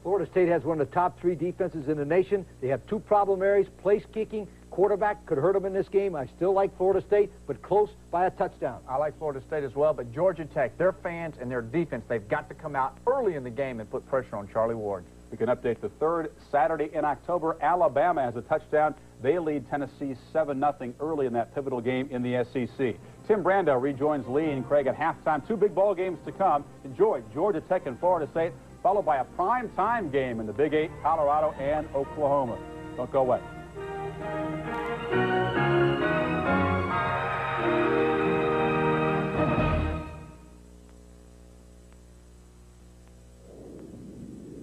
Florida State has one of the top 3 defenses in the nation. They have 2 problem areas, place kicking, quarterback could hurt them in this game. I still like Florida State, but close by a touchdown. I like Florida State as well, but Georgia Tech, their fans and their defense, they've got to come out early in the game and put pressure on Charlie Ward. We can update the 3rd Saturday in October. Alabama has a touchdown. They lead Tennessee 7-0 early in that pivotal game in the SEC. Tim Brando rejoins Lee and Craig at halftime. 2 big ball games to come. Enjoy Georgia Tech and Florida State, followed by a prime-time game in the Big 8, Colorado and Oklahoma. Don't go away.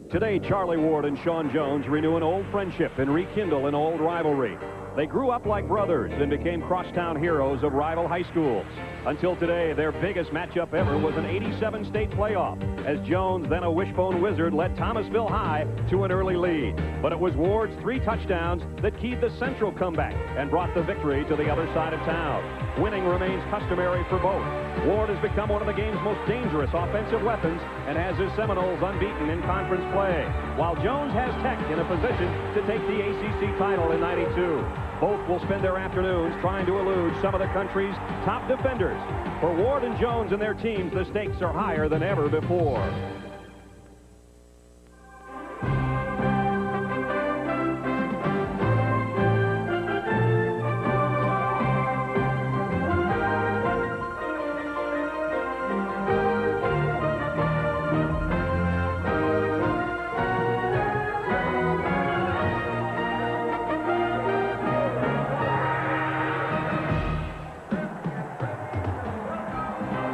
Today, Charlie Ward and Sean Jones renew an old friendship and rekindle an old rivalry. They grew up like brothers and became crosstown heroes of rival high schools. Until today, their biggest matchup ever was an 87 state playoff, as Jones, then a wishbone wizard, led Thomasville High to an early lead. But it was Ward's 3 touchdowns that keyed the Central comeback and brought the victory to the other side of town. Winning remains customary for both. Ward has become one of the game's most dangerous offensive weapons and has his Seminoles unbeaten in conference play, while Jones has Tech in a position to take the ACC title in '92. Both will spend their afternoons trying to elude some of the country's top defenders. For Ward and Jones and their teams, the stakes are higher than ever before.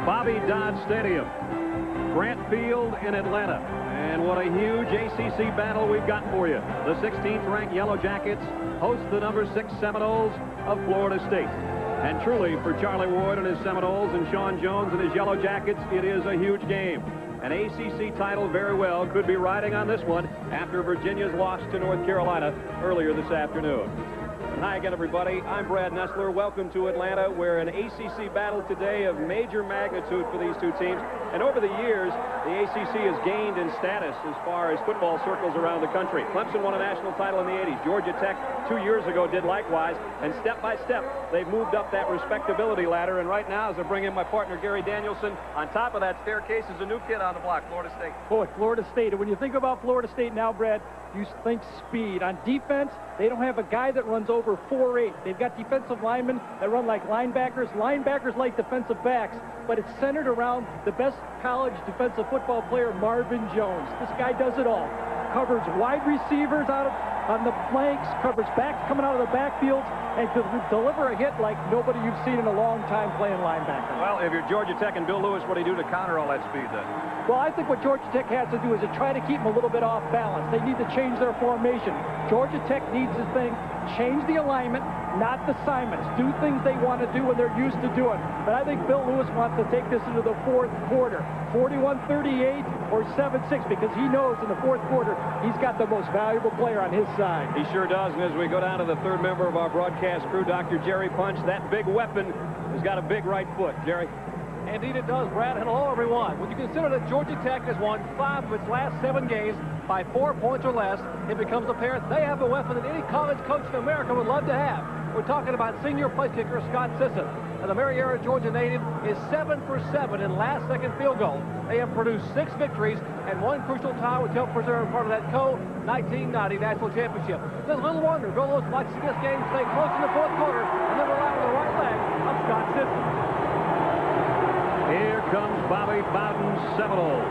Bobby Dodd Stadium, Grant Field in Atlanta. And what a huge ACC battle we've got for you. The 16th ranked Yellow Jackets host the number 6 Seminoles of Florida State. And truly, for Charlie Ward and his Seminoles and Sean Jones and his Yellow Jackets, it is a huge game. An ACC title very well could be riding on this one after Virginia's loss to North Carolina earlier this afternoon. Hi again, everybody. I'm Brad Nessler. Welcome to Atlanta, where an ACC battle today of major magnitude for these 2 teams. And over the years, the ACC has gained in status as far as football circles around the country. Clemson won a national title in the 80s. Georgia Tech 2 years ago did likewise. And step by step, they've moved up that respectability ladder. And right now, as I bring in my partner, Gary Danielson, on top of that staircase is a new kid on the block, Florida State. Boy, Florida State. And when you think about Florida State now, Brad, you think speed. On defense, they don't have a guy that runs over 4.8. They've got defensive linemen that run like linebackers. Linebackers like defensive backs. But it's centered around the best college defensive football player, Marvin Jones. This guy does it all. Covers wide receivers on the flanks, covers backs coming out of the backfields, and to deliver a hit like nobody you've seen in a long time playing linebacker. Well, if you're Georgia Tech and Bill Lewis, what do you do to counter all that speed then? Well, I think what Georgia Tech has to do is to try to keep them a little bit off balance. They need to change their formation. Georgia Tech needs this thing, change the alignment, not the assignments. Do things they want to do when they're used to doing. But I think Bill Lewis wants to take this into the 4th quarter. 41-38 or 7-6, because he knows in the 4th quarter he's got the most valuable player on his side. He sure does. And as we go down to the 3rd member of our broadcast crew, Dr. Jerry Punch, that big weapon has got a big right foot. Jerry? Indeed it does, Brad. Hello, everyone. When you consider that Georgia Tech has won 5 of its last 7 games by 4 points or less, it becomes apparent they have a weapon that any college coach in America would love to have. We're talking about senior place kicker Scott Sisson. And the Marietta, Georgia native is 7 for 7 in last-second field goals. They have produced 6 victories and 1 crucial tie, which helped preserve part of that Co-1990 National Championship. There's little wonder Bill Lewis likes to see this game stay close in the 4th quarter and then rely on the right leg of Scott Sisson. Here comes Bobby Bowden's Seminoles.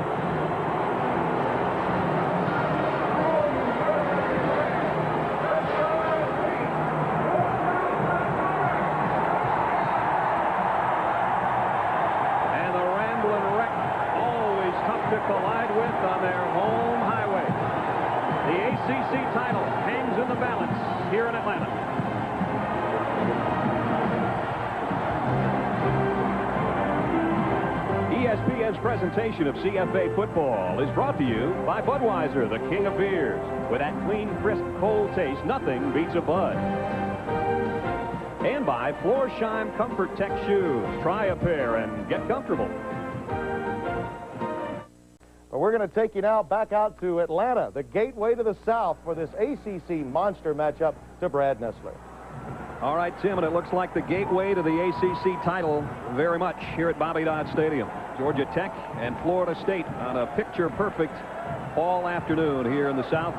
And the Ramblin' Wreck, always tough to collide with on their home highway. The ACC title hangs in the balance here in Atlanta. ESPN's presentation of CFA football is brought to you by Budweiser, the king of beers. With that clean, crisp, cold taste, nothing beats a Bud. And by Florsheim Comfort Tech shoes. Try a pair and get comfortable. But we're we're going to take you now back out to Atlanta, the gateway to the South, for this ACC monster matchup to Brad Nessler. All right, Tim, and it looks like the gateway to the ACC title very much here at Bobby Dodd Stadium. Georgia Tech and Florida State on a picture-perfect fall afternoon here in the South.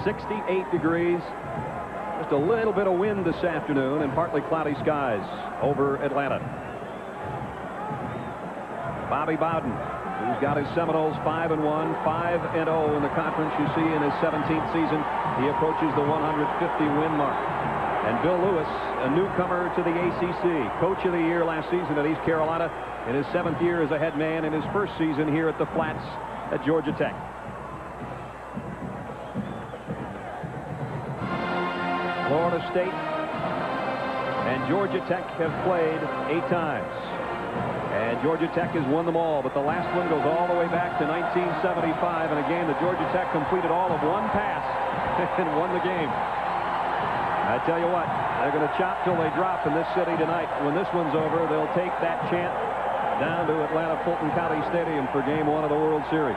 68 degrees. Just a little bit of wind this afternoon and partly cloudy skies over Atlanta. Bobby Bowden, who's got his Seminoles 5-1, 5-0 in the conference. You see in his 17th season, he approaches the 150-win mark. And Bill Lewis, a newcomer to the ACC, Coach of the Year last season at East Carolina, in his 7th year as a head man in his first season here at the Flats at Georgia Tech. Florida State and Georgia Tech have played 8 times. And Georgia Tech has won them all, but the last one goes all the way back to 1975 in a game that Georgia Tech completed all of one pass and won the game. I tell you what, they're going to chop till they drop in this city tonight. When this one's over, they'll take that chant down to Atlanta Fulton County Stadium for Game 1 of the World Series.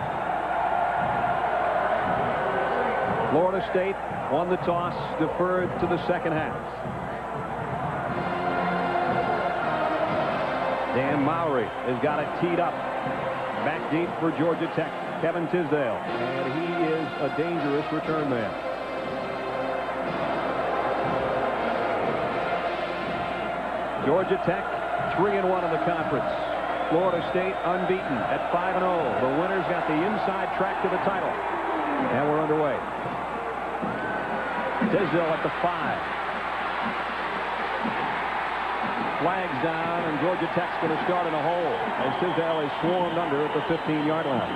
Florida State won the toss, deferred to the second half. Dan Mowry has got it teed up. Back deep for Georgia Tech, Kevin Tisdale. And he is a dangerous return man. Georgia Tech 3-1 in the conference. Florida State unbeaten at 5-0. The winners got the inside track to the title. And we're underway. Tisdale at the 5. Flags down, and Georgia Tech's going to start in a hole as Tisdale is swarmed under at the 15-yard line.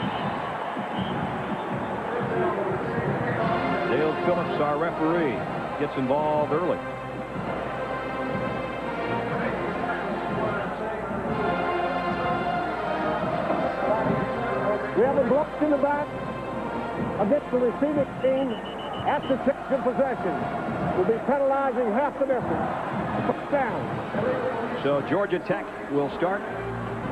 Dale Phillips, our referee, gets involved early. We have a block in the back against the receiving team at the second possession. We'll be penalizing half the distance. First down. So Georgia Tech will start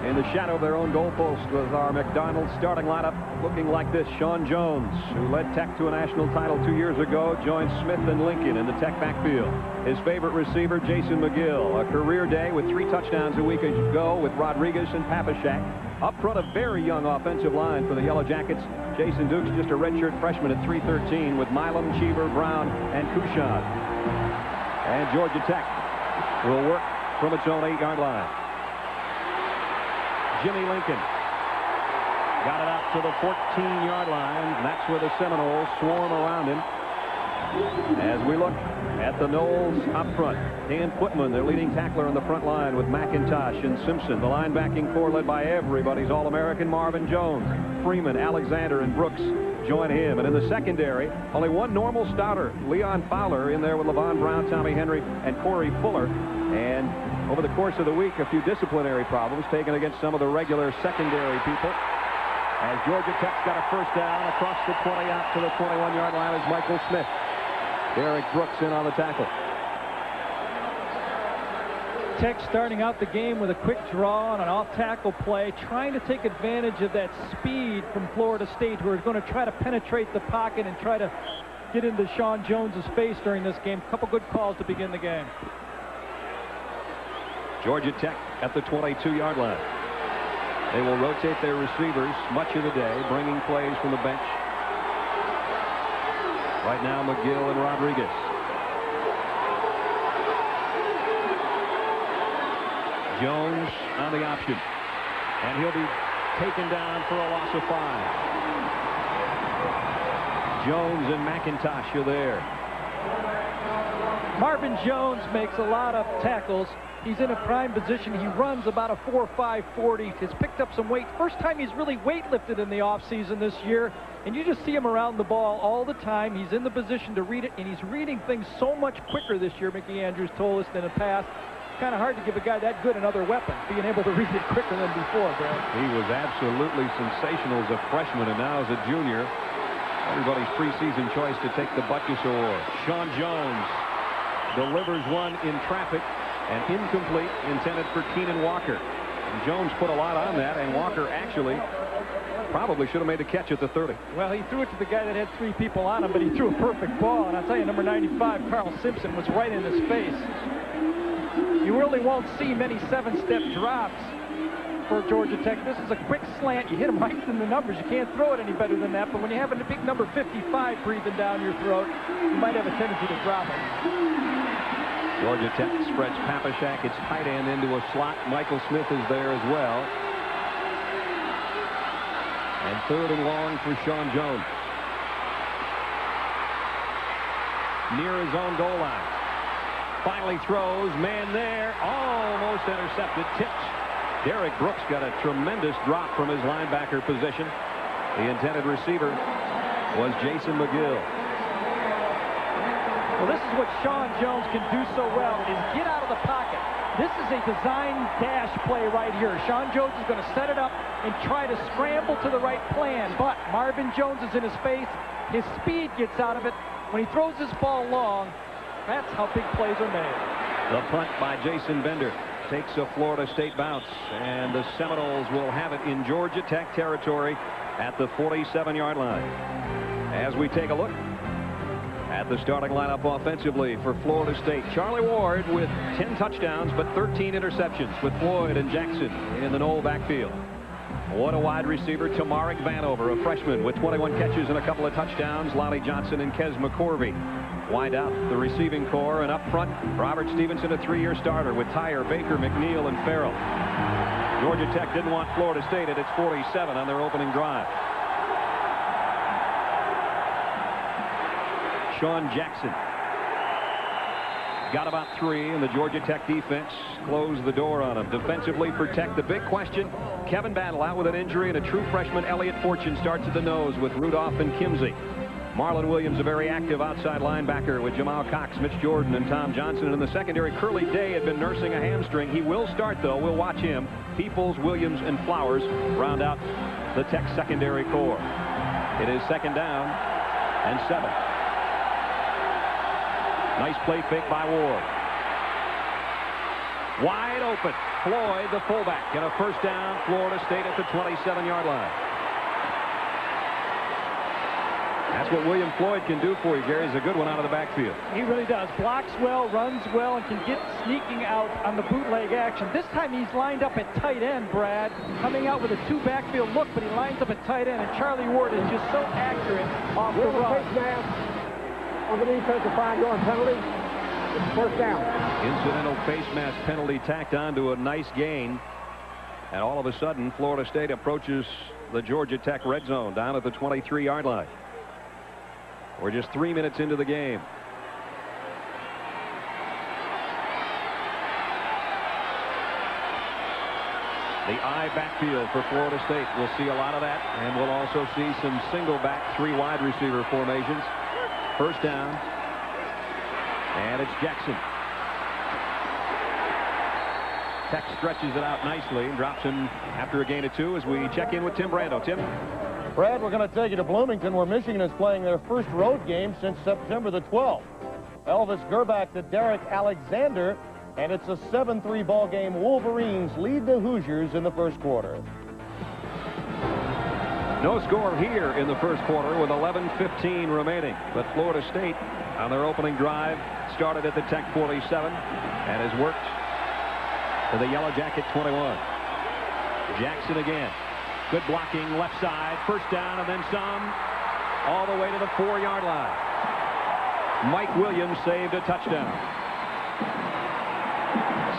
in the shadow of their own goalpost with our McDonald's starting lineup looking like this. Sean Jones, who led Tech to a national title 2 years ago, joins Smith and Lincoln in the Tech backfield. His favorite receiver, Jason McGill, a career day with 3 touchdowns a week ago with Rodriguez and Papashak. Up front, a very young offensive line for the Yellow Jackets. Jason Dukes, just a redshirt freshman at 313 with Milam, Cheever, Brown, and Couchon. And Georgia Tech will work from its own 8-yard line. Jimmy Lincoln got it out to the 14-yard line, and that's where the Seminoles swarm around him. As we look at the Noles up front, Dan Putman, their leading tackler on the front line with McIntosh and Simpson. The linebacking core led by everybody's All-American Marvin Jones. Freeman, Alexander, and Brooks join him. And in the secondary, only one normal starter, Leon Fowler, in there with Levon Brown, Tommy Henry, and Corey Fuller. And over the course of the week, a few disciplinary problems taken against some of the regular secondary people. As Georgia Tech's got a first down across the 20 out to the 21-yard line is Michael Smith. Derek Brooks in on the tackle. Tech starting out the game with a quick draw on an off-tackle play, trying to take advantage of that speed from Florida State, who are going to try to penetrate the pocket and try to get into Sean Jones's face during this game. A couple good calls to begin the game. Georgia Tech at the 22-yard line. They will rotate their receivers much of the day, bringing plays from the bench. Right now, McGill and Rodriguez. Jones on the option. And he'll be taken down for a loss of 5. Jones and McIntosh are there. Marvin Jones makes a lot of tackles. He's in a prime position. He runs about a 4.5 40. Has picked up some weight. First time he's really weight-lifted in the offseason this year. And you just see him around the ball all the time. He's in the position to read it, and he's reading things so much quicker this year, Mickey Andrews told us, than in the past. Kind of hard to give a guy that good another weapon, being able to read it quicker than before, Brad. He was absolutely sensational as a freshman, and now as a junior, everybody's preseason choice to take the Butkus Award. Sean Jones delivers one in traffic and incomplete, intended for Keenan Walker. And Jones put a lot on that, and Walker actually Probably should have made the catch at the 30. Well, he threw it to the guy that had 3 people on him, but he threw a perfect ball. And I'll tell you, number 95, Carl Simpson, was right in his face. You really won't see many 7-step drops for Georgia Tech. This is a quick slant. You hit him right in the numbers. You can't throw it any better than that. But when you have a big number 55 breathing down your throat, you might have a tendency to drop it. Georgia Tech spreads Papashak, its tight end, into a slot. Michael Smith is there as well. And 3rd and long for Sean Jones. Near his own goal line. Finally throws, man there, almost intercepted, tipped. Derek Brooks got a tremendous drop from his linebacker position. The intended receiver was Jason McGill. Well, this is what Sean Jones can do so well, is get out of the pocket. This is a design dash play right here. Sean Jones is going to set it up and try to scramble to the right plan, but Marvin Jones is in his face. His speed gets out of it. When he throws his ball long, that's how big plays are made. The punt by Jason Bender takes a Florida State bounce, and the Seminoles will have it in Georgia Tech territory at the 47-yard line. As we take a look at the starting lineup offensively for Florida State, Charlie Ward with 10 touchdowns but 13 interceptions, with Floyd and Jackson in the Knoll backfield. What a wide receiver, Tamarick Vanover, a freshman with 21 catches and a couple of touchdowns. Lonnie Johnson and Kes McCorvey wind out the receiving core, and up front, Robert Stevenson, a 3-year starter with Tyre, Baker, McNeil, and Farrell. Georgia Tech didn't want Florida State at its 47 on their opening drive. Sean Jackson got about 3, and the Georgia Tech defense closed the door on him. Defensively for Tech, the big question, Kevin Battle out with an injury, and a true freshman, Elliot Fortune, starts at the nose with Rudolph and Kimsey. Marlon Williams, a very active outside linebacker with Jamal Cox, Mitch Jordan, and Tom Johnson. And in the secondary, Curly Day had been nursing a hamstring. He will start, though. We'll watch him. Peoples, Williams, and Flowers round out the Tech secondary core. It is 2nd down and 7. Nice play fake by Ward. Wide open. Floyd, the fullback, and a 1st down. Florida State at the 27-yard line. That's what William Floyd can do for you, Gary. He's a good one out of the backfield. He really does. Blocks well, runs well, and can get sneaking out on the bootleg action. This time he's lined up at tight end, Brad, coming out with a 2 backfield look, but he lines up at tight end, and Charlie Ward is just so accurate off the run. On the defensive 5-yard penalty. It's 1st down. Incidental face mask penalty tacked on to a nice gain. And all of a sudden, Florida State approaches the Georgia Tech red zone down at the 23-yard line. We're just 3 minutes into the game. The I backfield for Florida State. We'll see a lot of that, and we'll also see some single back 3 wide receiver formations. 1st down, and it's Jackson. Tech stretches it out nicely and drops him after a gain of 2 as we check in with Tim Brando. Tim? Brad, we're going to take you to Bloomington, where Michigan is playing their first road game since September the 12th. Elvis Gerbach to Derek Alexander, and it's a 7-3 ball game. Wolverines lead the Hoosiers in the 1st quarter. No score here in the 1st quarter with 11:15 remaining. But Florida State on their opening drive started at the Tech 47 and has worked to the Yellow Jacket 21. Jackson again. Good blocking left side. 1st down and then some. All the way to the 4-yard line. Mike Williams saved a touchdown.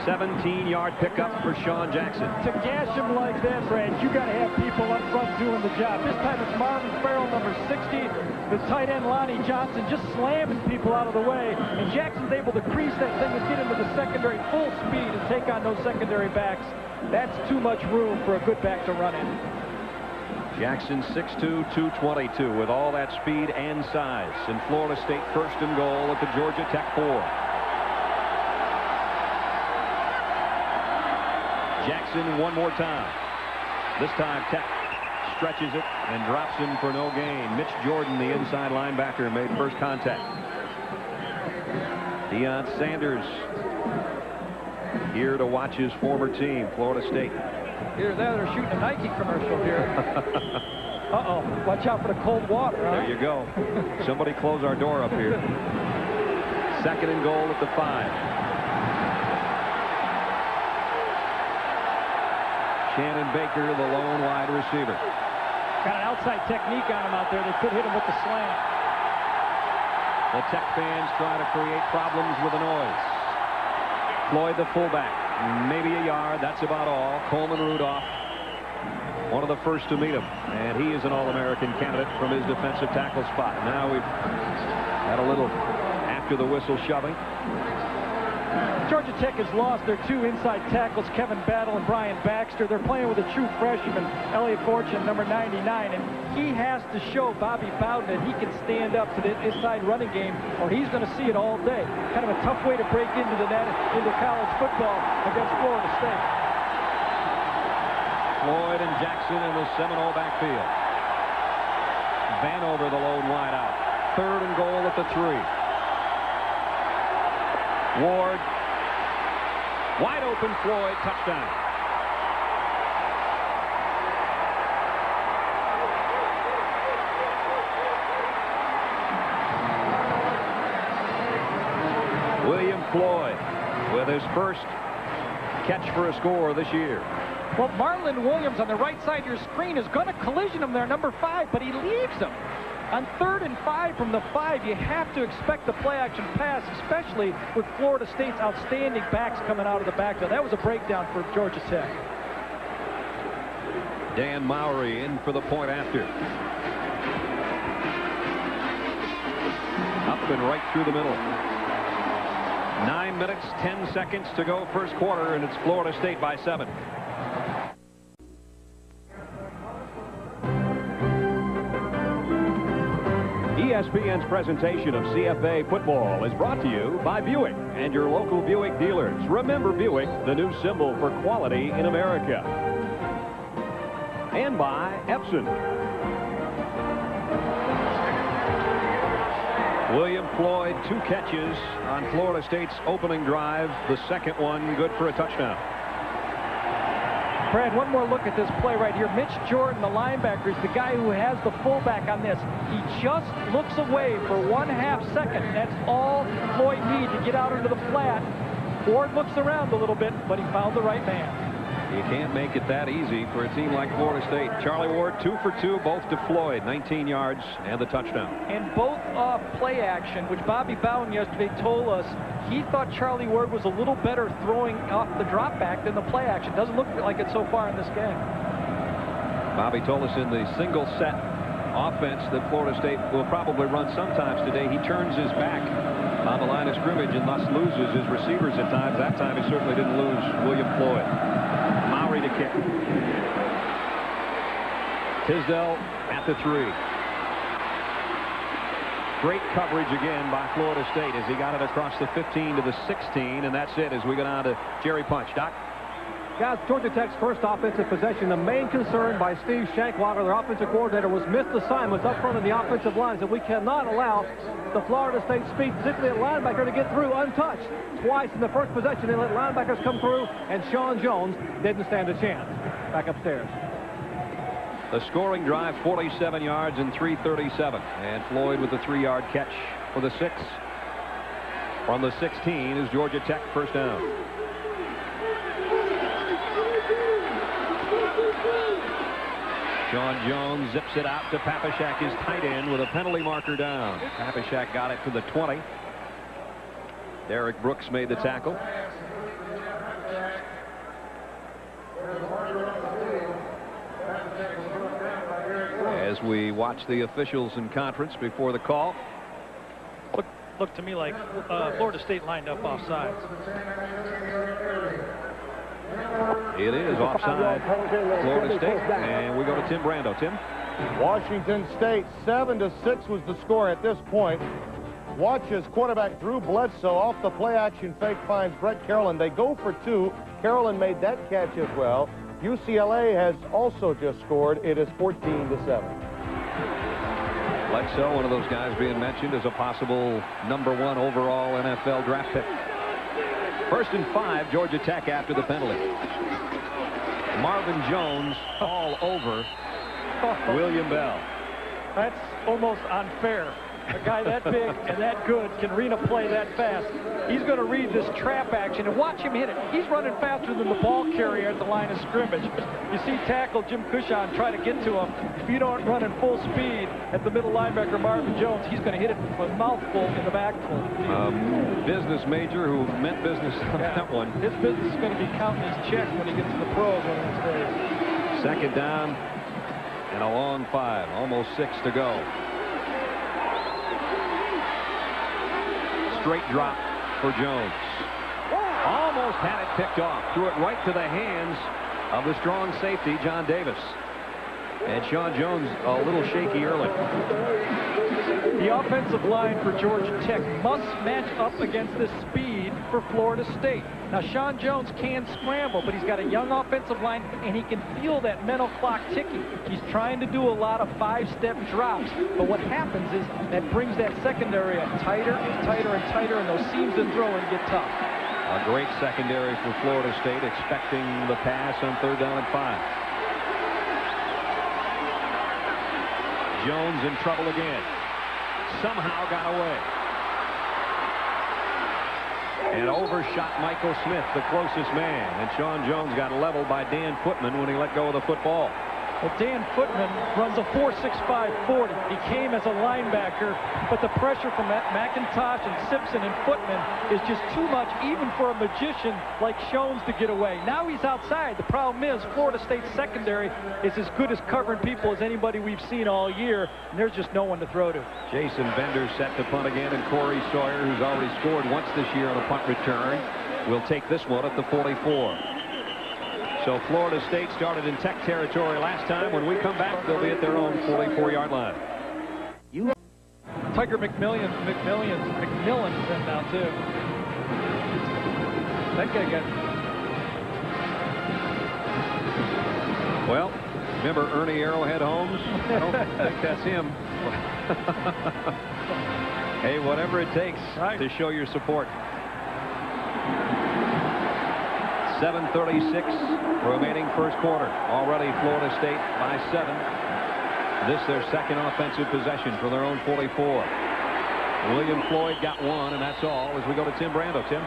17-yard pickup for Sean Jackson. To gash him like that, Brad, you got to have people up front doing the job. This time it's Marvin Farrell, number 60, the tight end Lonnie Johnson, just slamming people out of the way. And Jackson's able to crease that thing and get into the secondary full speed and take on those secondary backs. That's too much room for a good back to run in. Jackson 6'2", 222 with all that speed and size. And Florida State 1st and goal at the Georgia Tech 4. Jackson one more time. This time Tech stretches it and drops him for no gain. Mitch Jordan, the inside linebacker, made 1st contact. Deion Sanders here to watch his former team, Florida State. Either that or they're shooting a Nike commercial here. Uh-oh. Watch out for the cold water. There you go. Somebody close our door up here. 2nd and goal at the 5. Shannon Baker, the lone wide receiver. Got an outside technique on him out there. They could hit him with the slant. The Tech fans try to create problems with the noise. Floyd, the fullback, maybe a yard. That's about all. Coleman Rudolph, one of the first to meet him, and he is an All-American candidate from his defensive tackle spot. Now we've had a little after the whistle shoving. Georgia Tech has lost their 2 inside tackles, Kevin Battle and Brian Baxter. They're playing with a true freshman, Elliot Fortune, number 99, and he has to show Bobby Bowden that he can stand up to the inside running game, or he's going to see it all day. Kind of a tough way to break into college football against Florida State. Floyd and Jackson in the Seminole backfield. Vanover, the lone wide out. 3rd and goal at the 3. Ward, wide open. Floyd, touchdown. William Floyd with his first catch for a score this year. Well, Marlon Williams on the right side of your screen is going to collision him there, number 5, but he leaves him. On 3rd and 5 from the 5, you have to expect the play-action pass, especially with Florida State's outstanding backs coming out of the backfield. That was a breakdown for Georgia Tech. Dan Mowry in for the point after. Up and right through the middle. 9 minutes, 10 seconds to go first quarter, and it's Florida State by 7. ESPN's presentation of CFA football is brought to you by Buick and your local Buick dealers. Remember Buick, the new symbol for quality in America. And by Epson. William Floyd, 2 catches on Florida State's opening drive. The second one good for a touchdown. Brad, one more look at this play right here. Mitch Jordan, the linebacker, is the guy who has the fullback on this. He just looks away for 1/2 second. That's all Floyd needs to get out into the flat. Ward looks around a little bit, but he found the right man. You can't make it that easy for a team like Florida State. Charlie Ward, 2 for 2, both to Floyd, 19 yards and the touchdown. And both off play action, which Bobby Bowden yesterday told us he thought Charlie Ward was a little better throwing off the drop back than the play action. Doesn't look like it so far in this game. Bobby told us in the single set offense that Florida State will probably run sometimes today. He turns his back on the line of scrimmage and thus loses his receivers at times. That time he certainly didn't lose William Floyd. Mowry to kick. Tisdale at the 3. Great coverage again by Florida State as he got it across the 15 to the 16, and that's it as we go down to Jerry Punch. Doc? Guys, Georgia Tech's first offensive possession. The main concern by Steve Shankweiler, their offensive coordinator, was missed assignments up front of the offensive lines, and we cannot allow the Florida State speed, particularly at linebacker, to get through untouched. Twice in the first possession, they let linebackers come through, and Sean Jones didn't stand a chance. Back upstairs. The scoring drive, 47 yards and 3:37. And Floyd with the 3-yard catch for the 6. From the 16 is Georgia Tech first down. Sean Jones zips it out to Papashak, his tight end, with a penalty marker down. Papashak got it to the 20. Derek Brooks made the tackle. As we watch the officials in conference before the call. Looked to me like Florida State lined up offsides. It is offside, Florida State, and we go to Tim Brando. Tim? Washington State, 7-6 was the score at this point. Watch as quarterback Drew Bledsoe off the play-action fake finds Brett Carolyn. They go for 2. Carolyn made that catch as well. UCLA has also just scored. It is 14-7. Bledsoe, one of those guys being mentioned as a possible #1 overall NFL draft pick. 1st and 5, Georgia Tech after the penalty. Marvin Jones all over William Bell. That's almost unfair. A guy that big and that good can read a play that fast. He's going to read this trap action and watch him hit it. He's running faster than the ball carrier at the line of scrimmage. You see tackle Jim Cushon try to get to him. If you don't run in full speed at the middle linebacker Marvin Jones, he's going to hit it with a mouthful in the backfield. Business major who meant business on that one. His business is going to be counting his checks when he gets to the pros one of these days. Second down and a long 5. Almost 6 to go. Straight drop for Jones. Almost had it picked off. Threw it right to the hands of the strong safety, John Davis. And Sean Jones a little shaky early. The offensive line for Georgia Tech must match up against the speed for Florida State. Now, Sean Jones can scramble, but he's got a young offensive line, and he can feel that mental clock ticking. He's trying to do a lot of 5-step drops, but what happens is that brings that secondary up tighter and tighter and tighter, and those seams and throwing get tough. A great secondary for Florida State, expecting the pass on 3rd down and 5. Jones in trouble again. Somehow got away. And overshot Michael Smith, the closest man. And Sean Jones got leveled by Dan Footman when he let go of the football. Well, Dan Footman runs a 4.65 40. He came as a linebacker, but the pressure from McIntosh and Simpson and Footman is just too much, even for a magician like Jones to get away. Now he's outside. The problem is Florida State's secondary is as good as covering people as anybody we've seen all year, and there's just no one to throw to. Jason Bender set to punt again, and Corey Sawyer, who's already scored once this year on a punt return, will take this one at the 44. So Florida State started in Tech territory last time. When we come back, they'll be at their own 44-yard line. Tiger McMillan's in now, too. That guy got... Well, remember Ernie Arrowhead Holmes? I don't think that's him. Hey, whatever it takes to show your support. 7:36 remaining first quarter. Already Florida State by 7. This their second offensive possession for their own 44. William Floyd got 1, and that's all as we go to Tim Brando. Tim?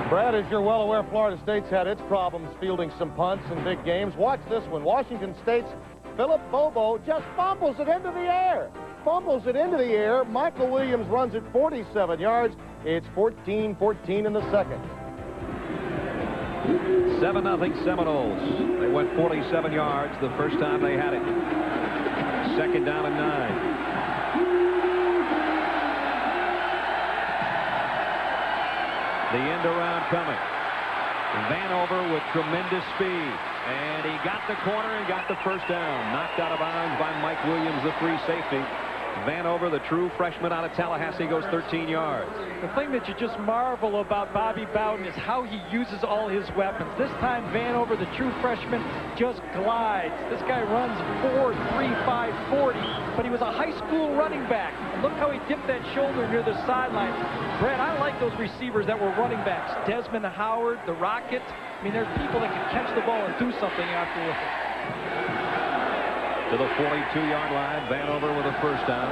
Brad, as you're well aware, Florida State's had its problems fielding some punts in big games. Watch this one. Washington State's Philip Bobo just fumbles it into the air. Michael Williams runs it 47 yards. It's 14-14 in the second. 7-0 Seminoles. They went 47 yards the first time they had it. Second down and 9. The end around coming. Vanover with tremendous speed. And he got the corner and got the first down. Knocked out of bounds by Mike Williams, the free safety. Vanover, the true freshman out of Tallahassee, goes 13 yards. The thing that you just marvel about Bobby Bowden is how he uses all his weapons. This time, Vanover, the true freshman, just glides. This guy runs 4.35 40, but he was a high school running back. And look how he dipped that shoulder near the sideline. Brad, I like those receivers that were running backs. Desmond Howard, the Rocket. I mean, there's people that can catch the ball and do something after with it. To the 42-yard line, Vanover with a first down.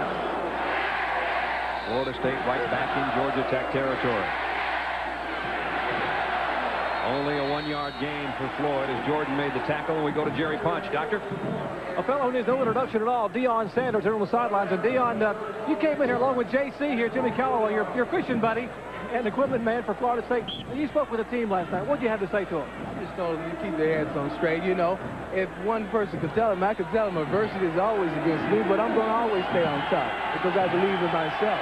Florida State right back in Georgia Tech territory. Only a 1-yard gain for Floyd as Jordan made the tackle, and we go to Jerry Punch. Doctor? A fellow who needs no introduction at all, Deion Sanders here on the sidelines. And Deion, you came in here along with JC here, Jimmy Calloway, your fishing buddy and equipment man for Florida State. You spoke with the team last night. What did you have to say to them? I just told them to keep their heads on straight. You know, if one person could tell them, I could tell them adversity is always against me, but I'm going to always stay on top because I believe in myself.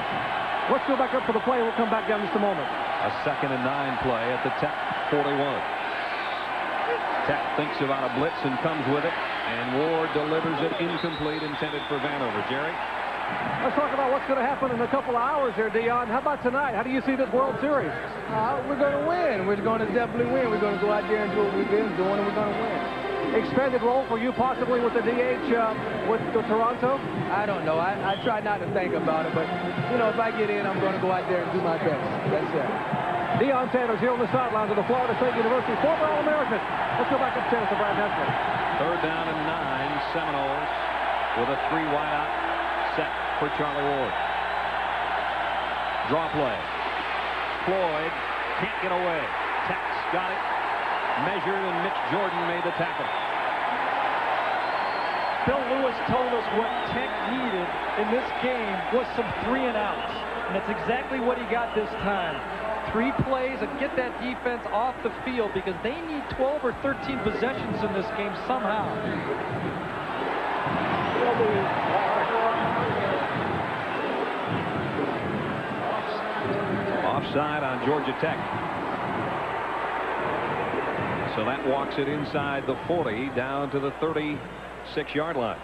Let's go back up for the play. We'll come back down in just a moment. A 2nd and 9 play at the Tech 41. Tech thinks about a blitz and comes with it, and Ward delivers it incomplete, intended for Vanover. Jerry? Let's talk about what's going to happen in a couple of hours here, Deion. How about tonight? How do you see this World Series? We're going to win. We're going to definitely win. We're going to go out there and do what we've been doing, and we're going to win. Expanded role for you possibly with the DH with Toronto? I don't know. I try not to think about it, but, you know, if I get in, I'm going to go out there and do my best. That's it. Deion Sanders here on the sidelines of the Florida State University, former All-American. Let's go back upstairs to Brad Nessler. 3rd down and 9, Seminoles. with a 3 wideout set for Charlie Ward. Draw play. Floyd can't get away. Tex got it. Measured, and Mitch Jordan made the tackle. Bill Lewis told us what Tech needed in this game was some 3 and outs. And that's exactly what he got this time. 3 plays and get that defense off the field because they need 12 or 13 possessions in this game somehow. Offside on Georgia Tech. So that walks it inside the 40 down to the 36-yard line.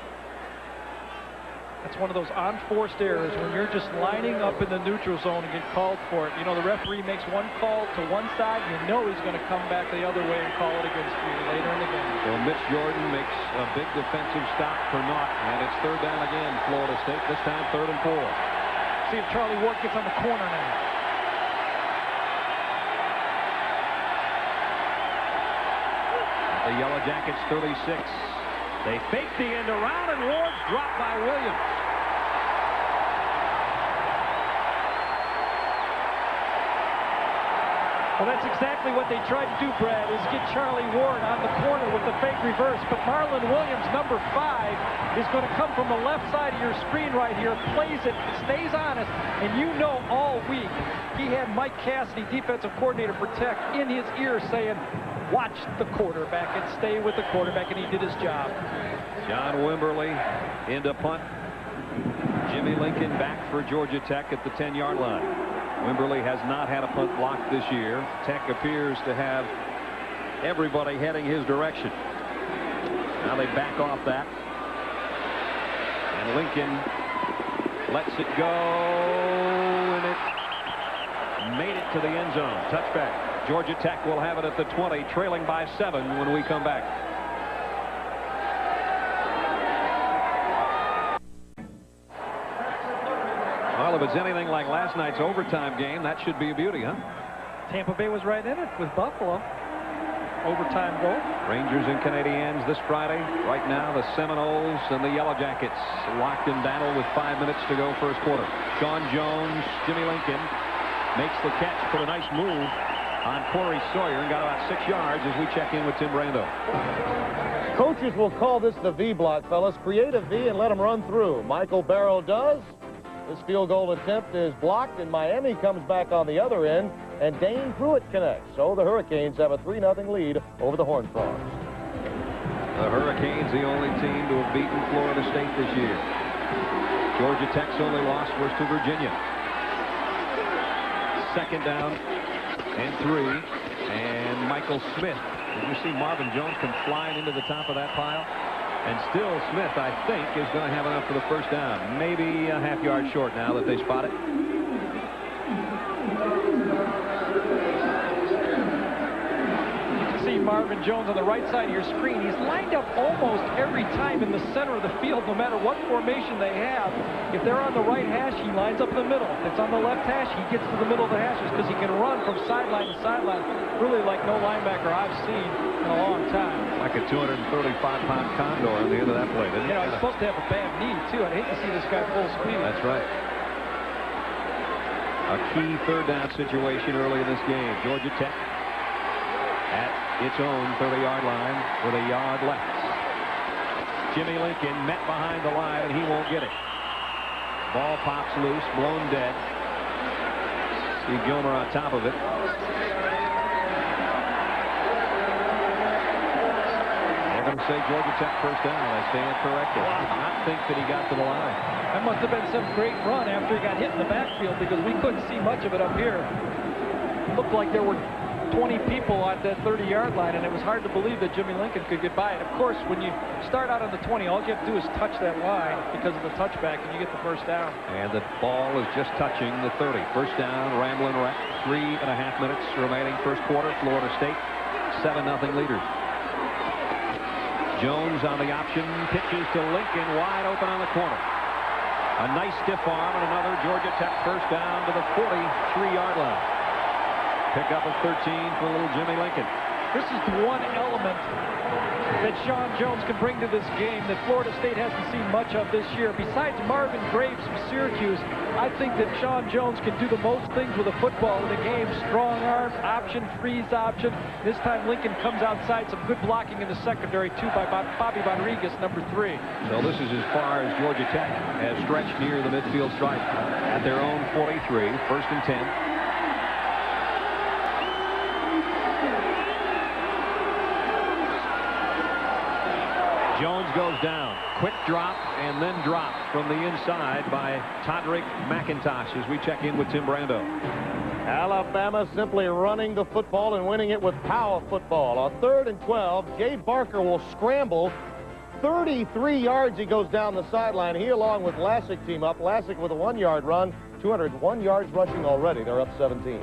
That's one of those unforced errors when you're just lining up in the neutral zone and get called for it. You know, the referee makes one call to one side, you know he's going to come back the other way and call it against you later in the game. Well, Mitch Jordan makes a big defensive stop for naught, and it's 3rd down again, Florida State, this time 3rd and 4. See if Charlie Ward gets on the corner now. The Yellow Jackets 36. They fake the end around, and Ward's dropped by Williams. Well, that's exactly what they tried to do, Brad, is get Charlie Ward on the corner with the fake reverse. But Marlon Williams, number 5, is going to come from the left side of your screen right here, plays it, stays honest, and you know all week he had Mike Cassidy, defensive coordinator for Tech, in his ear saying, watch the quarterback and stay with the quarterback, and he did his job. John Wimberly into punt. Jimmy Lincoln back for Georgia Tech at the 10-yard line. Wimberly has not had a punt block this year. Tech appears to have everybody heading his direction. Now they back off that. And Lincoln lets it go, and it made it to the end zone. Touchback. Georgia Tech will have it at the 20, trailing by 7 when we come back. Well, if it's anything like last night's overtime game, that should be a beauty, huh? Tampa Bay was right in it with Buffalo. Overtime goal. Rangers and Canadiens this Friday. Right now, the Seminoles and the Yellow Jackets locked in battle with 5 minutes to go first quarter. Sean Jones, Jimmy Lincoln makes the catch, put a nice move on Corey Sawyer and got about 6 yards as we check in with Tim Brando. Coaches will call this the V block, fellas. Create a V and let them run through. Michael Barrow does. This field goal attempt is blocked, and Miami comes back on the other end, and Dane Pruitt connects. So the Hurricanes have a 3-0 lead over the Horned Frogs. The Hurricanes, the only team to have beaten Florida State this year. Georgia Tech's only loss was to Virginia. 2nd down and 3, and Michael Smith. Did you see Marvin Jones come flying into the top of that pile? And still Smith, I think, is going to have enough for the first down. Maybe a half-yard short now that they spot it. See Marvin Jones on the right side of your screen. He's lined up almost every time in the center of the field, no matter what formation they have. If they're on the right hash, he lines up in the middle. If it's on the left hash, he gets to the middle of the hashes because he can run from sideline to sideline, really like no linebacker I've seen in a long time. Like a 235-pound condor on the end of that play, didn't he? You know, he's supposed to have a bad knee, too. I'd hate to see this guy full speed. That's right. A key 3rd down situation early in this game. Georgia Tech at its own 30-yard line with a yard left. Jimmy Lincoln met behind the line, and he won't get it. Ball pops loose, blown dead. Steve Gilmer on top of it. They're going to say Georgia Tech first down. I stand corrected. I did not think that he got to the line. That must have been some great run after he got hit in the backfield because we couldn't see much of it up here. It looked like there were 20 people at that 30-yard line, and it was hard to believe that Jimmy Lincoln could get by it. Of course, when you start out on the 20, all you have to do is touch that line because of the touchback, and you get the first down. And the ball is just touching the 30. First down, Ramblin' Wreck. 3.5 minutes remaining first quarter. Florida State, 7-0 leaders. Jones on the option, pitches to Lincoln, wide open on the corner. A nice stiff arm and another Georgia Tech first down to the 43-yard line. Pick up a 13 for little Jimmy Lincoln. This is the one element that Sean Jones can bring to this game that Florida State hasn't seen much of this year. Besides Marvin Graves from Syracuse, I think that Sean Jones can do the most things with a football in the game. Strong arm, option, freeze option. This time Lincoln comes outside. Some good blocking in the secondary, too, by Bobby Rodriguez, number 3. So this is as far as Georgia Tech has stretched near the midfield stripe at their own 43, 1st and 10. Jones goes down. Quick drop and then drop from the inside by Todrick McIntosh as we check in with Tim Brando. Alabama simply running the football and winning it with power football. On 3rd and 12, Jay Barker will scramble. 33 yards he goes down the sideline. He, along with Lassick, team up. Lassick with a 1-yard run. 201 yards rushing already. They're up 17.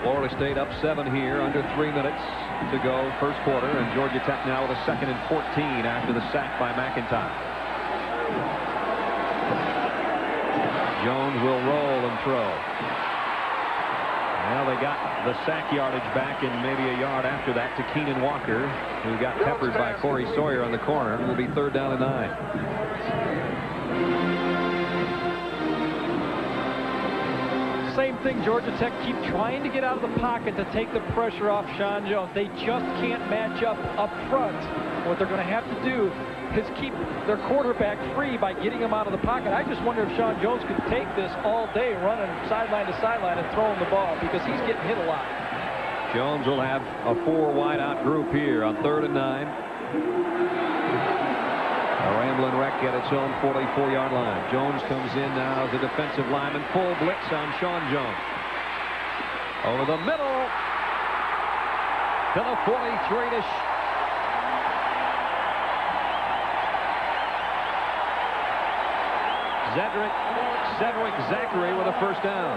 Florida State up 7 here, under 3 minutes to go, first quarter, and Georgia Tech now with a 2nd and 14 after the sack by McIntosh. Jones will roll and throw. Well, they got the sack yardage back and maybe a yard after that to Keenan Walker, who got peppered by Corey Sawyer on the corner. It will be 3rd down and 9. Same thing, Georgia Tech keep trying to get out of the pocket to take the pressure off Sean Jones. They just can't match up front. What they're going to have to do is keep their quarterback free by getting him out of the pocket. I just wonder if Sean Jones could take this all day, running sideline to sideline and throwing the ball, because he's getting hit a lot. Jones will have a 4 wide out group here on 3rd and 9. A rambling wreck at its own 44-yard line. Jones comes in now as a defensive lineman. Full blitz on Sean Jones. Over the middle. To the 43 to Cedric Zachary with a 1st down.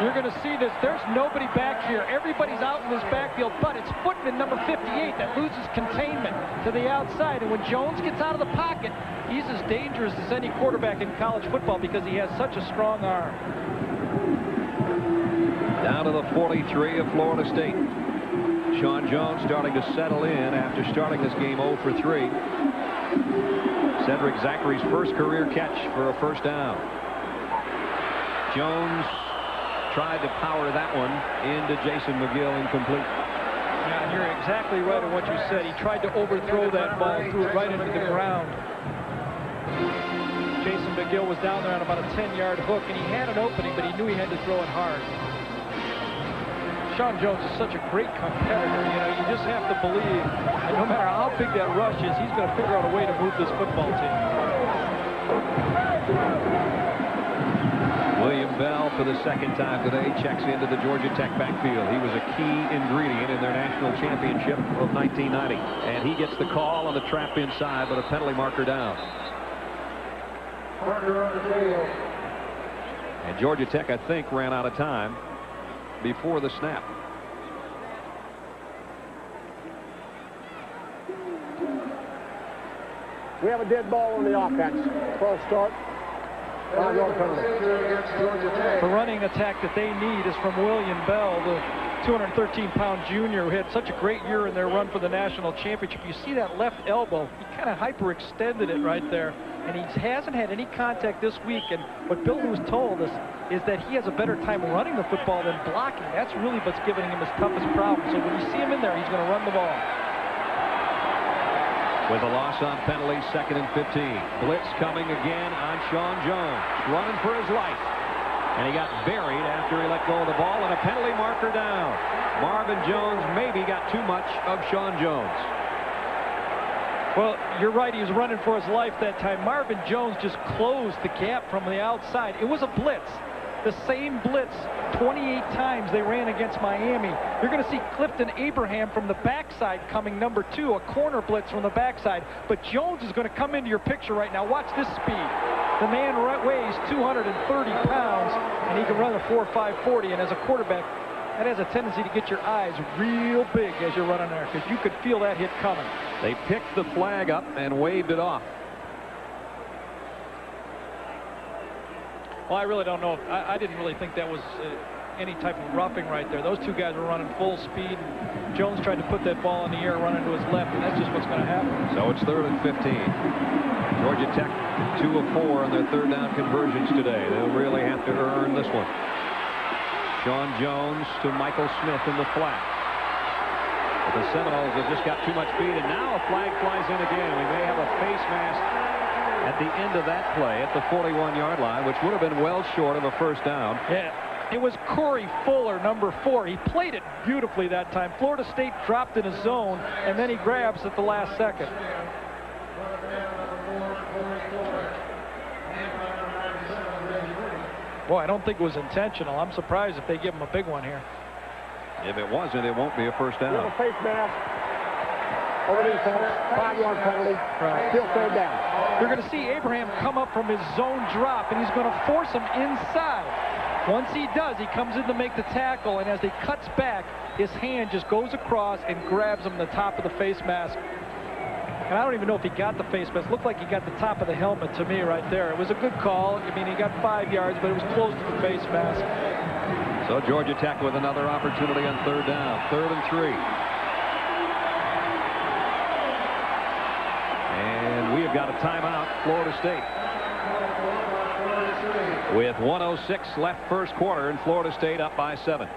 You're going to see this. There's nobody back here. Everybody's out in this backfield, but it's Footman, number 58, that loses containment to the outside. And when Jones gets out of the pocket, he's as dangerous as any quarterback in college football because he has such a strong arm. Down to the 43 of Florida State. Sean Jones starting to settle in after starting this game 0 for 3. Cedric Zachary's first career catch for a 1st down. Jones tried to power that one into Jason McGill, incomplete. Yeah, you're exactly right on what you said. He tried to overthrow that ball, threw it right into the ground. Jason McGill was down there on about a 10-yard hook, and he had an opening, but he knew he had to throw it hard. Sean Jones is such a great competitor. You know, you just have to believe, and no matter how big that rush is, he's going to figure out a way to move this football team. William Bell, for the 2nd time today, checks into the Georgia Tech backfield. He was a key ingredient in their national championship of 1990. And he gets the call on the trap inside, but a penalty marker down. And Georgia Tech, I think, ran out of time before the snap. We have a dead ball on the offense. False start. The running attack that they need is from William Bell, the 213-pound junior who had such a great year in their run for the national championship. You see that left elbow, he kind of hyperextended it right there, and he hasn't had any contact this week. And what Bill Lewis told us is that he has a better time running the football than blocking. That's really what's giving him his toughest problem. So when you see him in there, he's going to run the ball. With a loss on penalty, 2nd and 15. Blitz coming again on Sean Jones, running for his life. And he got buried after he let go of the ball, and a penalty marker down. Marvin Jones maybe got too much of Sean Jones. Well, you're right, he was running for his life that time. Marvin Jones just closed the gap from the outside. It was a blitz. The same blitz 28 times they ran against Miami. You're going to see Clifton Abraham from the backside coming, number 2, a corner blitz from the backside. But Jones is going to come into your picture right now. Watch this speed. The man weighs 230 pounds, and he can run a 4.5 40. And as a quarterback, that has a tendency to get your eyes real big as you're running there, because you could feel that hit coming. They picked the flag up and waved it off. Well, I really don't know. I didn't really think that was any type of roughing right there. Those two guys were running full speed. And Jones tried to put that ball in the air, running to his left, and that's just what's going to happen. So it's 3rd and 15. Georgia Tech 2 of 4 on their 3rd down conversions today. They'll really have to earn this one. Sean Jones to Michael Smith in the flat. But the Seminoles have just got too much speed, and now a flag flies in again. We may have a face mask at the end of that play at the 41-yard line, which would have been well short of a first down. Yeah, it was Corey Fuller, number 4. He played it beautifully that time. Florida State dropped in a zone, and then he grabs at the last second. Boy, I don't think it was intentional. I'm surprised if they give him a big one here. If it wasn't, it won't be a first down. Face mask. Over the fence. 5-yard penalty. Right. Still 3rd down. You're going to see Abraham come up from his zone drop, and he's going to force him inside. Once he does, he comes in to make the tackle, and as he cuts back, his hand just goes across and grabs him the top of the face mask. And I don't even know if he got the face mask. It looked like he got the top of the helmet to me right there. It was a good call. I mean, he got 5 yards, but it was close to the face mask. So Georgia Tech with another opportunity on 3rd down. 3rd and 3. And we have got a timeout, Florida State. With 1:06 left first quarter, and Florida State up by 7.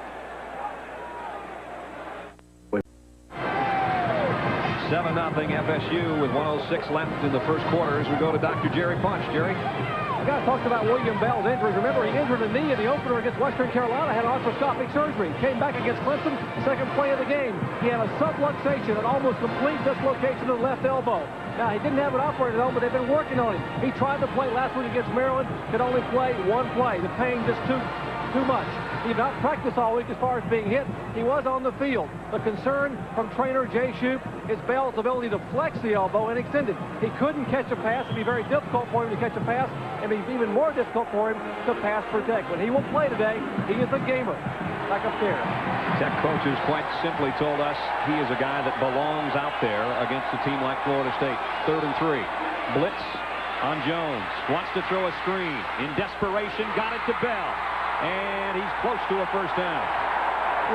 7-0 FSU with 1:06 left in the first quarter as we go to Dr. Jerry Punch. Jerry? We got to talk about William Bell's injuries. Remember, he injured a knee in the opener against Western Carolina, had arthroscopic surgery. Came back against Clemson, second play of the game. He had a subluxation, an almost complete dislocation of the left elbow. Now, he didn't have it operated on, but they've been working on him. He tried to play last week against Maryland, could only play one play. The pain just too much. He did not practice all week as far as being hit. He was on the field. The concern from trainer Jay Shoup is Bell's ability to flex the elbow and extend it. He couldn't catch a pass. It'd be very difficult for him to catch a pass, and it'd be even more difficult for him to pass protect. When he will play today, he is a gamer. Back up there. Tech coaches quite simply told us he is a guy that belongs out there against a team like Florida State. 3rd and 3. Blitz on Jones. Wants to throw a screen. In desperation, got it to Bell. And he's close to a first down.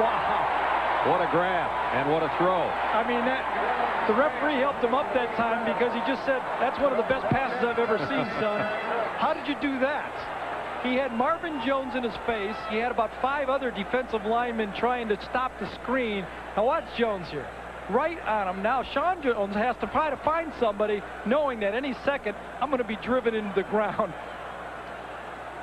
Wow. What a grab and what a throw. I mean, the referee helped him up that time because he just said, that's one of the best passes I've ever seen, son. How did you do that? He had Marvin Jones in his face. He had about 5 other defensive linemen trying to stop the screen. Now watch Jones here. Right on him. Now Sean Jones has to try to find somebody, knowing that any second I'm going to be driven into the ground.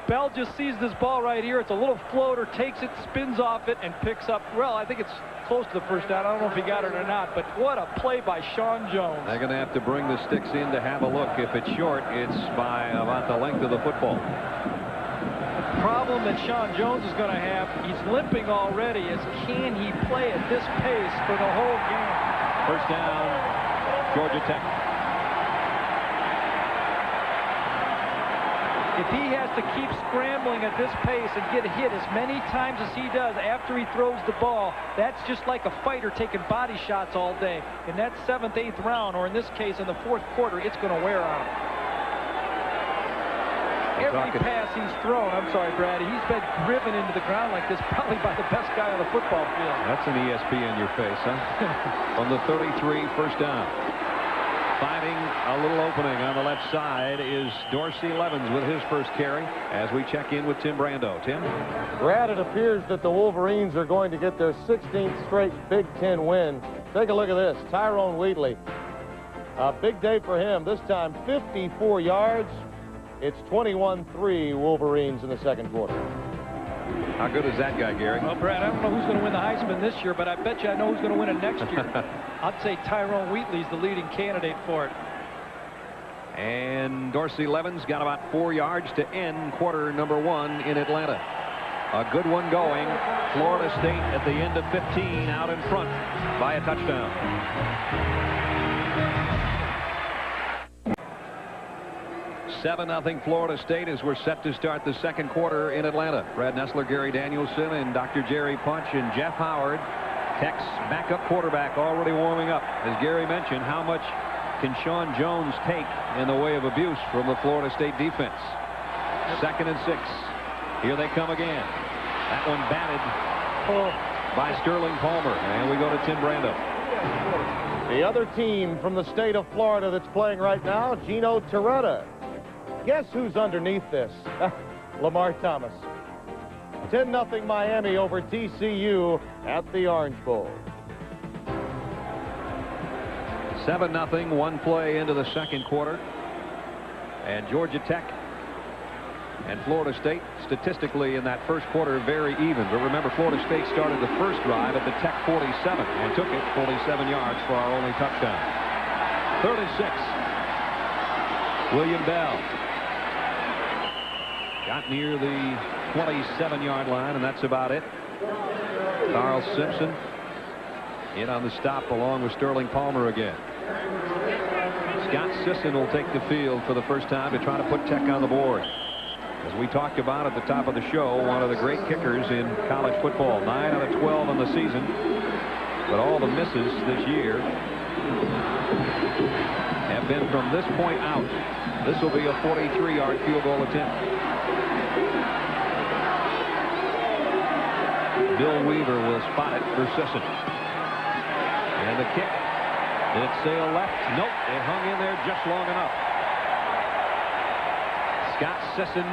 Bell just sees this ball right here. It's a little floater, takes it, spins off it, and picks up. Well, I think it's close to the first down. I don't know if he got it or not, but what a play by Sean Jones. They're going to have to bring the sticks in to have a look. If it's short, it's by about the length of the football. The problem that Sean Jones is going to have, he's limping already, is can he play at this pace for the whole game? First down, Georgia Tech. If he has to keep scrambling at this pace and get hit as many times as he does after he throws the ball, that's just like a fighter taking body shots all day. In that 7th, 8th round, or in this case in the 4th quarter, it's going to wear on him. Every pass he's thrown, I'm sorry, Brad, he's been driven into the ground like this, probably by the best guy on the football field. That's an ESP in your face, huh? From the 33, first down. Finding a little opening on the left side is Dorsey Levens with his first carry as we check in with Tim Brando. Tim? Brad, it appears that the Wolverines are going to get their 16th straight Big Ten win. Take a look at this. Tyrone Wheatley. A big day for him. This time 54 yards. It's 21-3 Wolverines in the second quarter. How good is that guy, Gary? Well, Brad, I don't know who's going to win the Heisman this year, but I bet you I know who's going to win it next year. I'd say Tyrone Wheatley's the leading candidate for it. And Dorsey Levens got about 4 yards to end quarter number 1 in Atlanta. A good one going. Florida State at the end of 15 out in front by a touchdown. 7-0 Florida State as we're set to start the second quarter in Atlanta. Brad Nessler, Gary Danielson, and Dr. Jerry Punch and Jeff Howard. Tech's backup quarterback already warming up. As Gary mentioned, how much can Sean Jones take in the way of abuse from the Florida State defense? 2nd and 6. Here they come again. That one batted by Sterling Palmer. And we go to Tim Brando. The other team from the state of Florida that's playing right now, Gino Torretta. Guess who's underneath this? Lamar Thomas. 10-0 Miami over TCU at the Orange Bowl. 7-0, one play into the second quarter. And Georgia Tech and Florida State statistically in that first quarter very even. But remember, Florida State started the first drive at the Tech 47 and took it 47 yards for our only touchdown. 36. William Bell got near the 27-yard line, and that's about it. Carl Simpson in on the stop along with Sterling Palmer again. Scott Sisson will take the field for the first time to try to put Tech on the board. As we talked about at the top of the show, one of the great kickers in college football. 9 out of 12 in the season. But all the misses this year have been from this point out. This will be a 43-yard field goal attempt. Bill Weaver will spot it for Sisson. And the kick. Did it sail left? Nope. It hung in there just long enough. Scott Sisson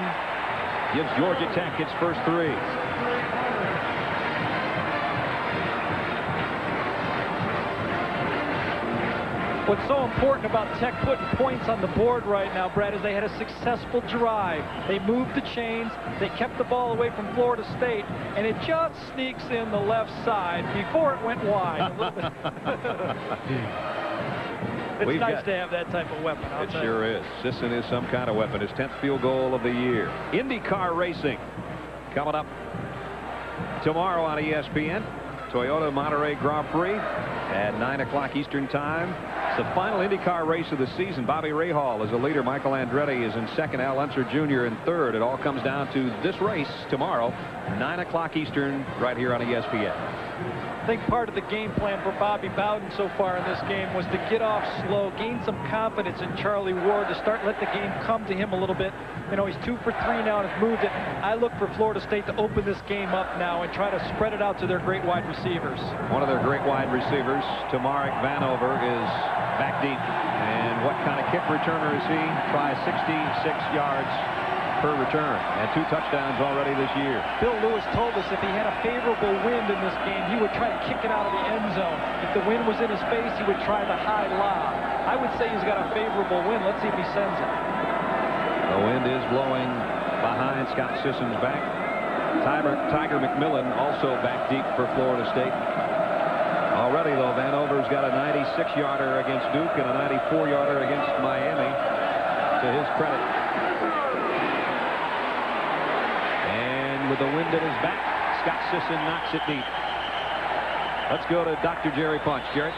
gives Georgia Tech its first 3. What's so important about Tech putting points on the board right now, Brad, is they had a successful drive. They moved the chains. They kept the ball away from Florida State, and it just sneaks in the left side before it went wide. It's nice to have that type of weapon. It sure is. Sisson is some kind of weapon. His 10th field goal of the year. IndyCar racing coming up tomorrow on ESPN. Toyota Monterey Grand Prix at 9 o'clock Eastern Time. It's the final IndyCar race of the season. Bobby Rahal is the leader. Michael Andretti is in second. Al Unser Jr. in third. It all comes down to this race tomorrow, 9 o'clock Eastern, right here on ESPN. I think part of the game plan for Bobby Bowden so far in this game was to get off slow, gain some confidence in Charlie Ward, to let the game come to him a little bit. You know, he's 2 for 3 now and has moved it. I look for Florida State to open this game up now and try to spread it out to their great wide receivers. One of their great wide receivers, Tamarick Vanover, is back deep. And what kind of kick returner is he? Tries 66 yards per return and 2 touchdowns already this year. Bill Lewis told us if he had a favorable wind in this game, he would try to kick it out of the end zone. If the wind was in his face, he would try the high lob. I would say he's got a favorable wind. Let's see if he sends it. The wind is blowing behind Scott Sisson's back. Tiger McMillan also back deep for Florida State. Already, though, Vanover's got a 96-yarder against Duke and a 94-yarder against Miami, to his credit. With the wind at his back, Scott Sisson knocks it deep. Let's go to Dr. Jerry Punch. Jerry?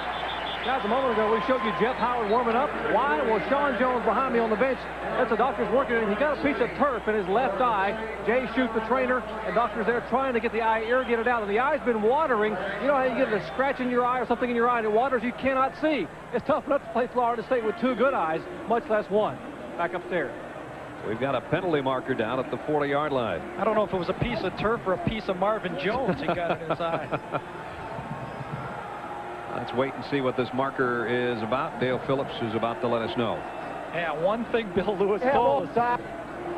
Guys, a moment ago we showed you Jeff Howard warming up. Why? Well, Sean Jones behind me on the bench. That's the doctor's working on him. He got a piece of turf in his left eye. Jay Shute, the trainer, and doctor's there trying to get the eye irrigated out. And the eye's been watering. You know how you get a scratch in your eye or something in your eye and it waters you cannot see. It's tough enough to play Florida State with 2 good eyes, much less 1. Back upstairs. We've got a penalty marker down at the 40-yard line. I don't know if it was a piece of turf or a piece of Marvin Jones he got in his eye. Let's wait and see what this marker is about. Dale Phillips is about to let us know. Yeah, one thing Bill Lewis told us.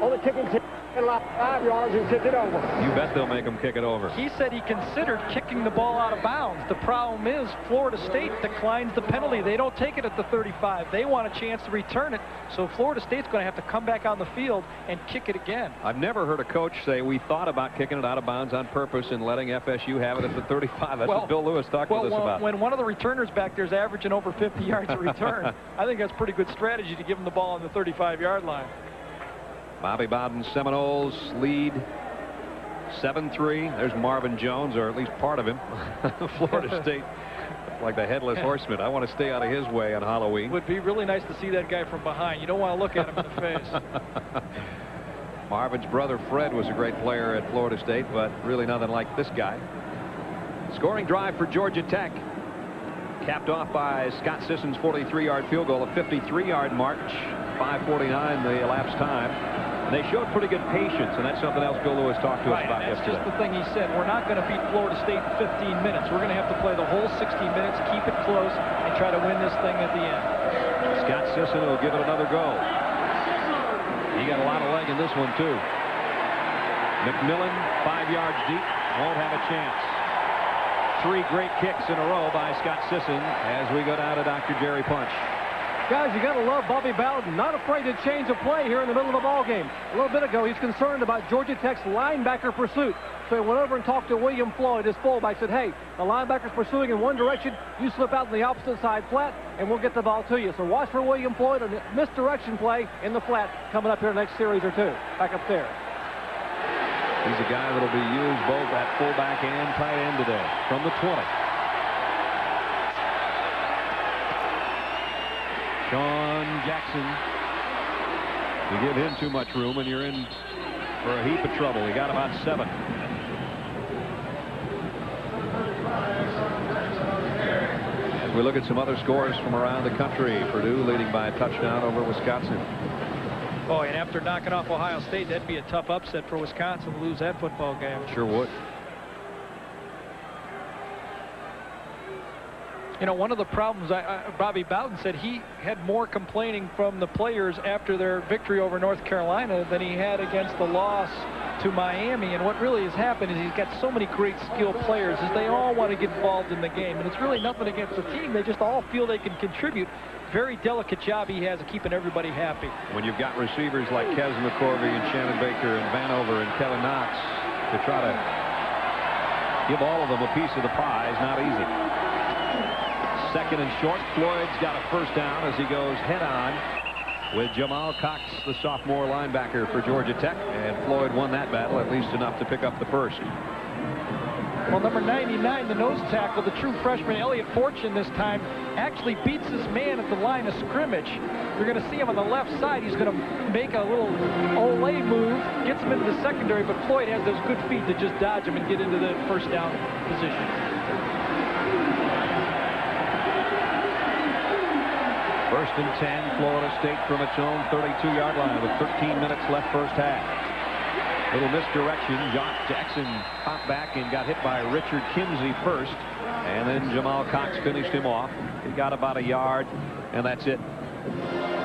Only kicking 5 yards and kick it over. You bet they'll make him kick it over. He said he considered kicking the ball out of bounds. The problem is Florida State declines the penalty. They don't take it at the 35. They want a chance to return it. So Florida State's going to have to come back on the field and kick it again. I've never heard a coach say we thought about kicking it out of bounds on purpose and letting FSU have it at the 35. That's what Bill Lewis talked to us about. When one of the returners back there is averaging over 50 yards a return, I think that's pretty good strategy to give him the ball on the 35-yard line. Bobby Bowden Seminoles lead 7-3. There's Marvin Jones, or at least part of him. Florida State, like the headless horseman. I want to stay out of his way on Halloween. It would be really nice to see that guy from behind. You don't want to look at him in the face. Marvin's brother Fred was a great player at Florida State, but really nothing like this guy. Scoring drive for Georgia Tech. Capped off by Scott Sisson's 43-yard field goal, a 53-yard march. 5:49 the elapsed time. And they showed pretty good patience, and that's something else Bill Lewis talked to us about That's yesterday. just the thing he said. We're not going to beat Florida State in 15 minutes. We're going to have to play the whole 60 minutes, keep it close, and try to win this thing at the end. Scott Sisson will give it another go. He got a lot of leg in this one, too. McMillan, 5 yards deep, won't have a chance. 3 great kicks in a row by Scott Sisson as we go down to Dr. Jerry Punch. Guys, you got to love Bobby Bowden. Not afraid to change a play here in the middle of the ball game. A little bit ago, he's concerned about Georgia Tech's linebacker pursuit. So he went over and talked to William Floyd, his fullback, said, hey, the linebacker's pursuing in one direction. You slip out on the opposite side flat, and we'll get the ball to you. So watch for William Floyd, a misdirection play in the flat coming up here next series or two. Back up there. He's a guy that will be used both at fullback and tight end today from the 20. Sean Jackson. You give him too much room and you're in for a heap of trouble. He got about 7. As we look at some other scores from around the country, Purdue leading by a touchdown over Wisconsin. Boy, and after knocking off Ohio State, that'd be a tough upset for Wisconsin to lose that football game. Sure would. You know, one of the problems, Bobby Bowden said he had more complaining from the players after their victory over North Carolina than he had against the loss to Miami. And what really has happened is he's got so many great skilled players as they all want to get involved in the game. And it's really nothing against the team. They just all feel they can contribute. Very delicate job he has of keeping everybody happy. When you've got receivers like Kez McCorvey and Shannon Baker and Vanover and Kevin Knox to try to give all of them a piece of the pie is not easy. Second and short. Floyd's got a first down as he goes head-on with Jamal Cox, the sophomore linebacker for Georgia Tech. And Floyd won that battle, at least enough to pick up the first. Well, number 99, the nose tackle, the true freshman, Elliot Fortune this time, actually beats his man at the line of scrimmage. You're going to see him on the left side. He's going to make a little Olay move, gets him into the secondary, but Floyd has those good feet to just dodge him and get into the first down position. First and 10, Florida State from its own 32-yard line with 13 minutes left first half. Little misdirection. Josh Jackson popped back and got hit by Richard Kinsey first. And then Jamal Cox finished him off. He got about a yard, and that's it.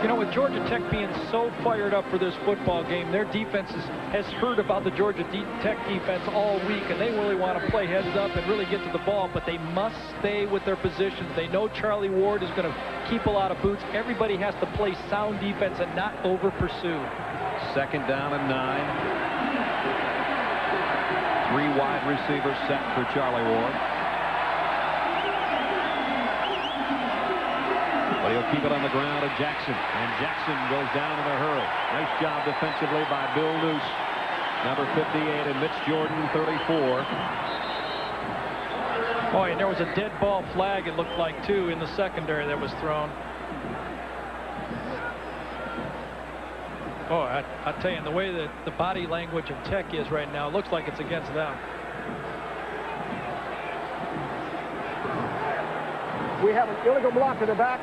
You know, with Georgia Tech being so fired up for this football game, their defense has heard about the Georgia Tech defense all week, and they really want to play heads up and really get to the ball, but they must stay with their positions. They know Charlie Ward is going to keep a lot of boots. Everybody has to play sound defense and not over pursue. Second down and 9. 3 wide receivers set for Charlie Ward. But he'll keep it on the ground to Jackson. And Jackson goes down in a hurry. Nice job defensively by Bill Noose. Number 58 and Mitch Jordan, 34. Boy, and there was a dead ball flag, it looked like, too, in the secondary that was thrown. Oh, I tell you, in the way that the body language of Tech is right now, it looks like it's against them. We have an illegal block in the back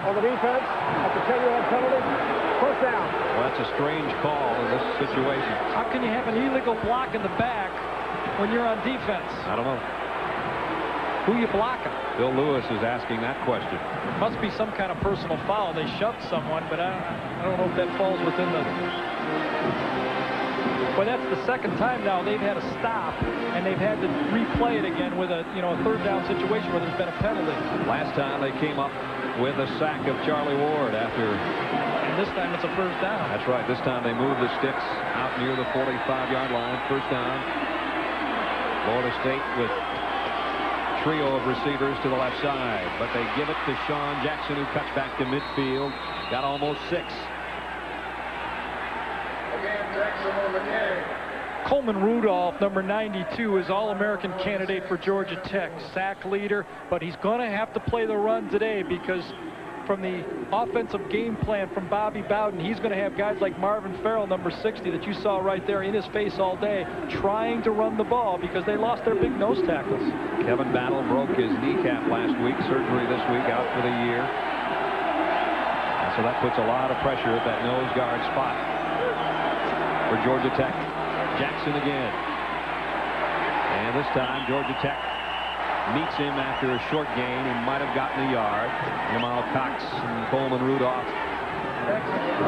on the defense at the 10-yard penalty. First down. Well, that's a strange call in this situation. How can you have an illegal block in the back when you're on defense? I don't know. Who you blocking? Bill Lewis is asking that question. Must be some kind of personal foul. They shoved someone, but I don't know if that falls within the... Well, that's the second time now they've had a stop, and they've had to replay it again with a third down situation where there's been a penalty. Last time they came up with a sack of Charlie Ward after... And this time it's a first down. That's right. This time they moved the sticks out near the 45-yard line. First down. Florida State with trio of receivers to the left side, but they give it to Sean Jackson, who cuts back to midfield. Got almost 6. Coleman Rudolph, number 92, is All-American candidate for Georgia Tech, sack leader, but he's going to have to play the run today because from the offensive game plan from Bobby Bowden, he's going to have guys like Marvin Farrell, number 60, that you saw right there in his face all day, trying to run the ball because they lost their big nose tackles. Kevin Battle broke his kneecap last week, surgery this week, out for the year. And so that puts a lot of pressure at that nose guard spot. for Georgia Tech. Jackson again. And this time, Georgia Tech meets him after a short gain. He might have gotten a yard. Jamal Cox and Coleman Rudolph.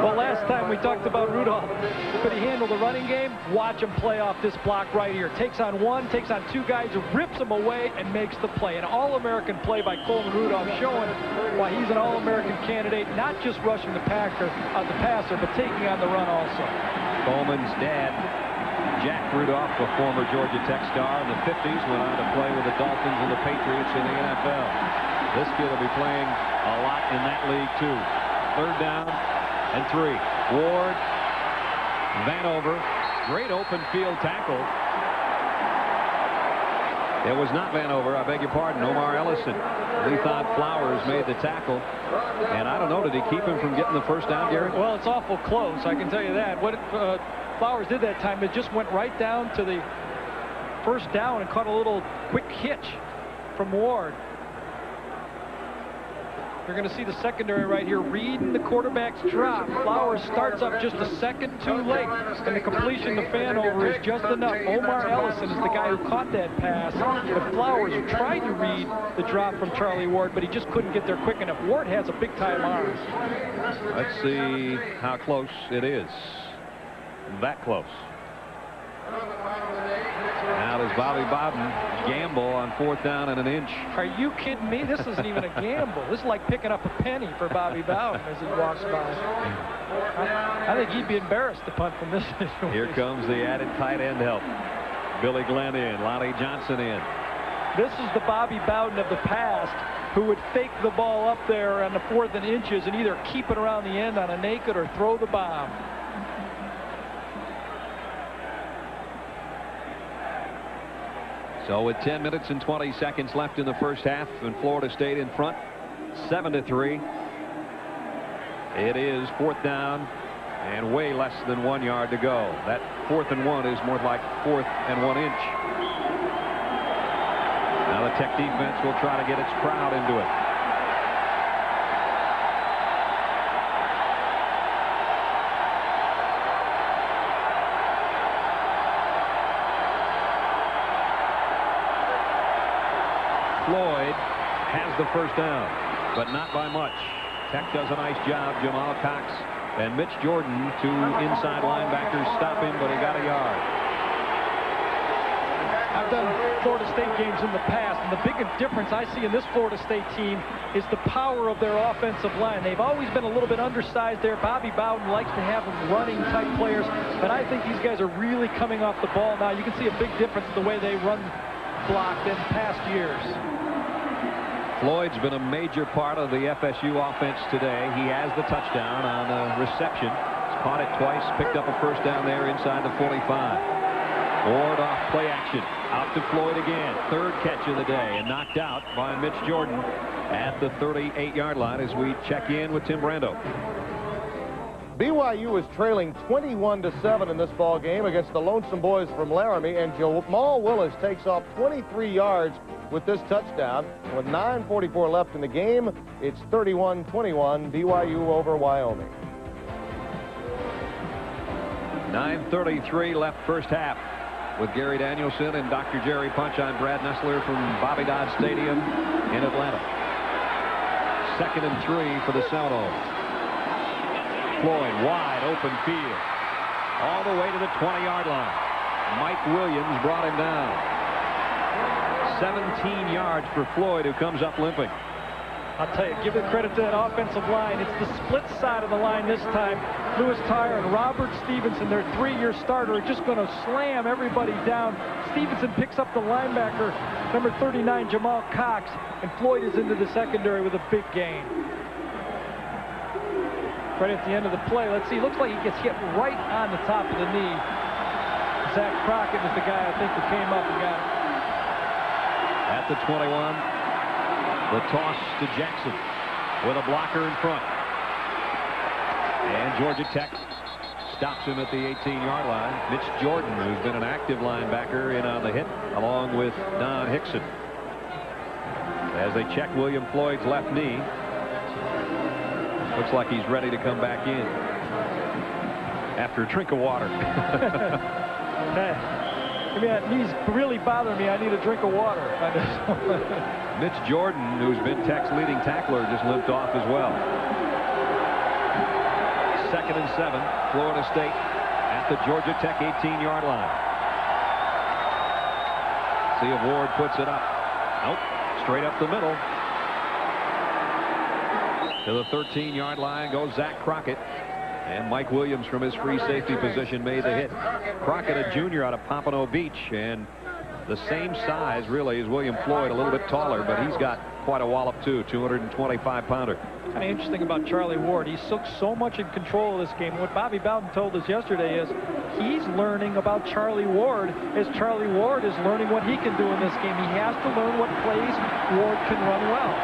Well, last time we talked about Rudolph. Could he handle the running game? Watch him play off this block right here. Takes on one, takes on two guys, rips them away, and makes the play. An All-American play by Coleman Rudolph, showing why he's an All-American candidate, not just rushing the passer, but taking on the run also. Coleman's dad, Jack Rudolph, a former Georgia Tech star in the 50s, went on to play with the Dolphins and the Patriots in the NFL. This kid will be playing a lot in that league, too. 3rd down and 3. Ward, Vanover, great open field tackle. It was not Vanover, I beg your pardon, Omar Ellison. We thought Flowers made the tackle. And I don't know, did he keep him from getting the first down, Gary? Well, it's awful close, I can tell you that. What Flowers did that time, it just went right down to the first down and caught a little quick hitch from Ward. You're going to see the secondary right here reading the quarterback's drop. Flowers starts up just a second too late, and the completion to Vanover is just enough. Omar Ellison is the guy who caught that pass, but Flowers tried to read the drop from Charlie Ward, but he just couldn't get there quick enough. Ward has a big-time arm. Let's see how close it is. That close. Now does Bobby Bowden gamble on 4th down and an inch? Are you kidding me? This isn't even a gamble. This is like picking up a penny for Bobby Bowden as he walks by. I think he'd be embarrassed to punt from this situation. Here comes the added tight end help. Billy Glenn in, Lonnie Johnson in. This is the Bobby Bowden of the past, who would fake the ball up there on the 4th and inches and either keep it around the end on a naked or throw the bomb. So with 10 minutes and 20 seconds left in the first half, and Florida State in front, 7-3. It is 4th down and way less than 1 yard to go. That 4th and 1 is more like 4th and 1 inch. Now the Tech defense will try to get its crowd into it. Floyd has the first down, but not by much. Tech does a nice job. Jamal Cox and Mitch Jordan, 2 inside linebackers, stop him, but he got a yard. I've done Florida State games in the past, and the biggest difference I see in this Florida State team is the power of their offensive line. They've always been a little bit undersized there. Bobby Bowden likes to have them running type players, but I think these guys are really coming off the ball now. You can see a big difference in the way they run block than past years. Floyd's been a major part of the FSU offense today. He has the touchdown on a reception. He's caught it twice, picked up a first down there inside the 45. Ward off play action. Out to Floyd again. 3rd catch of the day, and knocked out by Mitch Jordan at the 38-yard line as we check in with Tim Brando. BYU is trailing 21-7 in this ball game against the Lonesome Boys from Laramie, and Jamal Willis takes off 23 yards with this touchdown. With 9:44 left in the game, it's 31-21 BYU over Wyoming. 9:33 left first half. With Gary Danielson and Dr. Jerry Punch, I'm Brad Nessler from Bobby Dodd Stadium in Atlanta. 2nd and 3 for the Seminoles. Floyd, wide open field, all the way to the 20-yard line. Mike Williams brought him down. 17 yards for Floyd, who comes up limping. I'll tell you, give the credit to that offensive line. It's the split side of the line this time. Lewis Tyre and Robert Stevenson, their 3-year starter, are just going to slam everybody down. Stevenson picks up the linebacker, number 39, Jamal Cox, and Floyd is into the secondary with a big gain. Right at the end of the play, let's see, looks like he gets hit right on the top of the knee. Zach Crockett is the guy, I think, who came up and got it. At the 21, the toss to Jackson with a blocker in front. And Georgia Tech stops him at the 18-yard line. Mitch Jordan, who's been an active linebacker, in on the hit, along with Don Hickson. As they check William Floyd's left knee, looks like he's ready to come back in. after a drink of water. I mean, that knee's really bothering me. I need a drink of water. Mitch Jordan, who's been Tech's leading tackler, just limped off as well. 2nd and 7, Florida State at the Georgia Tech 18-yard line. See if Ward puts it up. Nope, straight up the middle. To the 13-yard line goes Zach Crockett. And Mike Williams from his free safety position made the hit. Crockett, a junior out of Pompano Beach, and the same size, really, as William Floyd, a little bit taller, but he's got quite a wallop, too, 225-pounder. Kind of interesting about Charlie Ward. He's so much in control of this game. What Bobby Bowden told us yesterday is he's learning about Charlie Ward as Charlie Ward is learning what he can do in this game. He has to learn what plays Ward can run well.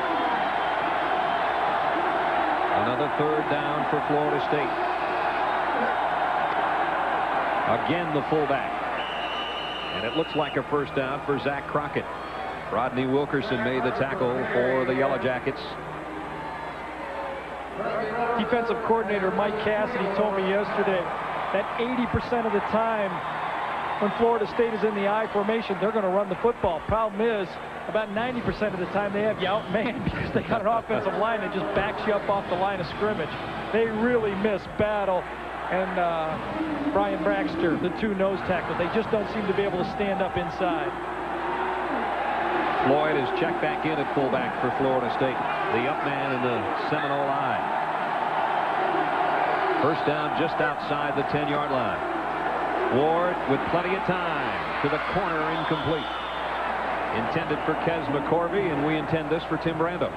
Another 3rd down for Florida State. Again, the fullback. And it looks like a first down for Zach Crockett. Rodney Wilkerson made the tackle for the Yellow Jackets. Defensive coordinator Mike Cassidy told me yesterday that 80% of the time when Florida State is in the I formation, they're going to run the football. Problem is, about 90% of the time they have you outmanned because they got an offensive line that just backs you up off the line of scrimmage. They really miss Battle and Brian Braxter, the 2 nose tackles. They just don't seem to be able to stand up inside. Floyd is checked back in at fullback for Florida State. The up man in the Seminole I. First down just outside the 10-yard line. Ward with plenty of time to the corner, incomplete. Intended for Kes McCorvey, and we intend this for Tim Brando.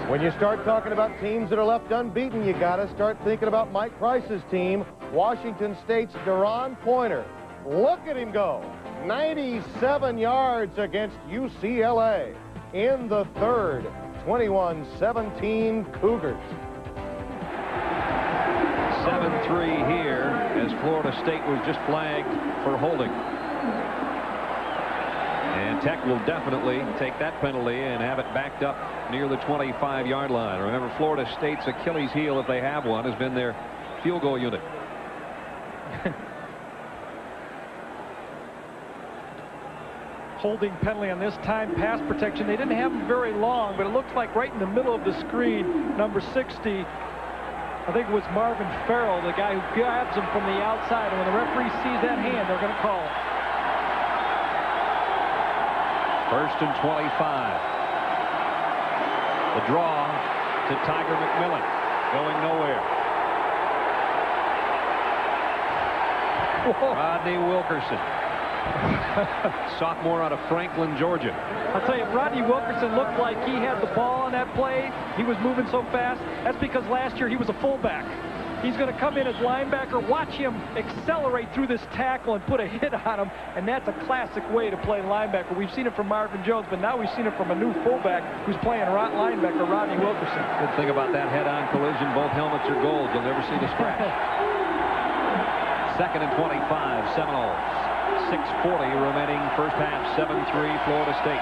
When you start talking about teams that are left unbeaten, you got to start thinking about Mike Price's team, Washington State's Deron Pointer. Look at him go. 97 yards against UCLA in the 3rd. 21-17 Cougars. 7-3 here as Florida State was just flagged for holding. And Tech will definitely take that penalty and have it backed up near the 25-yard line. Remember, Florida State's Achilles heel, if they have one, has been their field goal unit. Holding penalty on this time, pass protection. They didn't have them very long, but it looked like right in the middle of the screen, number 60, I think it was Marvin Farrell, the guy who grabs him from the outside. And when the referee sees that hand, they're going to call it. 1st and 25. The draw to Tiger McMillan, going nowhere. Whoa. Rodney Wilkerson, sophomore out of Franklin, Georgia. I'll tell you, Rodney Wilkerson looked like he had the ball on that play. He was moving so fast. That's because last year he was a fullback. He's going to come in as linebacker. Watch him accelerate through this tackle and put a hit on him, and that's a classic way to play linebacker. We've seen it from Marvin Jones, but now we've seen it from a new fullback who's playing linebacker, Rodney Wilkerson. Good thing about that head-on collision, both helmets are gold. You'll never see the scratch. 2nd and 25, Seminoles. 6:40 remaining first half, 7-3 Florida State.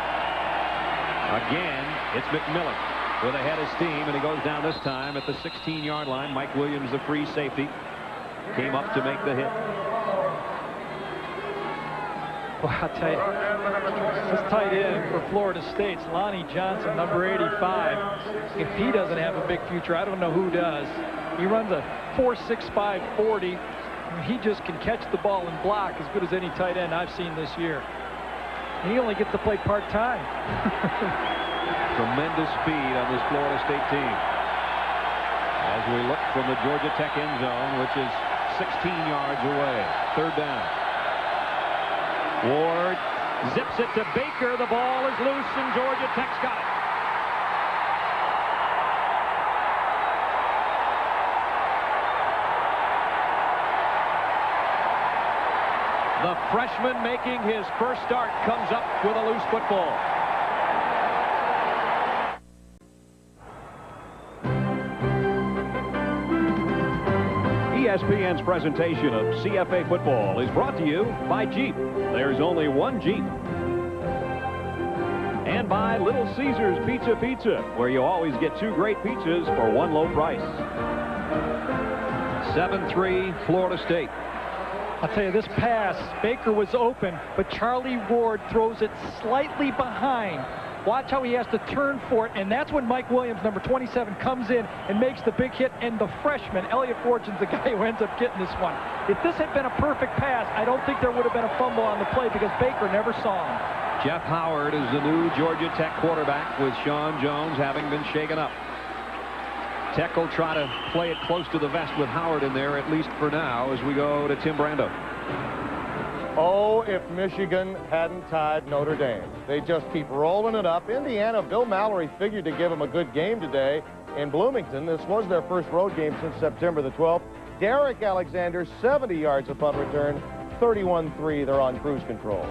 Again, it's McMillan with a head of steam, and he goes down this time at the 16-yard line. Mike Williams, the free safety, came up to make the hit. Well, I'll tell you, this tight end for Florida State's Lonnie Johnson, number 85. If he doesn't have a big future, I don't know who does. He runs a 4.65 40. He just can catch the ball and block as good as any tight end I've seen this year. And he only gets to play part-time. Tremendous speed on this Florida State team. As we look from the Georgia Tech end zone, which is 16 yards away. 3rd down. Ward zips it to Baker. The ball is loose, and Georgia Tech's got it. The freshman making his first start comes up with a loose football. ESPN's presentation of CFA football is brought to you by Jeep. There's only one Jeep. And by Little Caesars Pizza, where you always get 2 great pizzas for 1 low price. 7-3 Florida State. I'll tell you, this pass, Baker was open, but Charlie Ward throws it slightly behind. Watch how he has to turn for it, and that's when Mike Williams, number 27, comes in and makes the big hit, and the freshman, Elliot Fortune's the guy who ends up getting this one. If this had been a perfect pass, I don't think there would have been a fumble on the play because Baker never saw him. Jeff Howard is the new Georgia Tech quarterback with Sean Jones having been shaken up. Tech will try to play it close to the vest with Howard in there, at least for now, as we go to Tim Brando. Oh, if Michigan hadn't tied Notre Dame. They just keep rolling it up. Indiana, Bill Mallory figured to give them a good game today in Bloomington. This was their first road game since September the 12th. Derek Alexander, 70 yards upon return, 31-3. They're on cruise control.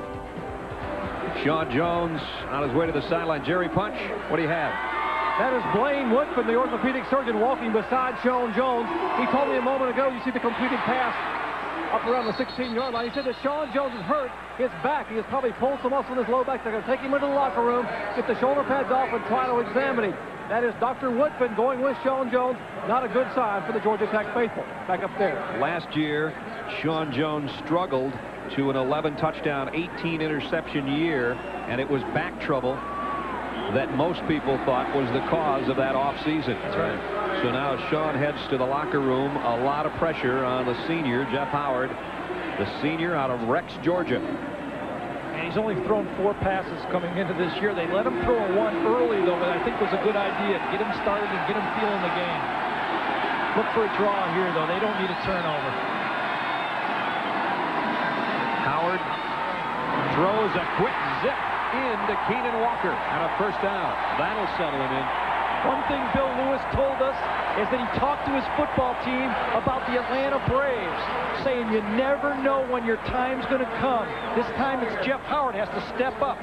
Sean Jones on his way to the sideline. Jerry Punch, what do you have? That is Blaine Woodfin, the orthopedic surgeon, walking beside Sean Jones. He told me a moment ago, you see the completed pass up around the 16-yard line. He said that Sean Jones is hurt. His back, he has probably pulled some muscle in his low back. They're going to take him into the locker room, get the shoulder pads off, and try to examine him. That is Dr. Woodfin going with Sean Jones. Not a good sign for the Georgia Tech faithful. Back up there. Last year, Sean Jones struggled to an 11-touchdown, 18-interception year, and it was back trouble that most people thought was the cause of that offseason. That's right. So now Sean heads to the locker room. A lot of pressure on the senior, Jeff Howard, the senior out of Rex, Georgia. And he's only thrown 4 passes coming into this year. They let him throw a 1 early, though, but I think was a good idea to get him started and get him feeling the game. Look for a draw here, though. They don't need a turnover. Howard throws a quick zip into Keenan Walker and a first down. That'll settle him in. One thing Bill Lewis told us is that he talked to his football team about the Atlanta Braves, saying you never know when your time's going to come. This time it's Jeff Howard has to step up.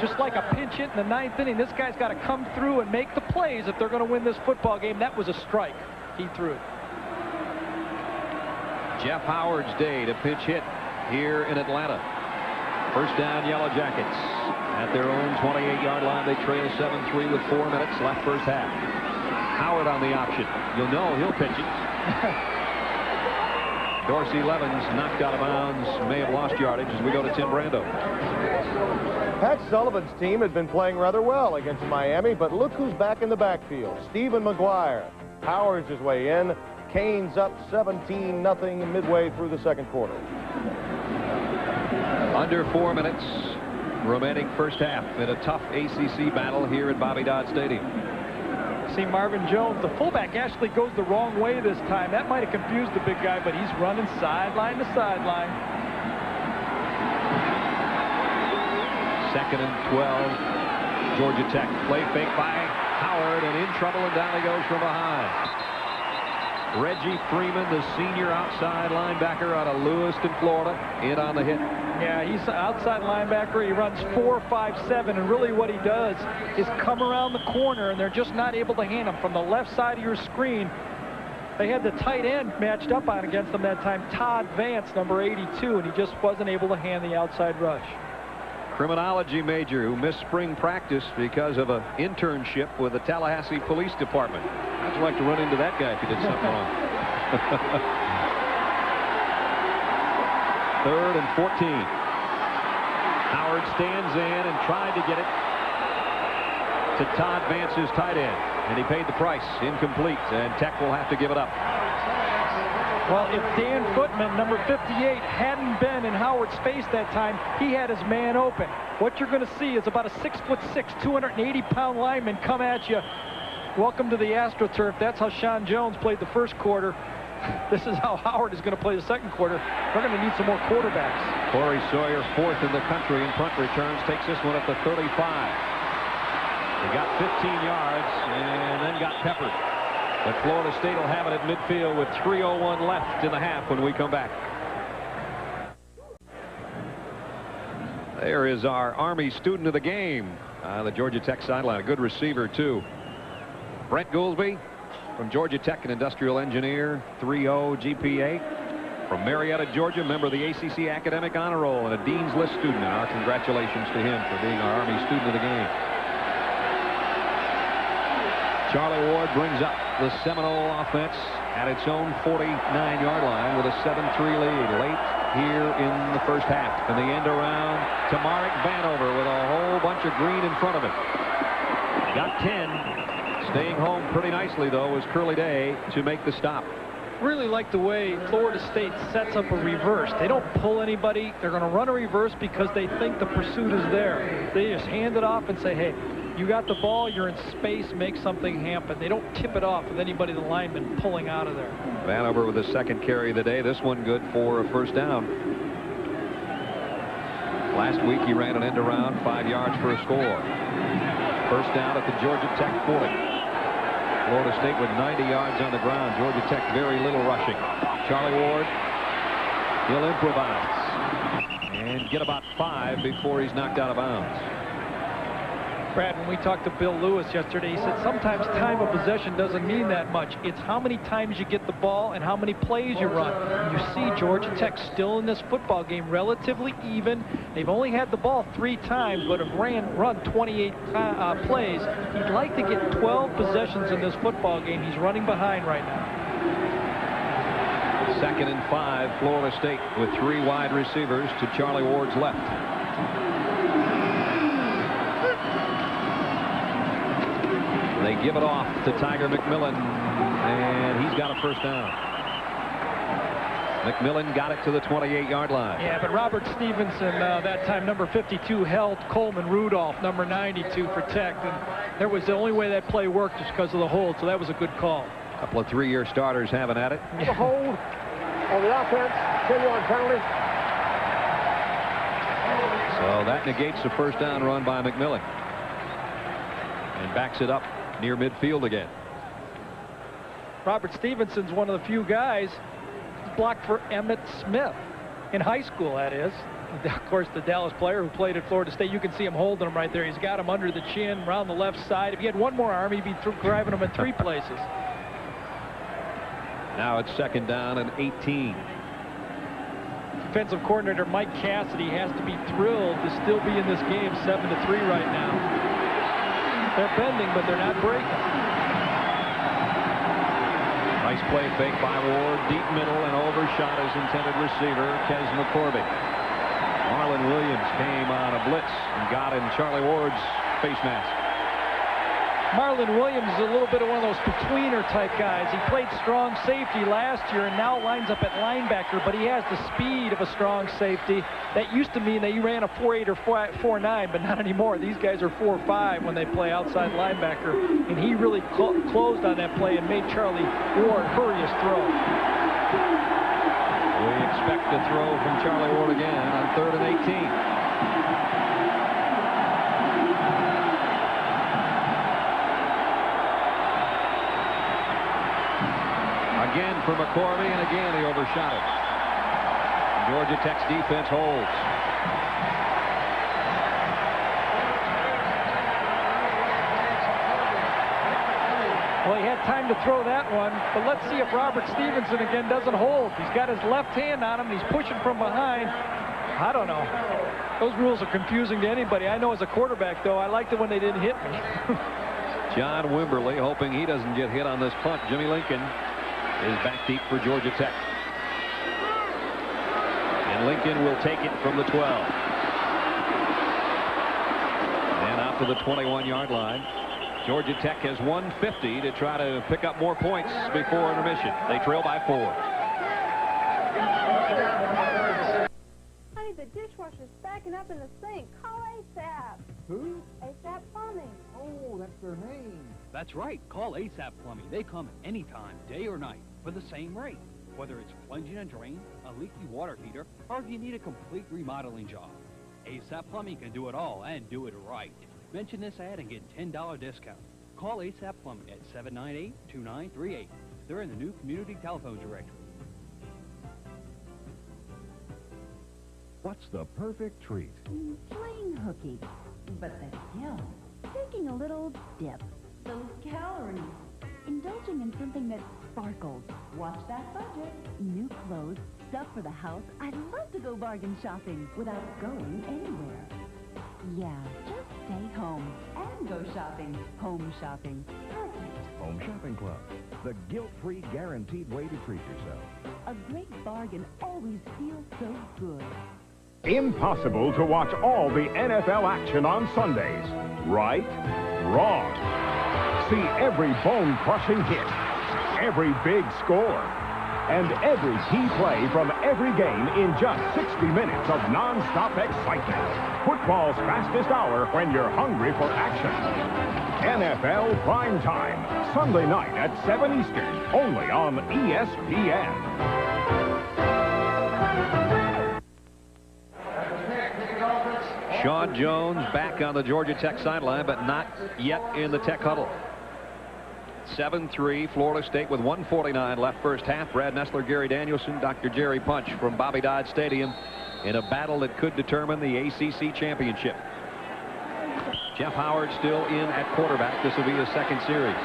Just like a pinch hit in the 9th inning, this guy's got to come through and make the plays if they're going to win this football game. That was a strike he threw. Jeff Howard's day to pinch hit here in Atlanta. First down, Yellow Jackets. At their own 28-yard line, they trail 7-3 with 4 minutes left first half. Howard on the option. You'll know he'll pitch it. Dorsey Levens knocked out of bounds. May have lost yardage as we go to Tim Brando. Pat Sullivan's team had been playing rather well against Miami, but look who's back in the backfield. Stephen McGuire. Howard's his way in. Canes up 17-0 midway through the second quarter. Under 4 minutes remaining first half in a tough ACC battle here at Bobby Dodd Stadium. See Marvin Jones, the fullback, actually goes the wrong way this time. That might have confused the big guy, but he's running sideline to sideline. 2nd and 12. Georgia Tech play fake by Howard, and in trouble, and down he goes from behind. Reggie Freeman, the senior outside linebacker out of Lewiston, Florida, in on the hit. Yeah, he's an outside linebacker. He runs 4.57, and really what he does is come around the corner, and they're just not able to hand him from the left side of your screen. They had the tight end matched up on against them that time, Todd Vance, number 82, and he just wasn't able to hand the outside rush. Criminology major who missed spring practice because of an internship with the Tallahassee Police Department. I'd like to run into that guy if he did something wrong. 3rd and 14. Howard stands in and tried to get it to Todd Vance's tight end, and he paid the price. Incomplete, and Tech will have to give it up. Well, if Dan Footman, number 58, hadn't been in Howard's face that time, he had his man open. What you're going to see is about a 6'6", 280-pound lineman come at you. Welcome to the AstroTurf. That's how Sean Jones played the first quarter. This is how Howard is going to play the second quarter. They're going to need some more quarterbacks. Corey Sawyer, 4th in the country in punt returns, takes this one at the 35. He got 15 yards and then got peppered. But Florida State will have it at midfield with 3:01 left in the half when we come back. There is our Army student of the game, the Georgia Tech sideline. A good receiver, too. Brent Goolsby from Georgia Tech, an industrial engineer, 3.0 GPA. From Marietta, Georgia, member of the ACC Academic Honor Roll and a Dean's List student. And our congratulations to him for being our Army student of the game. Charlie Ward brings up the Seminole offense at its own 49-yard line with a 7-3 lead late here in the first half. And the end around to Marek Vanover with a whole bunch of green in front of him. Got 10. Staying home pretty nicely, though, was Curly Day to make the stop. Really like the way Florida State sets up a reverse. They don't pull anybody. They're going to run a reverse because they think the pursuit is there. They just hand it off and say, hey, you got the ball, you're in space, make something happen. They don't tip it off with anybody, the lineman, pulling out of there. Vanover with the second carry of the day. This one good for a first down. Last week he ran an end around, 5 yards for a score. First down at the Georgia Tech 40. Florida State with 90 yards on the ground. Georgia Tech very little rushing. Charlie Ward, he'll improvise and get about 5 before he's knocked out of bounds. Brad, when we talked to Bill Lewis yesterday, he said sometimes time of possession doesn't mean that much. It's how many times you get the ball and how many plays you run. You see Georgia Tech still in this football game relatively even. They've only had the ball 3 times, but have run 28 plays. He'd like to get 12 possessions in this football game. He's running behind right now. 2nd and 5, Florida State with 3 wide receivers to Charlie Ward's left. They give it off to Tiger McMillan, and he's got a first down. McMillan got it to the 28-yard line. Yeah, but Robert Stevenson, that time number 52, held Coleman Rudolph, number 92, for Tech. And that was the only way that play worked just because of the hold, so that was a good call. A couple of 3-year starters having at it. The hold on the offense, 10-yard penalty. So that negates the first down run by McMillan. And backs it up near midfield again. Robert Stevenson's one of the few guys blocked for Emmitt Smith in high school, that is. Of course, the Dallas player who played at Florida State, you can see him holding him right there. He's got him under the chin, around the left side. If he had one more arm, he'd be driving him in 3 places. Now it's 2nd down and 18. Defensive coordinator Mike Cassidy has to be thrilled to still be in this game 7-3 right now. They're bending, but they're not breaking. Nice play fake by Ward, deep middle, and overshot his intended receiver, Kes McCorvey. Marlon Williams came on a blitz and got in Charlie Ward's face mask. Marlon Williams is a little bit of one of those betweener type guys. He played strong safety last year and now lines up at linebacker, but he has the speed of a strong safety. That used to mean that you ran a 4.8 or 4.9, but not anymore. These guys are 4.5 when they play outside linebacker, and he really closed on that play and made Charlie Ward hurry his throw. We expect a throw from Charlie Ward again on 3rd and 18. Again for McCorvey, and again he overshot it. Georgia Tech's defense holds. Well, he had time to throw that one, but let's see if Robert Stevenson again doesn't hold. He's got his left hand on him, and he's pushing from behind. I don't know. Those rules are confusing to anybody. I know as a quarterback, though, I liked it when they didn't hit me. John Wimberly hoping he doesn't get hit on this punt. Jimmy Lincoln is back deep for Georgia Tech. And Lincoln will take it from the 12. And out to the 21-yard line. Georgia Tech has 150 to try to pick up more points before intermission. They trail by 4. Honey, the dishwasher's backing up in the sink. Call ASAP. Who? ASAP Plumbing. Oh, that's their name. That's right. Call ASAP Plumbing. They come anytime, day or night, for the same rate. Whether it's plunging a drain, a leaky water heater, or if you need a complete remodeling job. ASAP Plumbing can do it all and do it right. Mention this ad and get a $10 discount. Call ASAP Plumbing at 798-2938. They're in the new community telephone directory. What's the perfect treat? Plain hooky, but the hill. Taking a little dip. Those calories. Indulging in something that sparkles. Watch that budget. New clothes, stuff for the house. I'd love to go bargain shopping without going anywhere. Yeah, just stay home and go shopping. Home shopping. Perfect. Home Shopping Club, the guilt-free guaranteed way to treat yourself. A great bargain always feels so good. Impossible to watch all the NFL action on Sundays. Right? Wrong. See every bone-crushing hit, every big score, and every key play from every game in just 60 minutes of non-stop excitement. Football's fastest hour when you're hungry for action. NFL Prime Time, Sunday night at 7 Eastern, only on ESPN. Sean Jones back on the Georgia Tech sideline, but not yet in the Tech huddle. 7-3, Florida State with 1:49 left first half. Brad Nessler, Gary Danielson, Dr. Jerry Punch from Bobby Dodd Stadium in a battle that could determine the ACC championship. Jeff Howard still in at quarterback. This will be his second series.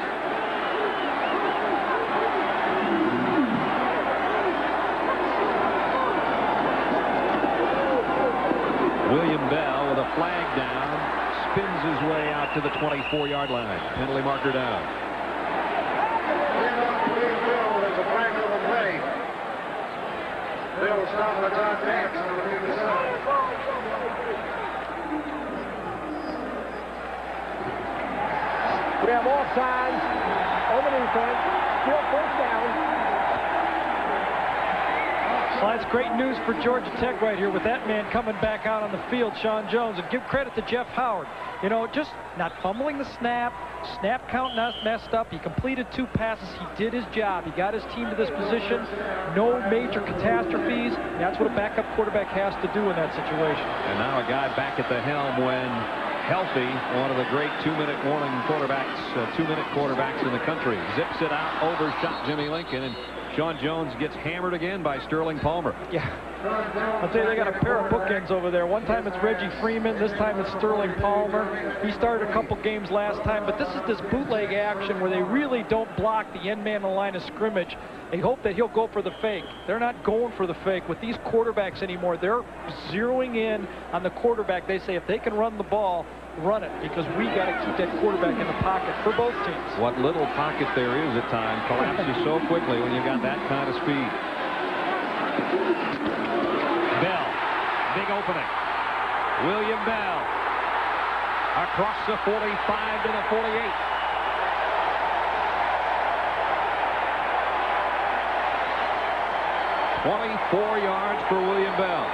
William Bell with a flag down, spins his way out to the 24-yard line. Penalty marker down. Bill stop the contact. We have offsides on the defense. Still first down. Well, that's great news for Georgia Tech right here with that man coming back out on the field, Sean Jones. And give credit to Jeff Howard. You know, just not fumbling the snap. Snap count not messed up. He completed 2 passes. He did his job. He got his team to this position. No major catastrophes. That's what a backup quarterback has to do in that situation. And now a guy back at the helm when healthy. One of the great 2-minute warning quarterbacks, 2-minute quarterbacks in the country. Zips it out, overshot Jimmy Lincoln, and Sean Jones gets hammered again by Sterling Palmer. Yeah. I'll tell you, they got a pair of bookends over there. One time it's Reggie Freeman. This time it's Sterling Palmer. He started a couple games last time, but this is this bootleg action where they really don't block the end man on the line of scrimmage. They hope that he'll go for the fake. They're not going for the fake with these quarterbacks anymore. They're zeroing in on the quarterback. They say if they can run the ball, run it, because we got to keep that quarterback in the pocket for both teams. What little pocket there is at times collapses so quickly when you've got that kind of speed. Bell, big opening. William Bell across the 45 to the 48. "24 yards for William Bell."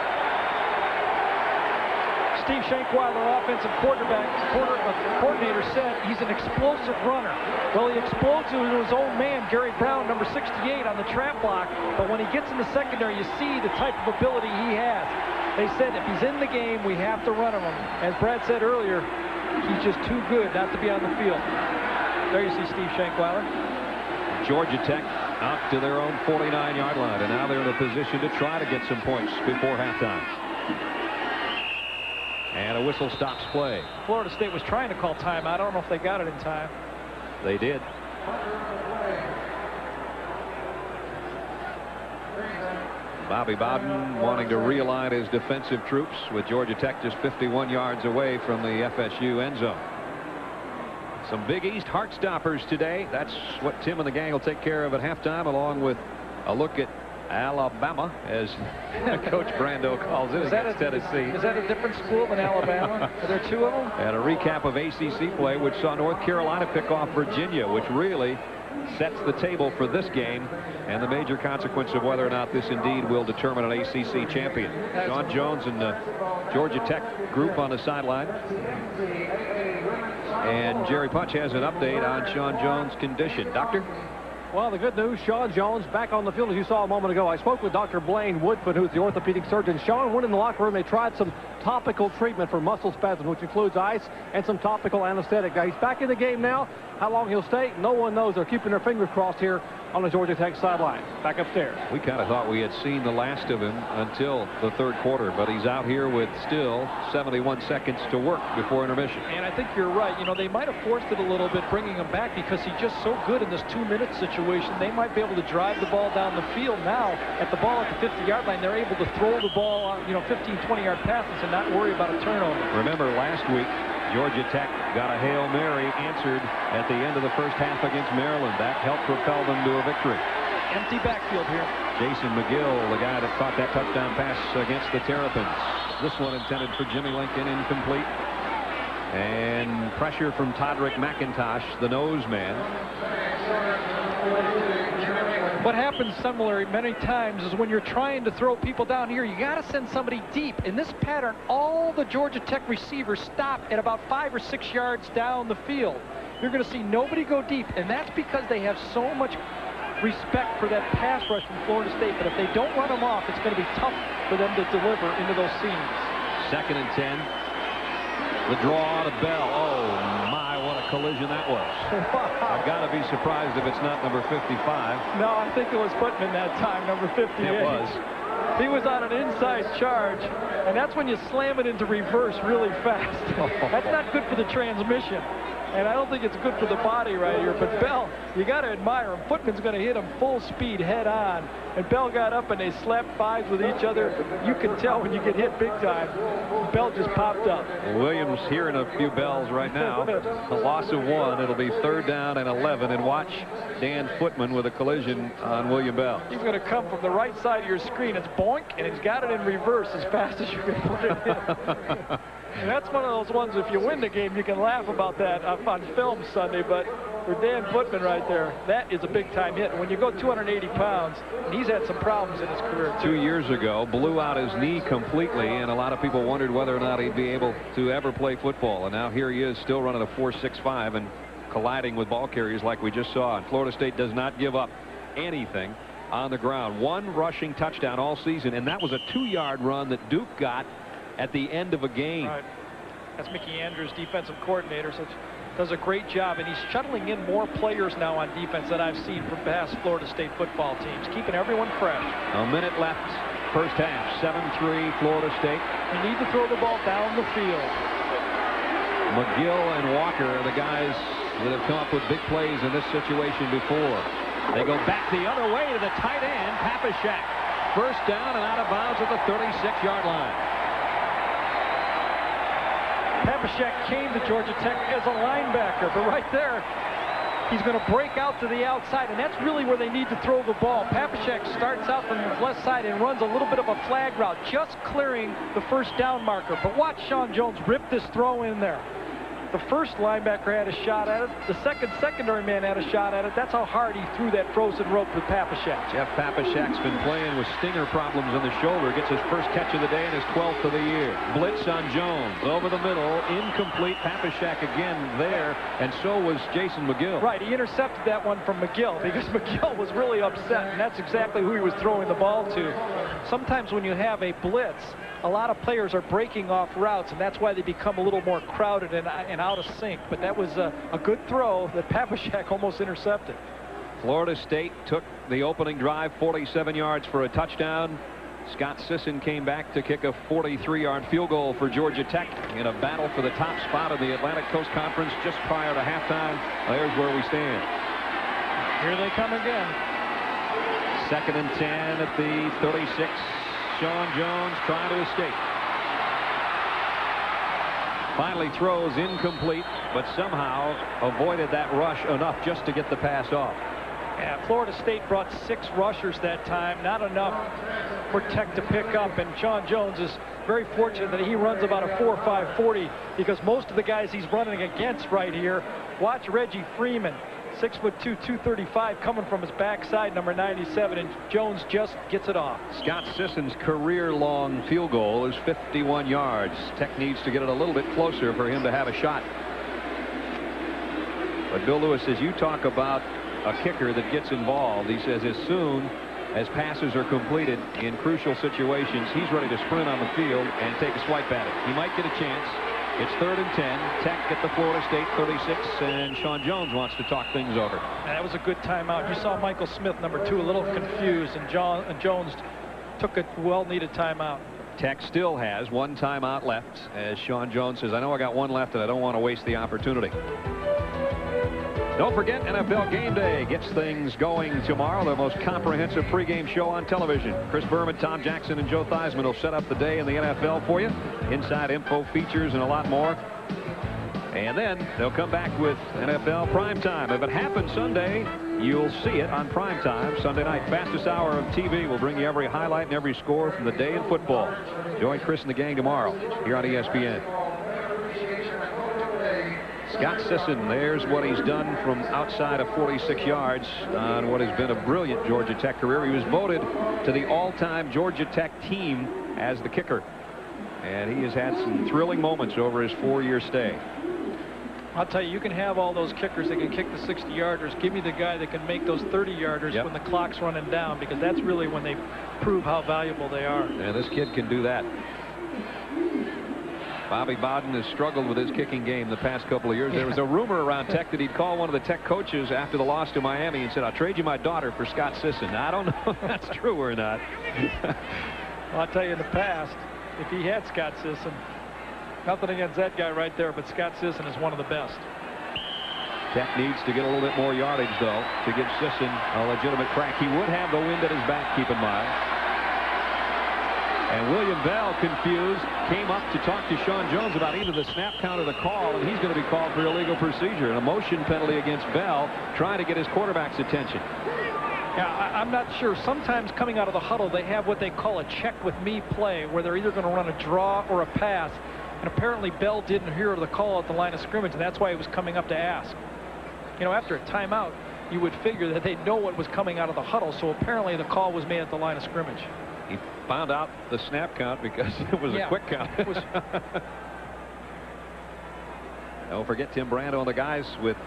Steve Shankweiler, offensive coordinator, said he's an explosive runner. Well, he explodes into his own man, Gary Brown, number 68, on the trap block. But when he gets in the secondary, you see the type of ability he has. They said if he's in the game, we have to run him. As Brad said earlier, he's just too good not to be on the field. There you see Steve Shankweiler. Georgia Tech out to their own 49-yard line, and now they're in a position to try to get some points before halftime. And a whistle stops play. Florida State was trying to call timeout. I don't know if they got it in time. They did. Bobby Bowden wanting to realign his defensive troops with Georgia Tech just 51 yards away from the FSU end zone. Some Big East heart stoppers today. That's what Tim and the gang will take care of at halftime, along with a look at Alabama, as Coach Brando calls it, against Tennessee. Is that a different school than Alabama? Are there 2 of them? And a recap of ACC play, which saw North Carolina pick off Virginia, which really sets the table for this game and the major consequence of whether or not this indeed will determine an ACC champion. Sean Jones and the Georgia Tech group on the sideline. And Jerry Punch has an update on Sean Jones' condition. Doctor? Well, the good news, Sean Jones back on the field, as you saw a moment ago. I spoke with Dr. Blaine Woodford, who's the orthopedic surgeon. Sean went in the locker room. They tried some topical treatment for muscle spasms, which includes ice and some topical anesthetic. Now, he's back in the game now. How long he'll stay, no one knows. They're keeping their fingers crossed here on the Georgia Tech sideline. Back upstairs. We kind of thought we had seen the last of him until the 3rd quarter, but he's out here with still 71 seconds to work before intermission. And I think you're right. You know, they might have forced it a little bit bringing him back because he's just so good in this 2-minute situation. They might be able to drive the ball down the field. Now, at the ball at the 50-yard line, they're able to throw the ball on, 15, 20-yard passes and not worry about a turnover. Remember last week, Georgia Tech got a Hail Mary answered at the end of the first half against Maryland. That helped propel them to a victory. Empty backfield here. Jason McGill, the guy that caught that touchdown pass against the Terrapins. This one intended for Jimmy Lincoln, incomplete. And pressure from Todrick McIntosh, the nose man. What happens similar many times is when you're trying to throw people down here, you got to send somebody deep. In this pattern, all the Georgia Tech receivers stop at about 5 or 6 yards down the field. You're going to see nobody go deep, and that's because they have so much respect for that pass rush from Florida State. But if they don't run them off, it's going to be tough for them to deliver into those seams. 2nd and 10. The draw to Bell. Oh, my, what a collision that was. I've got to be surprised if it's not number 55. No, I think it was Putman that time, number 58. It was. He was on an inside charge, and that's when you slam it into reverse really fast. That's not good for the transmission. And I don't think it's good for the body right here. But Bell, you got to admire him. Footman's going to hit him full speed head on. And Bell got up and they slapped fives with each other. You can tell when you get hit big time. Bell just popped up. Williams hearing a few bells right now. The loss of 1. It'll be 3rd down and 11. And watch Dan Footman with a collision on William Bell. He's going to come from the right side of your screen. It's boink, and he's got it in reverse as fast as you can put it in. And that's one of those ones, if you win the game, you can laugh about that on film Sunday. But for Dan Footman right there, that is a big-time hit. And when you go 280 pounds, and he's had some problems in his career, too. 2 years ago, blew out his knee completely, and a lot of people wondered whether or not he'd be able to ever play football. And now here he is, still running a 4.65 and colliding with ball carriers like we just saw. And Florida State does not give up anything on the ground. 1 rushing touchdown all season, and that was a 2-yard run that Duke got at the end of a game. Right. That's Mickey Andrews, defensive coordinator, so does a great job, and he's shuttling in more players now on defense than I've seen from past Florida State football teams, keeping everyone fresh. A minute left, first half, 7-3 Florida State. You need to throw the ball down the field. McGill and Walker are the guys that have come up with big plays in this situation before. They go back the other way to the tight end, Papashak. First down and out of bounds at the 36-yard line. Papashak came to Georgia Tech as a linebacker, but right there, he's going to break out to the outside, and that's really where they need to throw the ball. Papashak starts out from the left side and runs a little bit of a flag route, just clearing the first down marker. But watch Sean Jones rip this throw in there. The first linebacker had a shot at it. The secondary man had a shot at it. That's how hard he threw that frozen rope with Papashak. Jeff Papashak's been playing with stinger problems in the shoulder. Gets his first catch of the day and his 12th of the year. Blitz on Jones. Over the middle. Incomplete. Papashak again there. And so was Jason McGill. Right. He intercepted that one from McGill because McGill was really upset. And that's exactly who he was throwing the ball to. Sometimes when you have a blitz, a lot of players are breaking off routes, and that's why they become a little more crowded and out of sync. But that was a good throw that Papashak almost intercepted. Florida State took the opening drive 47 yards for a touchdown. Scott Sisson came back to kick a 43-yard field goal for Georgia Tech in a battle for the top spot of the Atlantic Coast Conference just prior to halftime. There's where we stand. Here they come again. 2nd and 10 at the 36. Sean Jones trying to escape. Finally throws incomplete, but somehow avoided that rush enough just to get the pass off. Yeah, Florida State brought 6 rushers that time, not enough for Tech to pick up, and Sean Jones is very fortunate that he runs about a 4.5 40 because most of the guys he's running against right here, watch Reggie Freeman, 6'2", 235, coming from his backside, number 97, and Jones just gets it off. Scott Sisson's career-long field goal is 51 yards. Tech needs to get it a little bit closer for him to have a shot. But Bill Lewis says you talk about a kicker that gets involved. He says as soon as passes are completed in crucial situations, he's ready to sprint on the field and take a swipe at it. He might get a chance. It's 3rd and 10. Tech at the Florida State 36, and Sean Jones wants to talk things over. And that was a good timeout. You saw Michael Smith, number 2, a little confused, and Jones took a well-needed timeout. Tech still has 1 timeout left, as Sean Jones says, I know I got 1 left, and I don't want to waste the opportunity. Don't forget, NFL Game Day gets things going tomorrow, the most comprehensive pregame show on television. Chris Berman, Tom Jackson, and Joe Theismann will set up the day in the NFL for you. Inside info, features, and a lot more. And then they'll come back with NFL Primetime. If it happens Sunday, you'll see it on Primetime Sunday night. Fastest hour of TV will bring you every highlight and every score from the day in football. Join Chris and the gang tomorrow here on ESPN. Scott Sisson, there's what he's done from outside of 46 yards on what has been a brilliant Georgia Tech career. He was voted to the all-time Georgia Tech team as the kicker. And he has had some thrilling moments over his 4-year stay. I'll tell you, you can have all those kickers that can kick the 60-yarders. Give me the guy that can make those 30-yarders when the clock's running down, because that's really when they prove how valuable they are. Yeah, this kid can do that. Bobby Bowden has struggled with his kicking game the past couple of years. There was a rumor around Tech that he'd call one of the Tech coaches after the loss to Miami and said, "I'll trade you my daughter for Scott Sisson." Now, I don't know if that's true or not. Well, I'll tell you, in the past, if he had Scott Sisson, nothing against that guy right there, but Scott Sisson is one of the best. Tech needs to get a little bit more yardage, though, to give Sisson a legitimate crack. He would have the wind at his back, keep in mind. And William Bell, confused, came up to talk to Sean Jones about either the snap count or the call, and he's going to be called for illegal procedure. An motion penalty against Bell, trying to get his quarterback's attention. Yeah, I'm not sure. Sometimes coming out of the huddle, they have what they call a check with me play, where they're either going to run a draw or a pass. And apparently Bell didn't hear the call at the line of scrimmage, and that's why he was coming up to ask. You know, after a timeout, you would figure that they'd know what was coming out of the huddle, so apparently the call was made at the line of scrimmage. He found out the snap count because it was a quick count. Don't forget Tim Brando and the guys with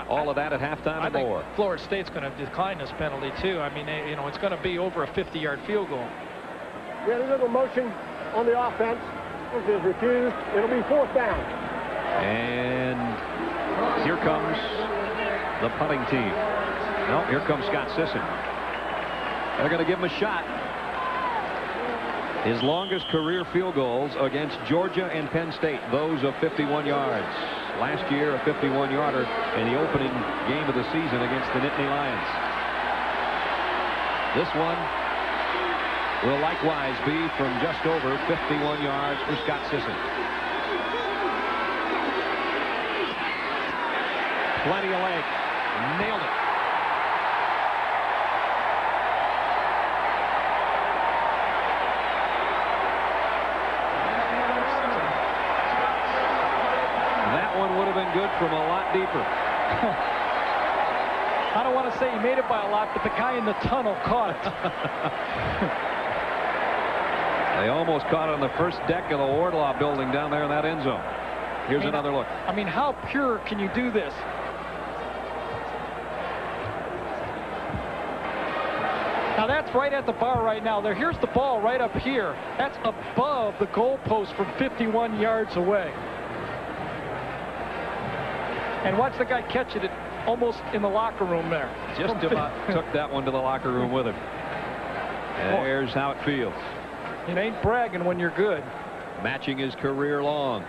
all of that at halftime and more. Florida State's going to decline this penalty too. I mean, you know, it's going to be over a 50-yard field goal. Yeah, a little motion on the offense, which is refused. It'll be 4th down. And here comes the punting team. No, here comes Scott Sisson. They're going to give him a shot. His longest career field goals against Georgia and Penn State, those of 51 yards. Last year, a 51-yarder in the opening game of the season against the Nittany Lions. This one will likewise be from just over 51 yards for Scott Sisson. Plenty of leg. Nailed it. Good from a lot deeper. I don't want to say he made it by a lot, but the guy in the tunnel caught it. They almost caught it on the first deck of the Wardlaw building down there in that end zone. Here's another look. I mean, how pure can you do this? Now that's right at the bar right now. Here's the ball right up here. That's above the goalpost from 51 yards away. And watch the guy catch it almost in the locker room there. Just about took that one to the locker room with him. And there's how it feels. It ain't bragging when you're good. Matching his career long.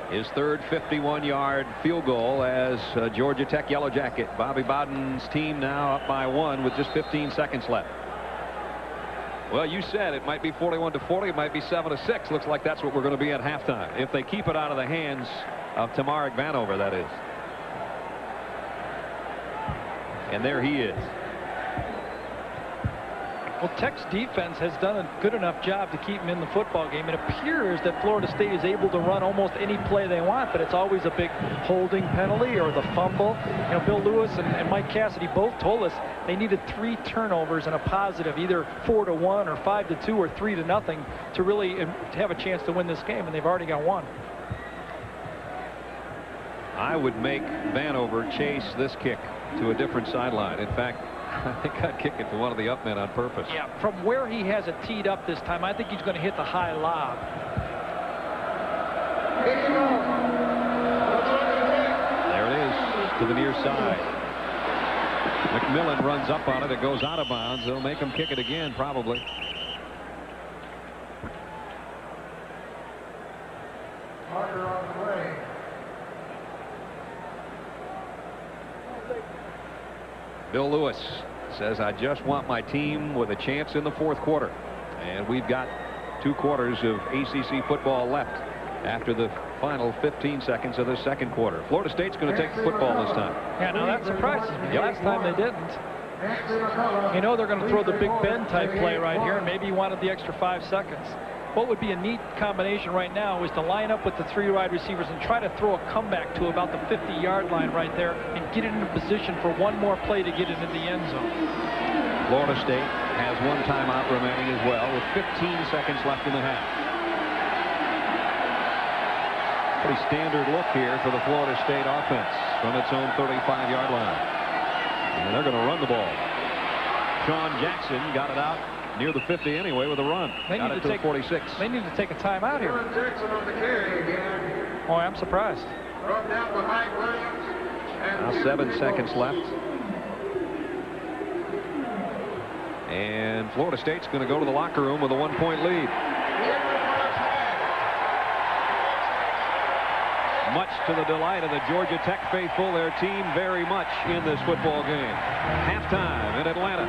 His third 51-yard field goal as Georgia Tech Yellow Jacket. Bobby Bowden's team now up by 1 with just 15 seconds left. Well, you said it might be 41-40. It might be 7-6. Looks like that's what we're going to be at halftime. If they keep it out of the hands of Tamarick Vanover, that is. And there he is. Well, Tech's defense has done a good enough job to keep him in the football game. It appears that Florida State is able to run almost any play they want, but it's always a big holding penalty or the fumble. You know, Bill Lewis and Mike Cassidy both told us they needed 3 turnovers and a positive, either 4-1 or 5-2 or 3-0 to really have a chance to win this game, and they've already got 1. I would make Vanover chase this kick to a different sideline. In fact, I think I'd kick it to one of the up men on purpose. Yeah, from where he has it teed up this time, I think he's going to hit the high lob. There it is to the near side. McMillan runs up on it. It goes out of bounds. They'll make him kick it again, probably. Parker on the way. Bill Lewis says, I just want my team with a chance in the 4th quarter. And we've got 2 quarters of ACC football left. after the final 15 seconds of the second quarter. Florida State's going to take the football this time. Yeah, now that surprises me. Yep. Last time they didn't. You know they're going to throw the Big Ben type play right here, and maybe he wanted the extra 5 seconds. What would be a neat combination right now is to line up with the 3 wide receivers and try to throw a comeback to about the 50-yard line right there and get it in a position for one more play to get it into the end zone. Florida State has 1 timeout remaining as well with 15 seconds left in the half. Pretty standard look here for the Florida State offense from its own 35-yard line. And they're going to run the ball. Sean Jackson got it out near the 50 anyway with a run. Got it to the 46. They need to take a timeout here. Boy, I'm surprised. Now 7 seconds left. And Florida State's going to go to the locker room with a 1-point lead. Much to the delight of the Georgia Tech faithful, their team very much in this football game. Halftime in Atlanta.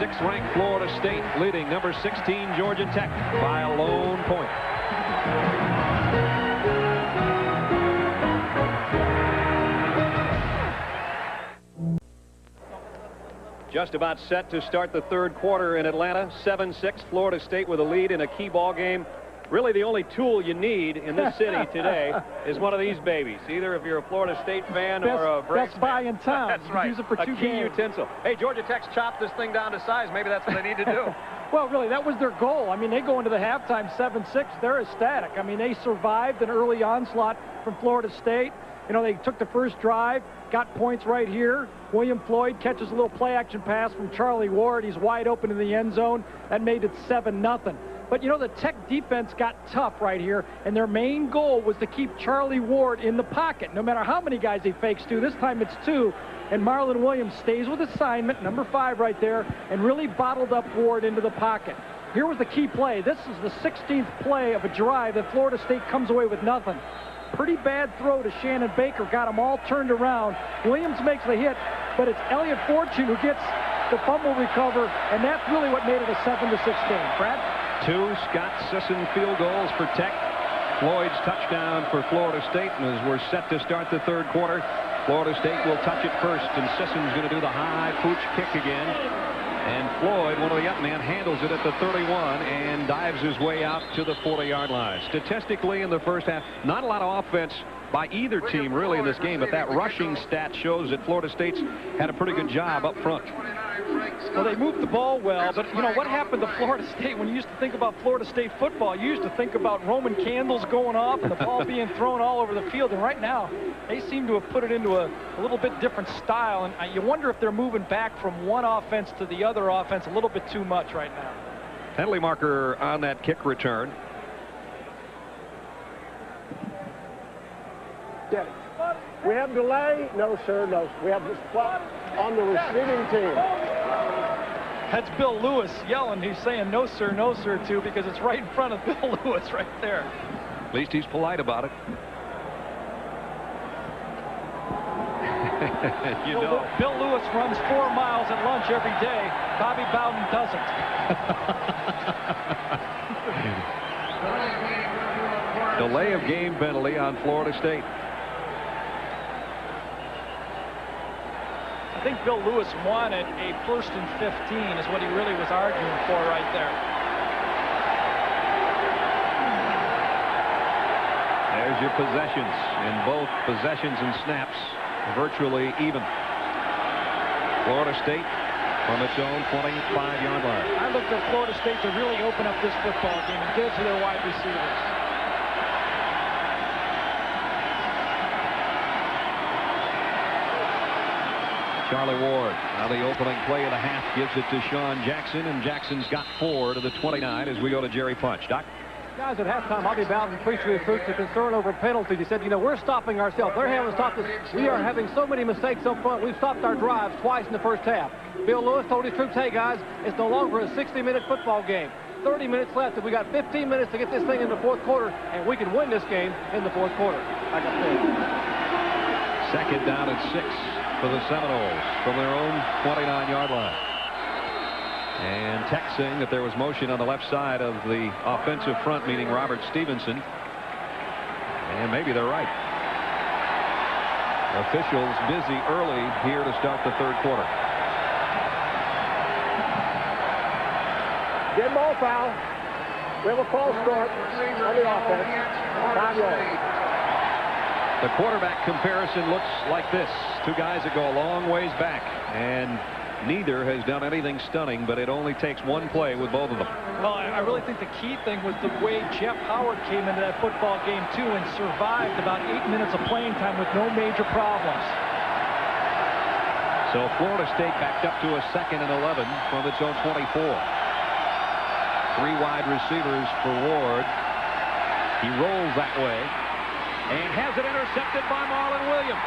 6th-ranked Florida State leading number 16 Georgia Tech by a lone point. Just about set to start the 3rd quarter in Atlanta. 7-6 Florida State with a lead in a key ball game. Really the only tool you need in this city today is one of these babies. Either if you're a Florida State fan or a Best buy in town. That's right. Use it for 2 key games. utensil. Hey, Georgia Tech's chopped this thing down to size. Maybe that's what they need to do. Well, really, that was their goal. I mean, they go into the halftime 7-6. They're ecstatic. I mean, they survived an early onslaught from Florida State. You know, they took the first drive, got points right here. William Floyd catches a little play-action pass from Charlie Ward. He's wide open in the end zone. That made it 7-0. But, you know, the Tech defense got tough right here, and their main goal was to keep Charlie Ward in the pocket. No matter how many guys he fakes to, this time it's 2, and Marlon Williams stays with assignment, number 5 right there, and really bottled up Ward into the pocket. Here was the key play. This is the 16th play of a drive that Florida State comes away with nothing. Pretty bad throw to Shannon Baker, got them all turned around. Williams makes the hit, but it's Elliott Fortune who gets the fumble recover, and that's really what made it a 7-6 game. Brad? 2 Scott Sisson field goals for Tech. Floyd's touchdown for Florida State. And as we're set to start the 3rd quarter, Florida State will touch it first, and Sisson's going to do the high pooch kick again. And Floyd, one of the up men, handles it at the 31 and dives his way out to the 40-yard line. Statistically, in the first half, not a lot of offense by either team really in this game, but that rushing stat shows that Florida State's had a pretty good job up front. Well, they moved the ball well, but you know what happened to Florida State when you used to think about Florida State football? You used to think about Roman candles going off and the ball being thrown all over the field, and right now they seem to have put it into a little bit different style, and you wonder if they're moving back from one offense to the other offense a little bit too much right now. Penalty marker on that kick return. We have delay? No, sir, no. We have this spot on the receiving team. That's Bill Lewis yelling. He's saying no, sir, too, because it's right in front of Bill Lewis right there. At least he's polite about it. You know. Bill Lewis runs 4 miles at lunch every day. Bobby Bowden doesn't. Delay of game penalty on Florida State. I think Bill Lewis wanted a 1st and 15 is what he really was arguing for right there. There's your possessions, and both possessions and snaps virtually even. Florida State from its own 25-yard line. I look for Florida State to really open up this football game and get it to their wide receivers. Charlie Ward, now the opening play of the half, gives it to Sean Jackson, and Jackson's got 4 to the 29 as we go to Jerry Punch. Doc? Guys, at halftime, Bobby Bowden preached to his troops a concern over penalties. He said, you know, we're stopping ourselves. They haven't stopped us. We are having so many mistakes up front. We've stopped our drives twice in the first half. Bill Lewis told his troops, hey, guys, it's no longer a 60-minute football game. 30 minutes left, and we got 15 minutes to get this thing in the 4th quarter, and we can win this game in the 4th quarter. Like I said. Second down at 6 for the Seminoles from their own 29-yard line. And Tech saying that there was motion on the left side of the offensive front, meaning Robert Stevenson. And maybe they're right. Officials busy early here to start the third quarter. Dead ball foul. We have a false start on the offense. 5 yards. The quarterback comparison looks like this. Two guys that go a long ways back, and neither has done anything stunning, but it only takes one play with both of them. Well, I really think the key thing was the way Jeff Howard came into that football game, too, and survived about 8 minutes of playing time with no major problems. So Florida State backed up to a 2nd and 11 from its own 24. 3 wide receivers for Ward. He rolls that way and has it intercepted by Marlon Williams.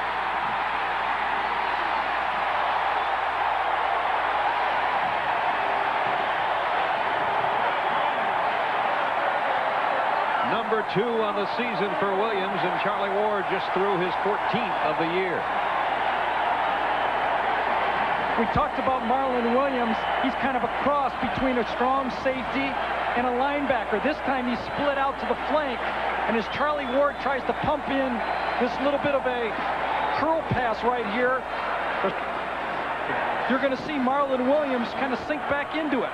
Number 2 on the season for Williams, and Charlie Ward just threw his 14th of the year. We talked about Marlon Williams. He's kind of a cross between a strong safety and a linebacker. This time he's split out to the flank, and as Charlie Ward tries to pump in this little bit of a curl pass right here, you're going to see Marlon Williams kind of sink back into it.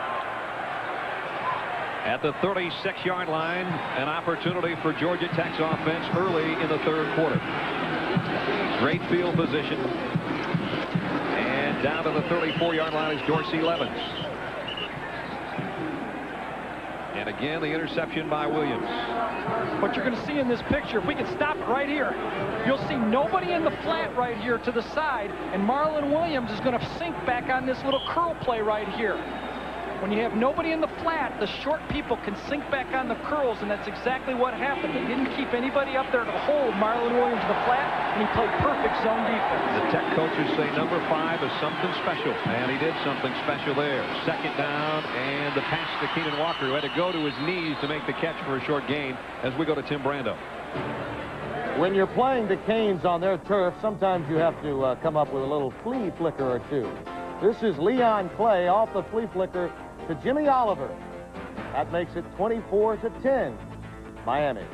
At the 36-yard line, an opportunity for Georgia Tech's offense early in the third quarter. Great field position. And down to the 34-yard line is Dorsey Levens. And again, the interception by Williams. What you're going to see in this picture, if we can stop it right here, you'll see nobody in the flat right here to the side, and Marlon Williams is going to sink back on this little curl play right here. When you have nobody in the flat, the short people can sink back on the curls, and that's exactly what happened. They didn't keep anybody up there to hold Marlon Williams to the flat, and he played perfect zone defense. The Tech coaches say number 5 is something special, and he did something special there. 2nd down, and the pass to Keenan Walker, who had to go to his knees to make the catch for a short gain, as we go to Tim Brando. When you're playing the Canes on their turf, sometimes you have to come up with a little flea flicker or two. This is Leon Clay off the flea flicker to Jimmy Oliver. That makes it 24-10, Miami.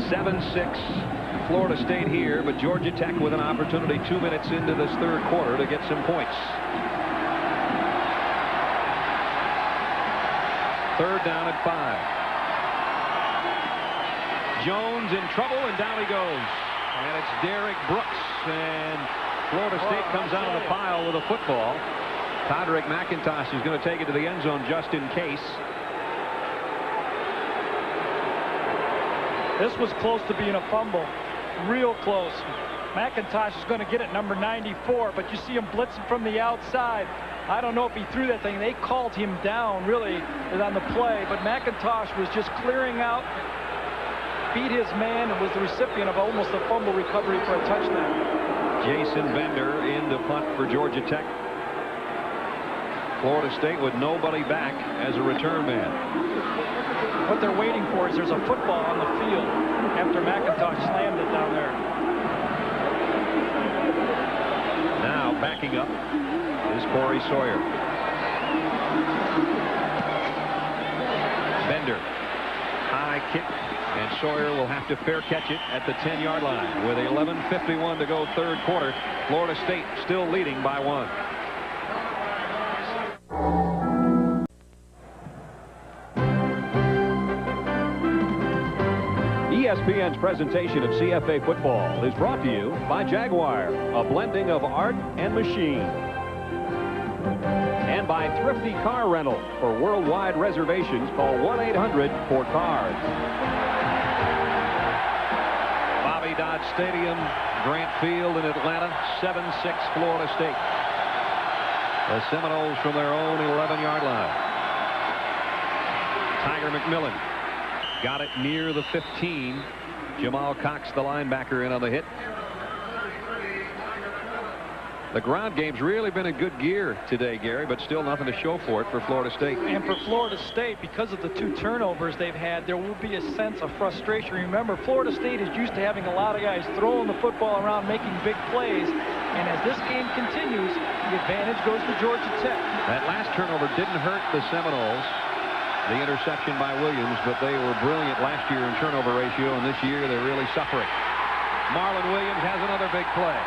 7-6 Florida State here, but Georgia Tech with an opportunity 2 minutes into this third quarter to get some points. 3rd down at 5. Jones in trouble, and down he goes. And it's Derek Brooks, and Florida State comes out of the pile with a football. Todrick McIntosh is going to take it to the end zone just in case. This was close to being a fumble. Real close. McIntosh is going to get it, number 94, but you see him blitzing from the outside. I don't know if he threw that thing. They called him down, really, on the play, but McIntosh was just clearing out, beat his man, and was the recipient of almost a fumble recovery for a touchdown. Jason Bender in to punt for Georgia Tech. Florida State with nobody back as a return man. What they're waiting for is there's a football on the field after McIntosh slammed it down there. Now backing up is Corey Sawyer. Bender, high kick, and Sawyer will have to fair catch it at the 10-yard line. With 11:51 to go third quarter, Florida State still leading by 1. ESPN's presentation of CFA football is brought to you by Jaguar, a blending of art and machine. And by Thrifty Car Rental. For worldwide reservations, call 1-800-4CARS. Bobby Dodd Stadium, Grant Field in Atlanta, 7-6 Florida State. The Seminoles from their own 11-yard line. Tiger McMillan got it near the 15. Jamal Cox, the linebacker, in on the hit. The ground game's really been in good gear today, Gary, but still nothing to show for it for Florida State. And for Florida State, because of the 2 turnovers they've had, there will be a sense of frustration. Remember, Florida State is used to having a lot of guys throwing the football around, making big plays. And as this game continues, the advantage goes to Georgia Tech. That last turnover didn't hurt the Seminoles. the interception by Williams, but they were brilliant last year in turnover ratio, and this year they're really suffering. Marlon Williams has another big play.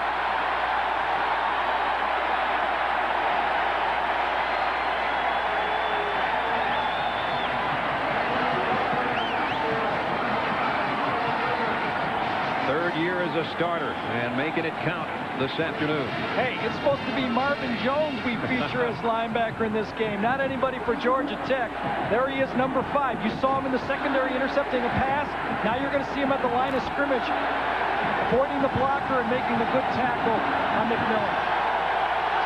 Third year as a starter and making it count this afternoon. Hey, it's supposed to be Marvin Jones we feature as linebacker in this game, not anybody for Georgia Tech. There he is, number 5. You saw him in the secondary intercepting a pass. Now you're going to see him at the line of scrimmage, avoiding the blocker and making the good tackle on McMillan.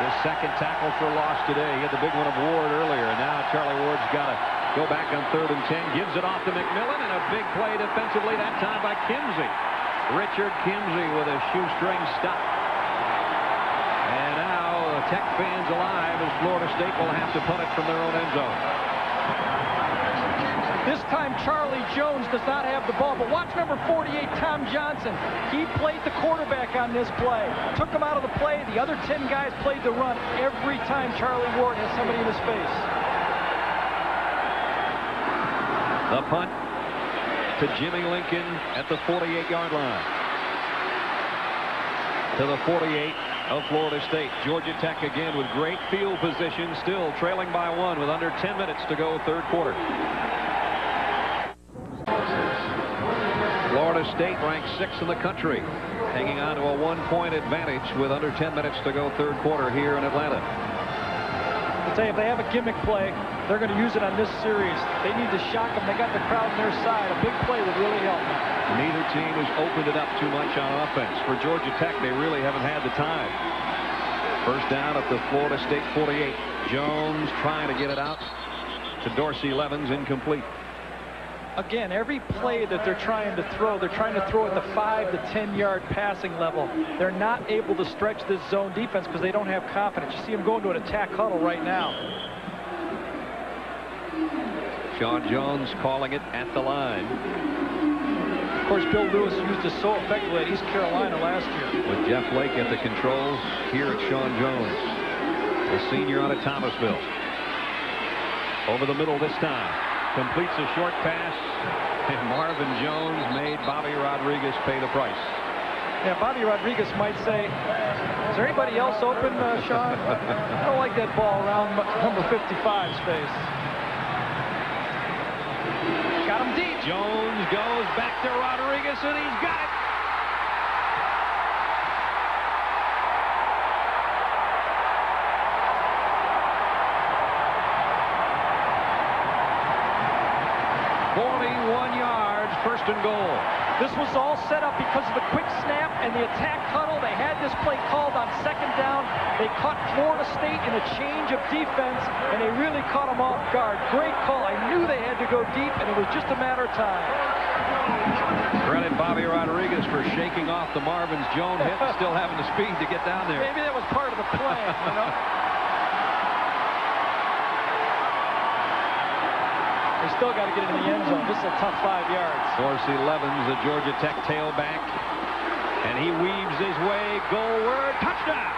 His second tackle for loss today. He had the big one of Ward earlier, and now Charlie Ward's got to go back on 3rd and 10. Gives it off to McMillan, and a big play defensively, that time by Kimsey. Richard Kimsey with a shoestring stop. And now the Tech fans alive as Florida State will have to punt it from their own end zone. This time Charlie Jones does not have the ball, but watch number 48, Tom Johnson. He played the quarterback on this play. Took him out of the play. The other 10 guys played the run every time Charlie Ward has somebody in his face. The punt to Jimmy Lincoln at the 48-yard line. To the 48 of Florida State. Georgia Tech again with great field position, still trailing by 1 with under 10 minutes to go, 3rd quarter. Florida State ranked 6th in the country, hanging on to a 1-point advantage with under 10 minutes to go, 3rd quarter here in Atlanta. I'll tell you, if they have a gimmick play, they're going to use it on this series. They need to shock them. They got the crowd on their side. A big play would really help them. Neither team has opened it up too much on offense. For Georgia Tech, they really haven't had the time. First down at the Florida State 48. Jones trying to get it out to Dorsey Levens, incomplete. Again, every play that they're trying to throw at the 5 to 10-yard passing level. They're not able to stretch this zone defense because they don't have confidence. You see them going to an attack huddle right now. Sean Jones calling it at the line. Of course, Bill Lewis used it so effectively at East Carolina last year. With Jeff Lake at the controls, here at Sean Jones, the senior out of Thomasville. Over the middle this time. Completes a short pass, and Marvin Jones made Bobby Rodriguez pay the price. Yeah, Bobby Rodriguez might say, is there anybody else open, Sean? I don't like that ball around number 55's face. Got him deep. Jones goes back to Rodriguez, and he's got it. First and goal. This was all set up because of the quick snap and the attack huddle. They had this play called on 2nd down. They caught Florida State in a change of defense, and they really caught them off guard. Great call. I knew they had to go deep, and it was just a matter of time. Credit Bobby Rodriguez for shaking off the Marvin Jones hit, still having the speed to get down there. Maybe that was part of the plan, you know? They still got to get into the end zone. This is a tough 5 yards. Dorsey Levens, the Georgia Tech tailback, and he weaves his way goalward. Touchdown!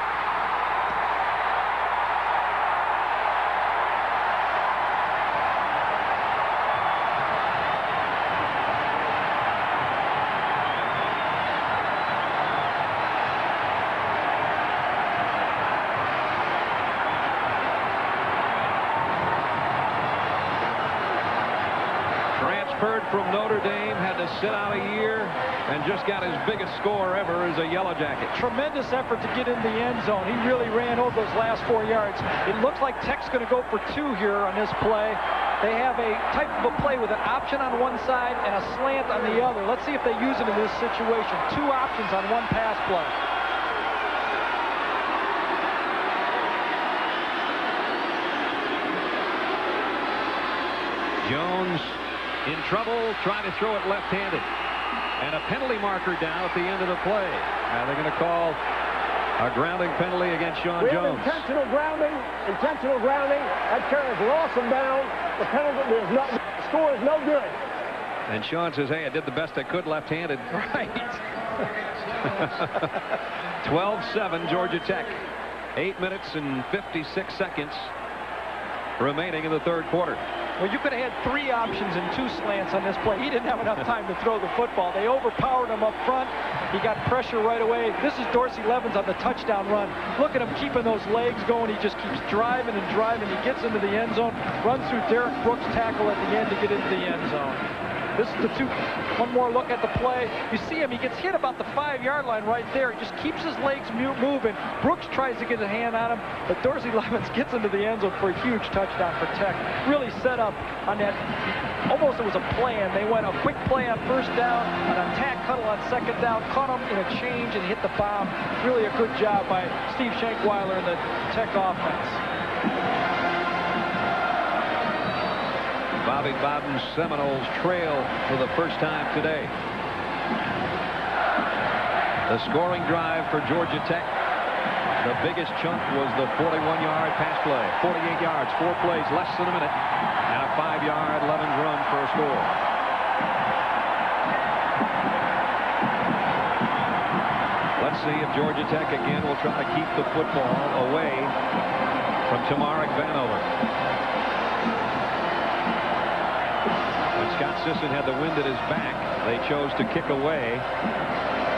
From Notre Dame, had to sit out a year and just got his biggest score ever as a Yellow Jacket. Tremendous effort to get in the end zone. He really ran over those last 4 yards. It looks like Tech's going to go for 2 here on this play. They have a type of a play with an option on one side and a slant on the other. Let's see if they use it in this situation. 2 options on one pass play. Jones in trouble, trying to throw it left-handed. And a penalty marker down at the end of the play. Now they're going to call a grounding penalty against Sean Jones. Intentional grounding. That carries loss him down. The penalty is not, the score is no good. And Sean says, hey, I did the best I could left-handed. Right. 12-7 Georgia Tech. 8 minutes and 56 seconds remaining in the 3rd quarter. Well, you could have had 3 options and 2 slants on this play. He didn't have enough time to throw the football. They overpowered him up front. He got pressure right away. This is Dorsey Levens on the touchdown run. Look at him keeping those legs going. He just keeps driving and driving. He gets into the end zone, runs through Derek Brooks' tackle at the end to get into the end zone. This is the 2. One more look at the play. You see him, he gets hit about the 5-yard line right there. He just keeps his legs moving. Brooks tries to get a hand on him, but Dorsey Levens gets into the end zone for a huge touchdown for Tech. Really set up on that, almost it was a plan. They went a quick play on first down, an attack huddle on second down, caught him in a change and hit the bomb. Really a good job by Steve Schenkweiler and the Tech offense. Bobby Bowden's Seminoles trail for the first time today. The scoring drive for Georgia Tech. The biggest chunk was the 41-yard pass play. 48 yards, 4 plays, less than a minute, and a 5-yard Levens run for a score. Let's see if Georgia Tech again will try to keep the football away from Tamarick Vanover. Scott Sisson had the wind at his back. They chose to kick away,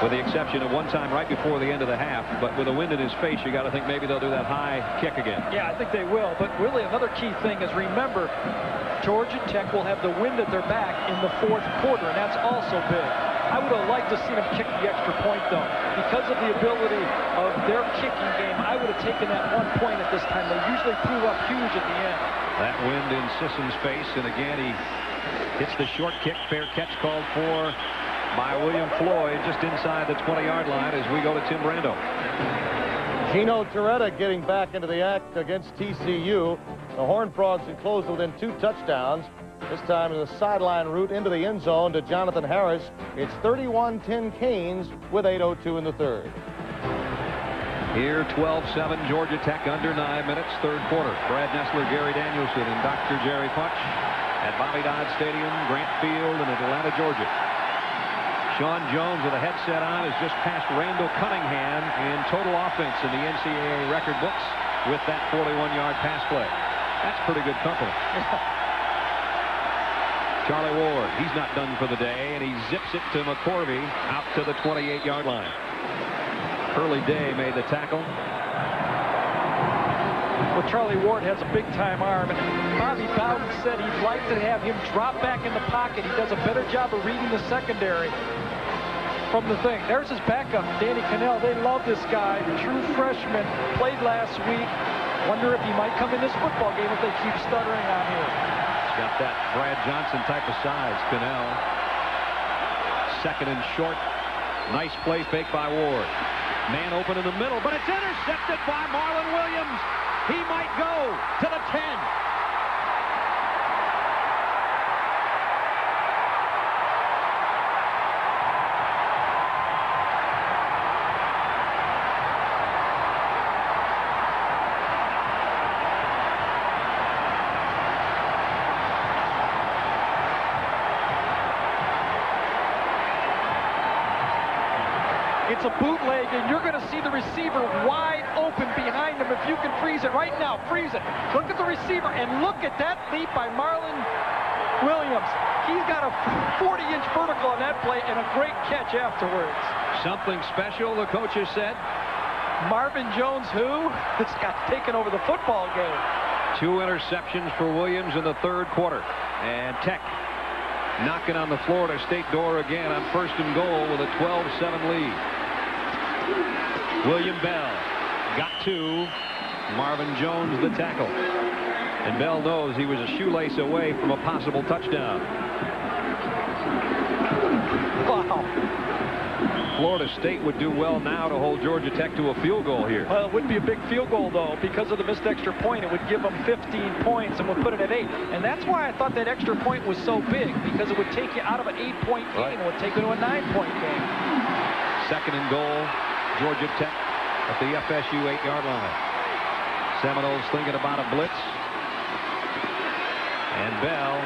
with the exception of one time right before the end of the half. But with the wind in his face, you got to think maybe they'll do that high kick again. Yeah, I think they will. But really another key thing is, remember, Georgia Tech will have the wind at their back in the 4th quarter, and that's also big. I would have liked to see them kick the extra point, though. Because of the ability of their kicking game, I would have taken that 1 point at this time. They usually prove up huge at the end. That wind in Sisson's face, and again he hits the short kick. Fair catch called for by William Floyd just inside the 20-yard line as we go to Tim Brando. Gino Torretta getting back into the act against TCU. The Horned Frogs had closed within 2 touchdowns. This time in the sideline route into the end zone to Jonathan Harris. It's 31-10 Canes with 8:02 in the 3rd. Here, 12-7, Georgia Tech under 9 minutes, 3rd quarter. Brad Nessler, Gary Danielson, and Dr. Jerry Punch at Bobby Dodd Stadium, Grant Field in Atlanta, Georgia. Sean Jones with a headset on has just passed Randall Cunningham in total offense in the NCAA record books with that 41-yard pass play. That's pretty good company. Charlie Ward, he's not done for the day, and he zips it to McCorvey out to the 28-yard line. Hurley Day made the tackle. Well, Charlie Ward has a big-time arm, and Bobby Bowden said he'd like to have him drop back in the pocket. He does a better job of reading the secondary from the thing. There's his backup, Danny Cannell. They love this guy, true freshman, played last week. Wonder if he might come in this football game if they keep stuttering out here. He's got that Brad Johnson type of size, Cannell. 2nd and short. Nice play fake by Ward. Man open in the middle, but it's intercepted by Marlon Williams. He might go to the 10. It's a bootleg, and you're going to see the receiver wide open behind him. If you can freeze it right now, freeze it. Look at the receiver, and look at that leap by Marlon Williams. He's got a 40-inch vertical on that play and a great catch afterwards. Something special, the coaches said. Marvin Jones, who? This got taken over the football game. 2 interceptions for Williams in the 3rd quarter. And Tech knocking on the Florida State door again on 1st and goal with a 12-7 lead. William Bell got 2. Marvin Jones the tackle. And Bell knows he was a shoelace away from a possible touchdown. Wow. Florida State would do well now to hold Georgia Tech to a field goal here. Well, it wouldn't be a big field goal, though. Because of the missed extra point, it would give them 15 points and would put it at 8. And that's why I thought that extra point was so big, because it would take you out of an 8-point game and would take you to a 9-point game. 2nd and goal, Georgia Tech at the FSU 8-yard line. Seminoles thinking about a blitz. And Bell,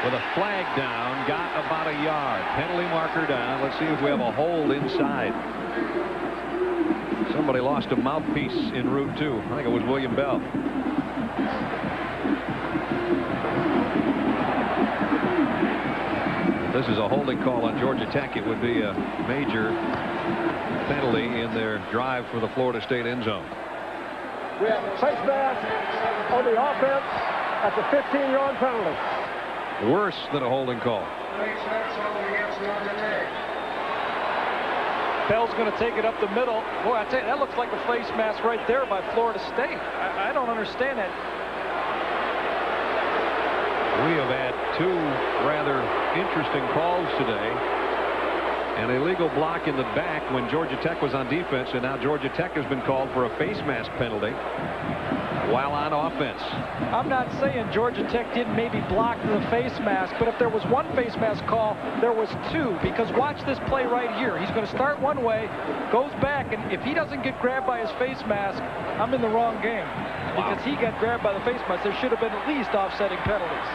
with a flag down, got about a yard. Penalty marker down. Let's see if we have a hold inside. Somebody lost a mouthpiece en route, too. I think it was William Bell. This is a holding call on Georgia Tech. It would be a major penalty in their drive for the Florida State end zone. We have a face mask on the offense at the 15-yard penalty. Worse than a holding call. Bell's going to take it up the middle. Boy, I tell you, that looks like a face mask right there by Florida State. I don't understand that. We have had two rather interesting calls today. An illegal block in the back when Georgia Tech was on defense, and now Georgia Tech has been called for a face mask penalty while on offense. I'm not saying Georgia Tech didn't maybe block the face mask, but if there was one face mask call, there was two, because watch this play right here. He's going to start one way, goes back, and if he doesn't get grabbed by his face mask, I'm in the wrong game. Because he got grabbed by the face mask. There should have been at least offsetting penalties.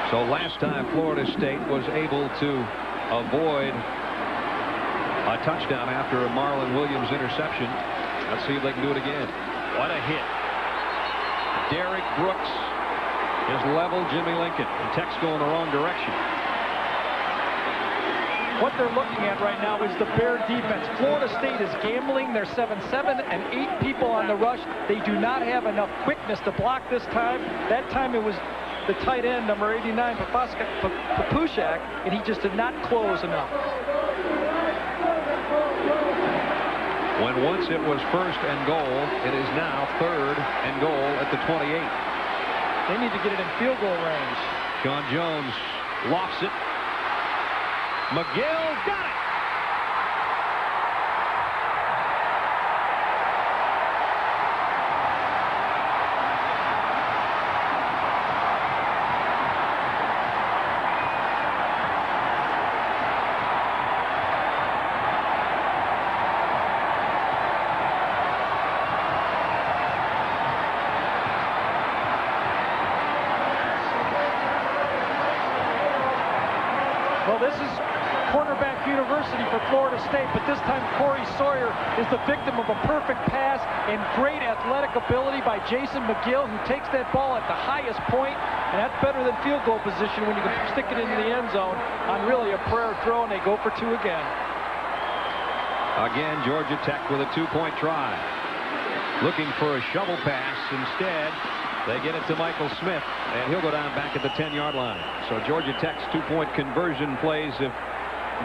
So last time Florida State was able to avoid a touchdown after a Marlon Williams interception. Let's see if they can do it again. What a hit. Derek Brooks has leveled Jimmy Lincoln. And Tech's going the wrong direction. What they're looking at right now is the Bear defense. Florida State is gambling. They're 7-7 and 8 people on the rush. They do not have enough quickness to block this time. That time it was the tight end, number 89, Papushak, and he just did not close enough. When once it was 1st and goal, it is now 3rd and goal at the 28. They need to get it in field goal range. Sean Jones lofts it. McGill got it. Well, this is cornerback university for Florida State, but this time Corey Sawyer is the victim of a perfect pass and great athletic ability by Jason McGill, who takes that ball at the highest point, and that's better than field goal position when you can stick it into the end zone on really a prayer throw, and they go for 2 again. Again, Georgia Tech with a 2-point try. Looking for a shovel pass. Instead, they get it to Michael Smith, and he'll go down back at the 10-yard line. So Georgia Tech's 2-point conversion plays have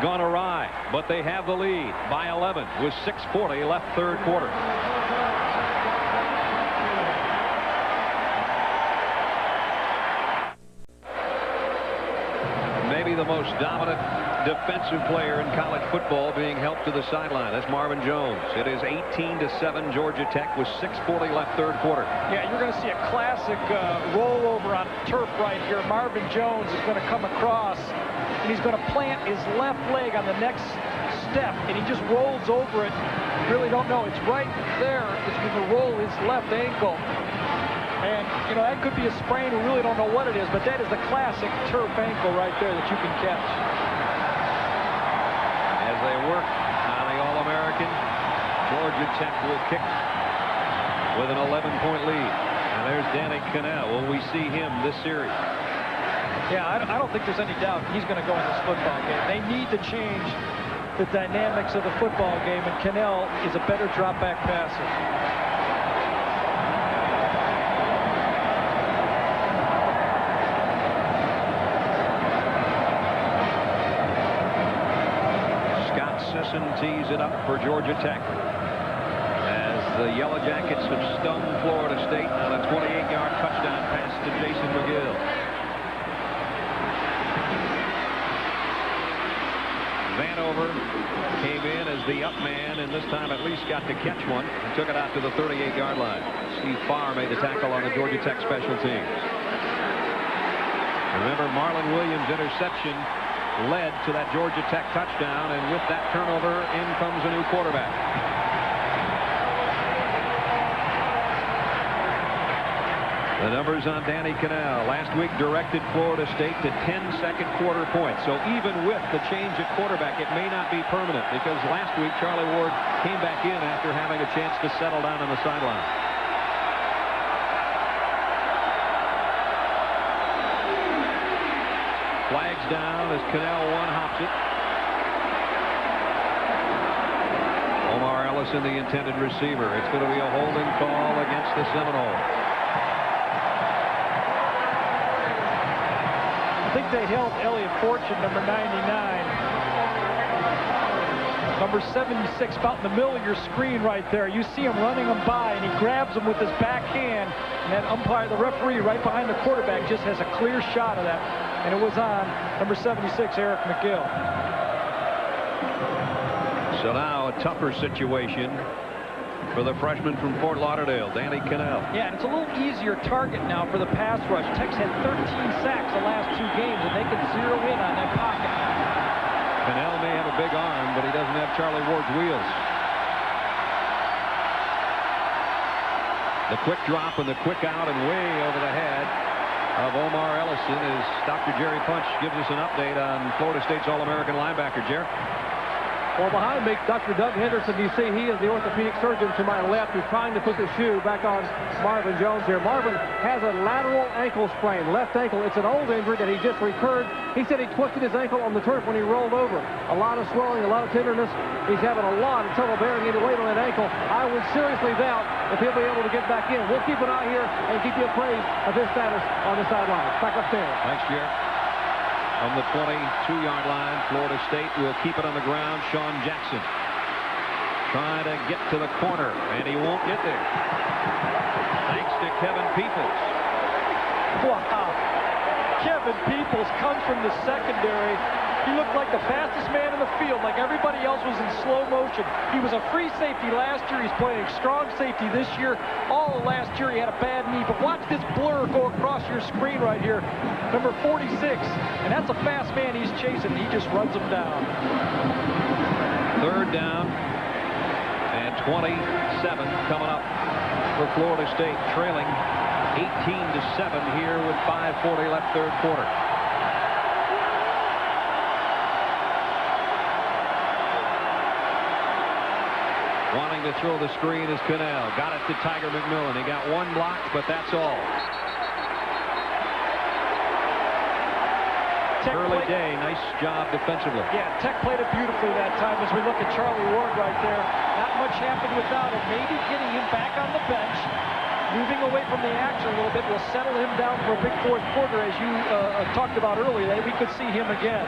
gone awry, but they have the lead by 11 with 6:40 left, 3rd quarter. Maybe the most dominant defensive player in college football being helped to the sideline. That's Marvin Jones. It is 18-7 Georgia Tech with 6:40 left, 3rd quarter. Yeah, you're going to see a classic rollover on turf right here. Marvin Jones is going to come across, and he's going to plant his left leg on the next step, and he just rolls over it. Really don't know. It's right there. It's going to roll his left ankle. And, you know, that could be a sprain. We really don't know what it is, but that is the classic turf ankle right there that you can catch. As they work on the All-American, Georgia Tech will kick with an 11-point lead. And there's Danny Cannell. Will we see him this series? Yeah, I don't think there's any doubt he's going to go in this football game. They need to change the dynamics of the football game, and Cannell is a better drop-back passer. Sisson tees it up for Georgia Tech as the Yellow Jackets have stung Florida State on a 28-yard touchdown pass to Jason McGill. Vanover came in as the up man, and this time at least got to catch one and took it out to the 38-yard line. Steve Farr made the tackle on the Georgia Tech special teams. Remember, Marlon Williams' interception led to that Georgia Tech touchdown, and with that turnover, in comes a new quarterback. The numbers on Danny Cannell. Last week directed Florida State to 10 second quarter points. So even with the change at quarterback, it may not be permanent, because last week Charlie Ward came back in after having a chance to settle down on the sideline. Flags down as Cannell one-hops it. Omar Ellison, the intended receiver. It's going to be a holding call against the Seminoles. I think they held Elliot Fortune, number 99. Number 76, about in the middle of your screen right there. You see him running him by, and he grabs him with his back hand. And that umpire, the referee, right behind the quarterback, just has a clear shot of that. And it was on number 76, Eric McGill. So now a tougher situation for the freshman from Fort Lauderdale, Danny Cannell. Yeah, and it's a little easier target now for the pass rush. Tech's had 13 sacks the last 2 games, and they can zero in on that pocket. Cannell may have a big arm, but he doesn't have Charlie Ward's wheels. The quick drop and the quick out and way over the head of Omar Ellison as Dr. Jerry Punch gives us an update on Florida State's All-American linebacker, Jerry. Well, behind me, Dr. Doug Henderson, you see he is the orthopedic surgeon to my left who's trying to put the shoe back on Marvin Jones here. Marvin has a lateral ankle sprain, left ankle. It's an old injury that he just recurred. He said he twisted his ankle on the turf when he rolled over. A lot of swelling, a lot of tenderness. He's having a lot of trouble bearing any weight on that ankle. I would seriously doubt if he'll be able to get back in. We'll keep an eye here and keep you appraised of his status on the sideline. Back upstairs. Thanks, Jerry. On the 22-yard line, Florida State will keep it on the ground. Sean Jackson trying to get to the corner, and he won't get there. Thanks to Kevin Peoples. Wow. Kevin Peoples comes from the secondary. He looked like the fastest man in the field, like everybody else was in slow motion. He was a free safety last year. He's playing strong safety this year. All of last year he had a bad knee, but watch this blur go across your screen right here. Number 46, and that's a fast man he's chasing. He just runs him down. 3rd down and 27 coming up for Florida State, trailing 18-7 here with 5:40 left, 3rd quarter. Wanting to throw the screen is Cannell. Got it to Tiger McMillan. He got 1 block, but that's all. Early day, nice job defensively. Yeah, Tech played it beautifully that time as we look at Charlie Ward right there. Not much happened without him. Maybe getting him back on the bench, moving away from the action a little bit, will settle him down for a big 4th quarter, as you talked about earlier. We could see him again.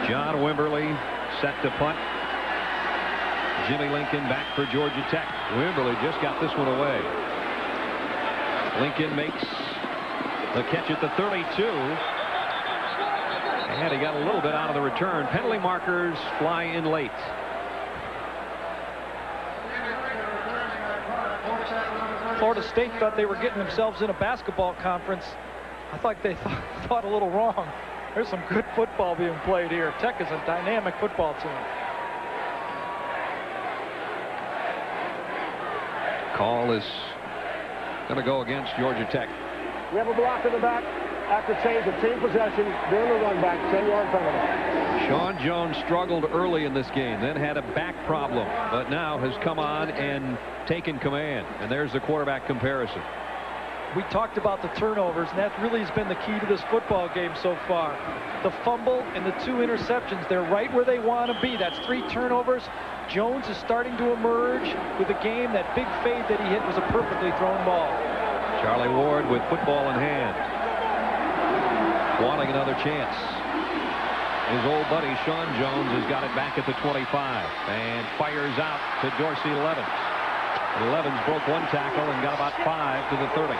John Wimberly set to punt. Jimmy Lincoln back for Georgia Tech. Wimberly just got this one away. Lincoln makes the catch at the 32. And he got a little bit out of the return. Penalty markers fly in late. Florida State thought they were getting themselves in a basketball conference. I thought they thought a little wrong. There's some good football being played here. Tech is a dynamic football team. Call is going to go against Georgia Tech. We have a block in the back after change of team possession during the run back, 10-yard penalty. Sean Jones struggled early in this game, then had a back problem, but now has come on and taken command. And there's the quarterback comparison. We talked about the turnovers, and that really has been the key to this football game so far. The fumble and the 2 interceptions, they're right where they want to be. That's 3 turnovers. Jones is starting to emerge with a game. That big fade that he hit was a perfectly thrown ball. Charlie Ward with football in hand, wanting another chance. His old buddy Sean Jones has got it back at the 25 and fires out to Dorsey Levens. Levens broke 1 tackle and got about 5 to the 30.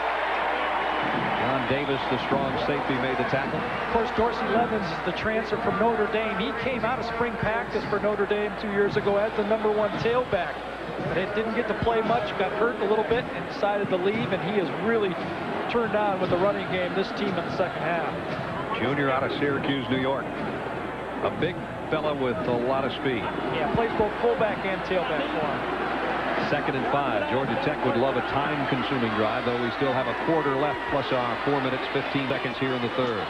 John Davis, the strong safety, made the tackle. Of course, Dorsey Levens is the transfer from Notre Dame. He came out of spring practice for Notre Dame 2 years ago as the #1 tailback. But it didn't get to play much, got hurt a little bit, and decided to leave, and he has really turned on with the running game, this team in the 2nd half. Junior out of Syracuse, New York. A big fella with a lot of speed. Yeah, plays both fullback and tailback for him. 2nd and 5. Georgia Tech would love a time-consuming drive, though we still have a quarter left, plus our 4 minutes, 15 seconds here in the 3rd.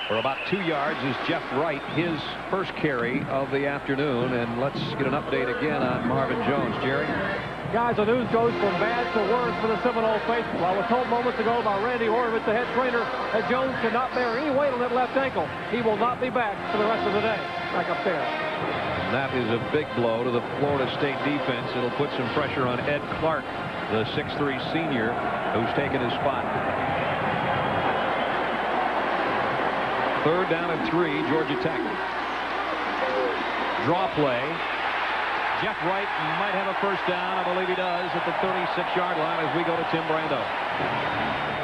for about 2 yards is Jeff Wright, his first carry of the afternoon. And let's get an update again on Marvin Jones. Jerry? Guys, the news goes from bad to worse for the Seminole faithful. I was told moments ago by Randy Horowitz, the head trainer, that Jones cannot bear any weight on that left ankle. He will not be back for the rest of the day, like up there. And that is a big blow to the Florida State defense. It'll put some pressure on Ed Clark, the 6'3 senior, who's taken his spot. 3rd down and 3, Georgia Tech. Draw play. Jeff Wright might have a first down. I believe he does at the 36-yard line as we go to Tim Brando.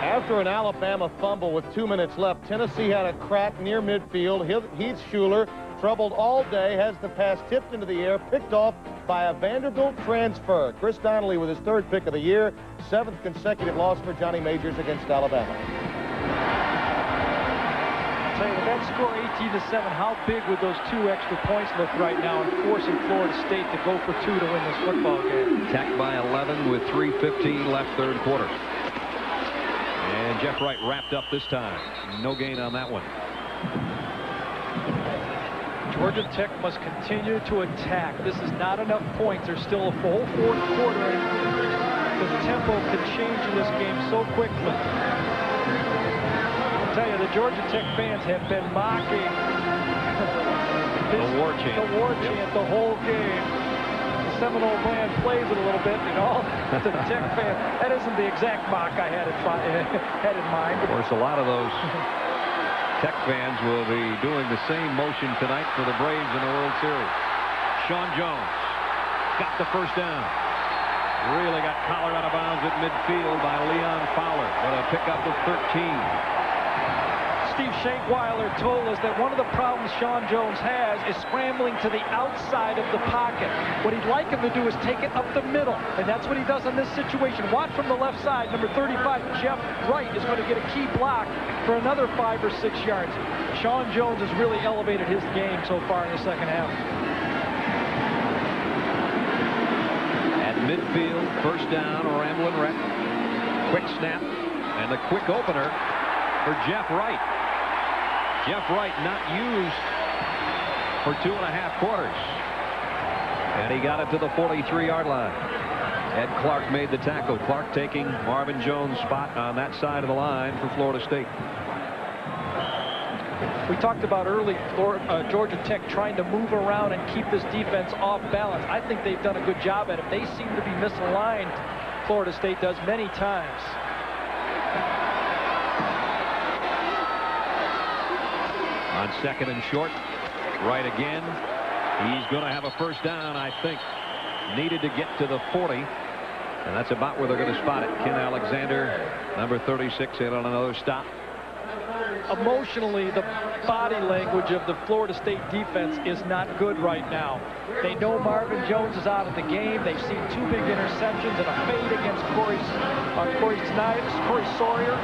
After an Alabama fumble with 2 minutes left, Tennessee had a crack near midfield. Heath Schuler, troubled all day, has the pass tipped into the air, picked off by a Vanderbilt transfer. Chris Donnelly with his 3rd pick of the year, 7th consecutive loss for Johnny Majors against Alabama. With that score 18-7, how big would those 2 extra points look right now in forcing Florida State to go for 2 to win this football game? Tech by 11 with 3:15 left, 3rd quarter. And Jeff Wright wrapped up this time. No gain on that one. Georgia Tech must continue to attack. This is not enough points. There's still a full 4th quarter, and the tempo could change in this game so quickly. I tell you, the Georgia Tech fans have been mocking the war chant the whole game. The Seminole band plays it a little bit, you know. To the Tech fan, that isn't the exact mock I had in mind. Of course, a lot of those Tech fans will be doing the same motion tonight for the Braves in the World Series. Sean Jones got the first down. Really got collared out of bounds at midfield by Leon Fowler. But a pickup of 13. Steve Shankweiler told us that one of the problems Sean Jones has is scrambling to the outside of the pocket. What he'd like him to do is take it up the middle, and that's what he does in this situation. Watch from the left side, number 35, Jeff Wright is going to get a key block for another 5 or 6 yards. Sean Jones has really elevated his game so far in the second half. At midfield, first down, Ramblin' Wreck. Quick snap, and the quick opener for Jeff Wright. Jeff Wright not used for 2.5 quarters. And he got it to the 43-yard line. Ed Clark made the tackle. Clark taking Marvin Jones' spot on that side of the line for Florida State. We talked about early Georgia Tech trying to move around and keep this defense off balance. I think they've done a good job at it. They seem to be misaligned, Florida State does, many times. On 2nd and short, Wright again. He's going to have a first down, I think. Needed to get to the 40. And that's about where they're going to spot it. Ken Alexander, number 36, in on another stop. Emotionally, the body language of the Florida State defense is not good right now. They know Marvin Jones is out of the game. They've seen 2 big interceptions and a fade against Corey Sawyer,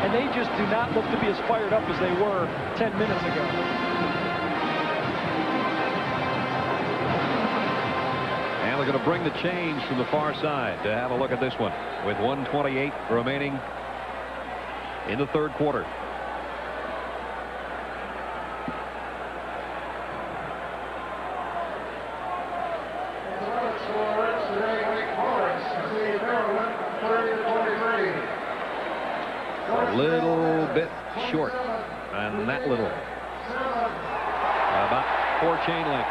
and they just do not look to be as fired up as they were 10 minutes ago. And they're going to bring the change from the far side to have a look at this one with 1:28 remaining in the 3rd quarter. A little bit short on that little. About 4 chain lengths.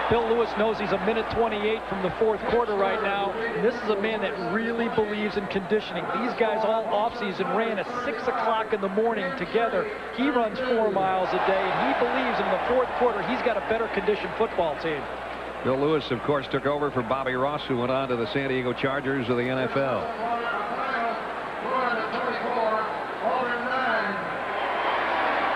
Bill Lewis knows he's a minute 28 from the 4th quarter right now. And this is a man that really believes in conditioning. These guys all offseason ran at 6 o'clock in the morning together. He runs 4 miles a day, and he believes in the 4th quarter he's got a better conditioned football team. Bill Lewis, of course, took over for Bobby Ross, who went on to the San Diego Chargers of the NFL.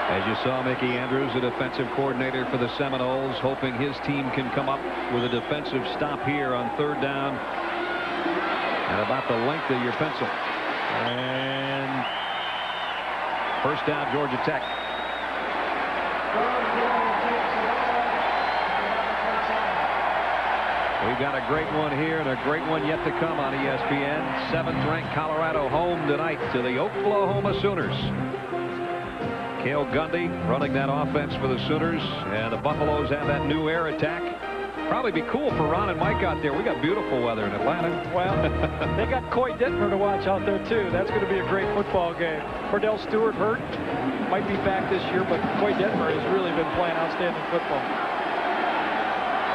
As you saw, Mickey Andrews, the defensive coordinator for the Seminoles, hoping his team can come up with a defensive stop here on 3rd down and about the length of your pencil. And first down, Georgia Tech. We've got a great one here and a great one yet to come on ESPN. 7th-ranked Colorado home tonight to the Oklahoma Sooners. Cale Gundy running that offense for the Sooners, and the Buffaloes have that new air attack. Probably be cool for Ron and Mike out there. We got beautiful weather in Atlanta. Well, they got Coy Detmer to watch out there too. That's going to be a great football game. Cordell Stewart hurt, might be back this year, but Coy Detmer has really been playing outstanding football.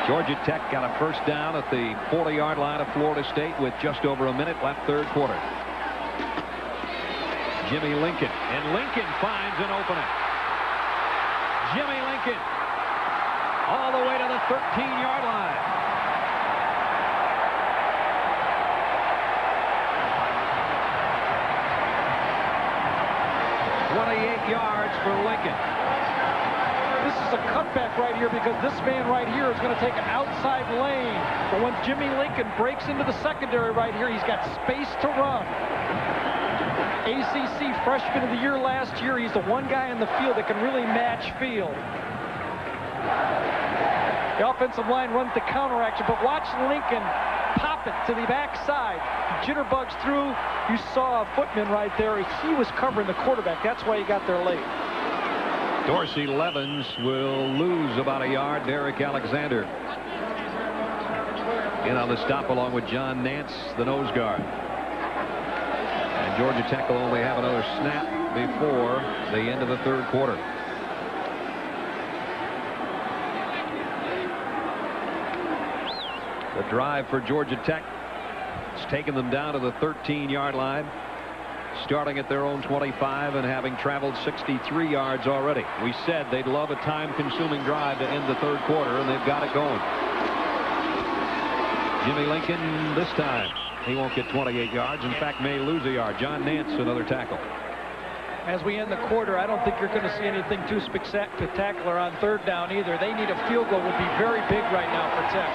Georgia Tech got a first down at the 40-yard line of Florida State with just over a minute left, third quarter. Jimmy Lincoln, and Lincoln finds an opening. Jimmy Lincoln all the way to the 13-yard line. "28 yards for Lincoln." This is a cutback right here because this man right here is going to take an outside lane. But when Jimmy Lincoln breaks into the secondary right here, he's got space to run. ACC Freshman of the Year last year. He's the one guy in the field that can really match field. The offensive line runs the counter action, but watch Lincoln pop it to the backside. Jitterbugs through. You saw a footman right there. He was covering the quarterback. That's why he got there late. Dorsey Levens will lose about a yard. Derek Alexander in on the stop along with John Nance, the nose guard. And Georgia Tech will only have another snap before the end of the third quarter. The drive for Georgia Tech has taken them down to the 13-yard line, starting at their own 25 and having traveled 63 yards already. We said they'd love a time-consuming drive to end the third quarter, and they've got it going. Jimmy Lincoln this time. He won't get 28 yards. In fact, may lose a yard. John Nance, another tackle. As we end the quarter, I don't think you're going to see anything too spectacular on third down either. They need a field goal. Would be very big right now for Tech.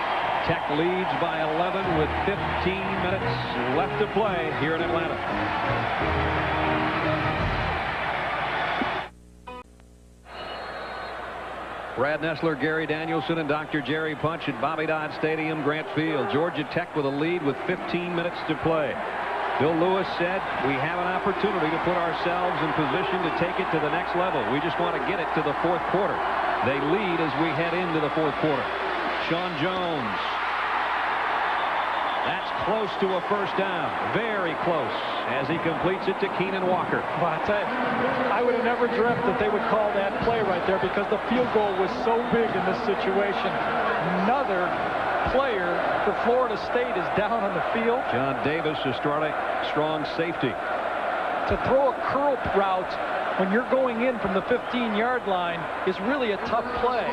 Tech leads by 11 with 15 minutes left to play here in Atlanta. Brad Nessler, Gary Danielson, and Dr. Jerry Punch at Bobby Dodd Stadium, Grant Field. Georgia Tech with a lead with 15 minutes to play. Bill Lewis said, "We have an opportunity to put ourselves in position to take it to the next level. We just want to get it to the fourth quarter." They lead as we head into the fourth quarter. Sean Jones. That's close to a first down. Very close as he completes it to Keenan Walker. Well, I tell you, I would have never dreamt that they would call that play right there because the field goal was so big in this situation. Another player for Florida State is down on the field. John Davis, a strong safety. To throw a curl route when you're going in from the 15-yard line is really a tough play.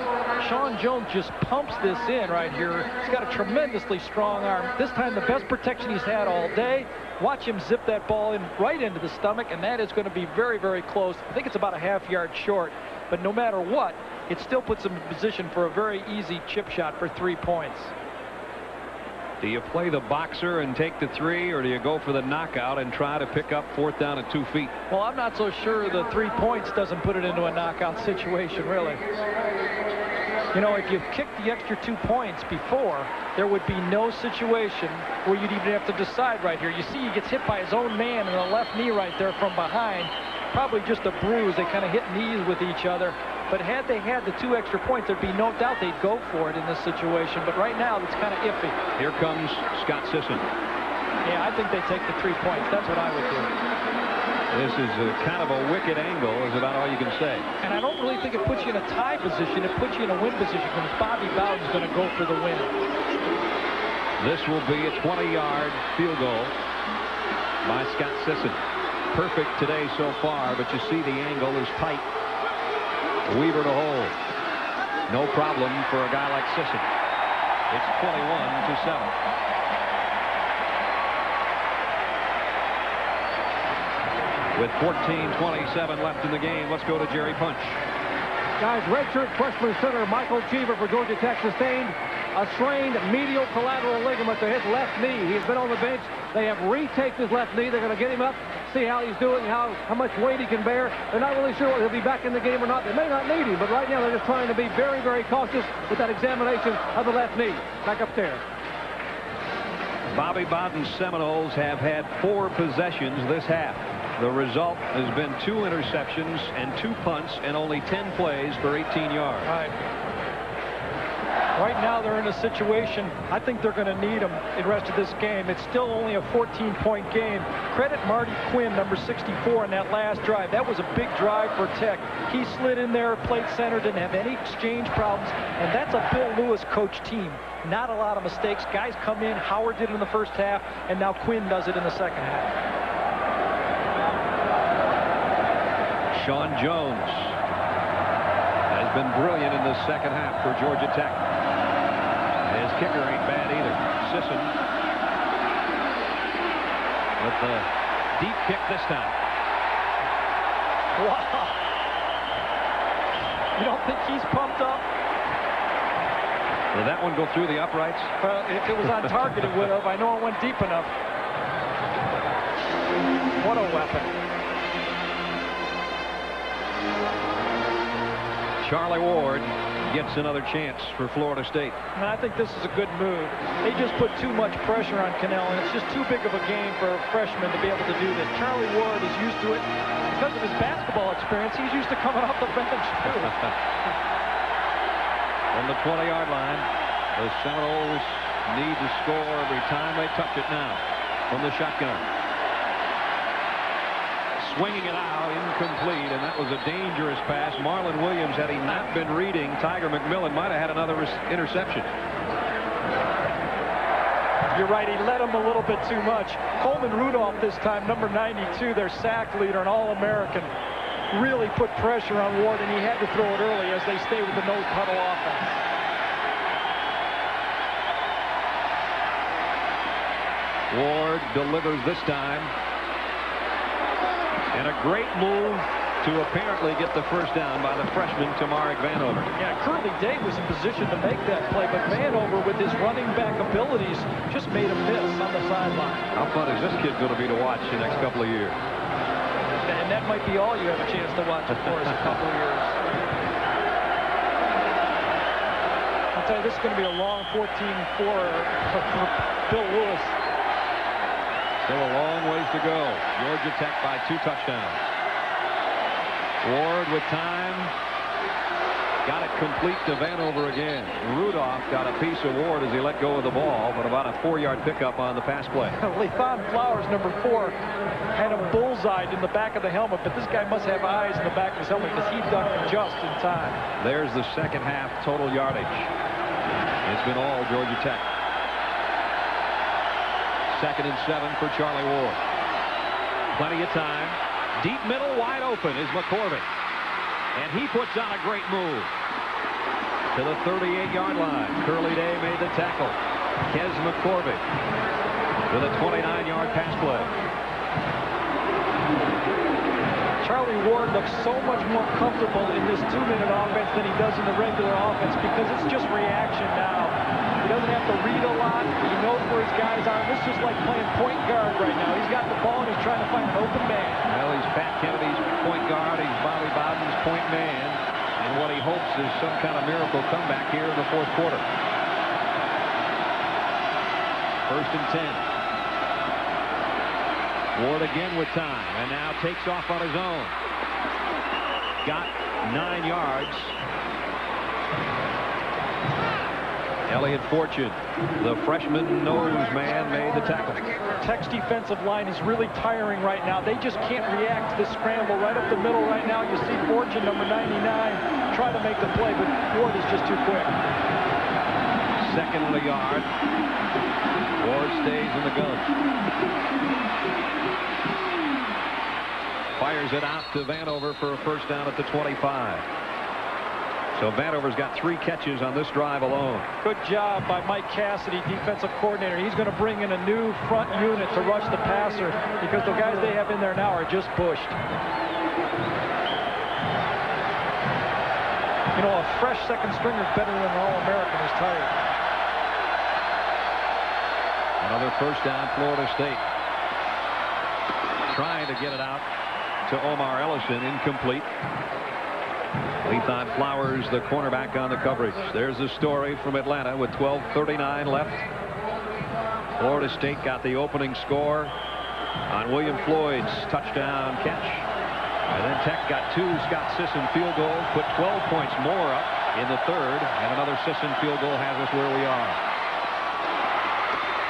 Sean Jones just pumps this in right here. He's got a tremendously strong arm. This time the best protection he's had all day. Watch him zip that ball in right into the stomach, and that is going to be very, very close. I think it's about a half-yard short, but no matter what, it still puts him in position for a very easy chip shot for 3 points. Do you play the boxer and take the 3, or do you go for the knockout and try to pick up fourth down at 2 feet? Well, I'm not so sure the 3 points doesn't put it into a knockout situation, really. You know, if you kicked the extra 2 points before, there would be no situation where you'd even have to decide right here. You see he gets hit by his own man in the left knee right there from behind. Probably just a bruise. They kind of hit knees with each other. But had they had the 2 extra points, there'd be no doubt they'd go for it in this situation. But right now, it's kind of iffy. Here comes Scott Sisson. Yeah, I think they take the 3 points. That's what I would do. This is kind of a wicked angle, is about all you can say. And I don't really think it puts you in a tie position. It puts you in a win position because Bobby Bowden's going to go for the win. This will be a 20-yard field goal by Scott Sisson. Perfect today so far, but you see the angle is tight. Weaver to hold. No problem for a guy like Sisson. It's 21-7. With 14:27 left in the game, let's go to Jerry Punch. Guys, redshirt freshman center Michael Cheever for Georgia Tech sustained a strained medial collateral ligament to his left knee. He's been on the bench. They have retaped his left knee. They're going to get him up, see how he's doing, how much weight he can bear. They're not really sure whether he'll be back in the game or not. They may not need him, but right now they're just trying to be very, very cautious with that examination of the left knee. Back up there. Bobby Bowden's Seminoles have had 4 possessions this half. The result has been 2 interceptions and 2 punts and only 10 plays for 18 yards. Right now they're in a situation, I think they're going to need them in the rest of this game. It's still only a 14-point game. Credit Marty Quinn, number 64, in that last drive. That was a big drive for Tech. He slid in there, played center, didn't have any exchange problems, and that's a Bill Lewis coach team. Not a lot of mistakes. Guys come in, Howard did it in the first half, and now Quinn does it in the second half. Sean Jones has been brilliant in the second half for Georgia Tech. His kicker ain't bad either. Sisson with the deep kick this time. Wow. You don't think he's pumped up? Did that one go through the uprights? If it was on target, it would have. I know it went deep enough. What a weapon. Charlie Ward gets another chance for Florida State. And I think this is a good move. They just put too much pressure on Cannell, and it's just too big of a game for a freshman to be able to do this. Charlie Ward is used to it because of his basketball experience. He's used to coming off the bench, too. From the 20-yard line, the Seminoles need to score every time they touch it now from the shotgun. Swinging it out, incomplete, and that was a dangerous pass. Marlon Williams, had he not been reading, Tiger McMillan might have had another interception. You're right, he led him a little bit too much. Coleman Rudolph this time, number 92, their sack leader, an All-American, really put pressure on Ward, and he had to throw it early as they stay with the no-huddle offense. Ward delivers this time. And a great move to apparently get the first down by the freshman, Tamarick Vanover. Yeah, Curly Day was in position to make that play, but Vanover, with his running back abilities, just made a miss on the sideline. How fun is this kid going to be to watch the next couple of years? And that might be all you have a chance to watch for us a couple of years. I'll tell you, this is going to be a long 14-4 for Bill Lewis. Still a long ways to go. Georgia Tech by 2 touchdowns. Ward with time. Got it complete to Vanover again. Rudolph got a piece of Ward as he let go of the ball, but about a 4-yard pickup on the pass play. Lethon Flowers, number 4, had him bullseyed in the back of the helmet, but this guy must have eyes in the back of his helmet because he ducked just in time. There's the second half total yardage. It's been all Georgia Tech. 2nd and 7 for Charlie Ward. Plenty of time. Deep middle, wide open is McCorvey. And he puts on a great move to the 38-yard line. Curly Day made the tackle. Kez McCorvey with a 29-yard pass play. Charlie Ward looks so much more comfortable in this 2-minute offense than he does in the regular offense because it's just reaction now. He doesn't have to read a lot. He knows where his guys are. This is like playing point guard right now. He's got the ball and he's trying to find an open man. Well, he's Pat Kennedy's point guard. He's Bobby Bowden's point man. And what he hopes is some kind of miracle comeback here in the 4th quarter. 1st and 10. Ward again with time, and now takes off on his own. Got 9 yards. Elliot Fortune, the freshman nose man, made the tackle. Tech's defensive line is really tiring right now. They just can't react to this scramble right up the middle right now. You see Fortune, number 99, try to make the play, but Ward is just too quick. 2nd and a yard. Ward stays in the gun. Fires it out to Vanover for a first down at the 25. So Vanover's got 3 catches on this drive alone. Good job by Mike Cassidy, defensive coordinator. He's going to bring in a new front unit to rush the passer because the guys they have in there now are just pushed. You know, a fresh second stringer is better than an All-American who's tired. Another first down, Florida State. Trying to get it out to Omar Ellison, incomplete. Lethon Flowers, the cornerback, on the coverage. There's the story from Atlanta with 12:39 left. Florida State got the opening score on William Floyd's touchdown catch. And then Tech got 2 Scott Sisson field goals, put 12 points more up in the third, and another Sisson field goal has us where we are.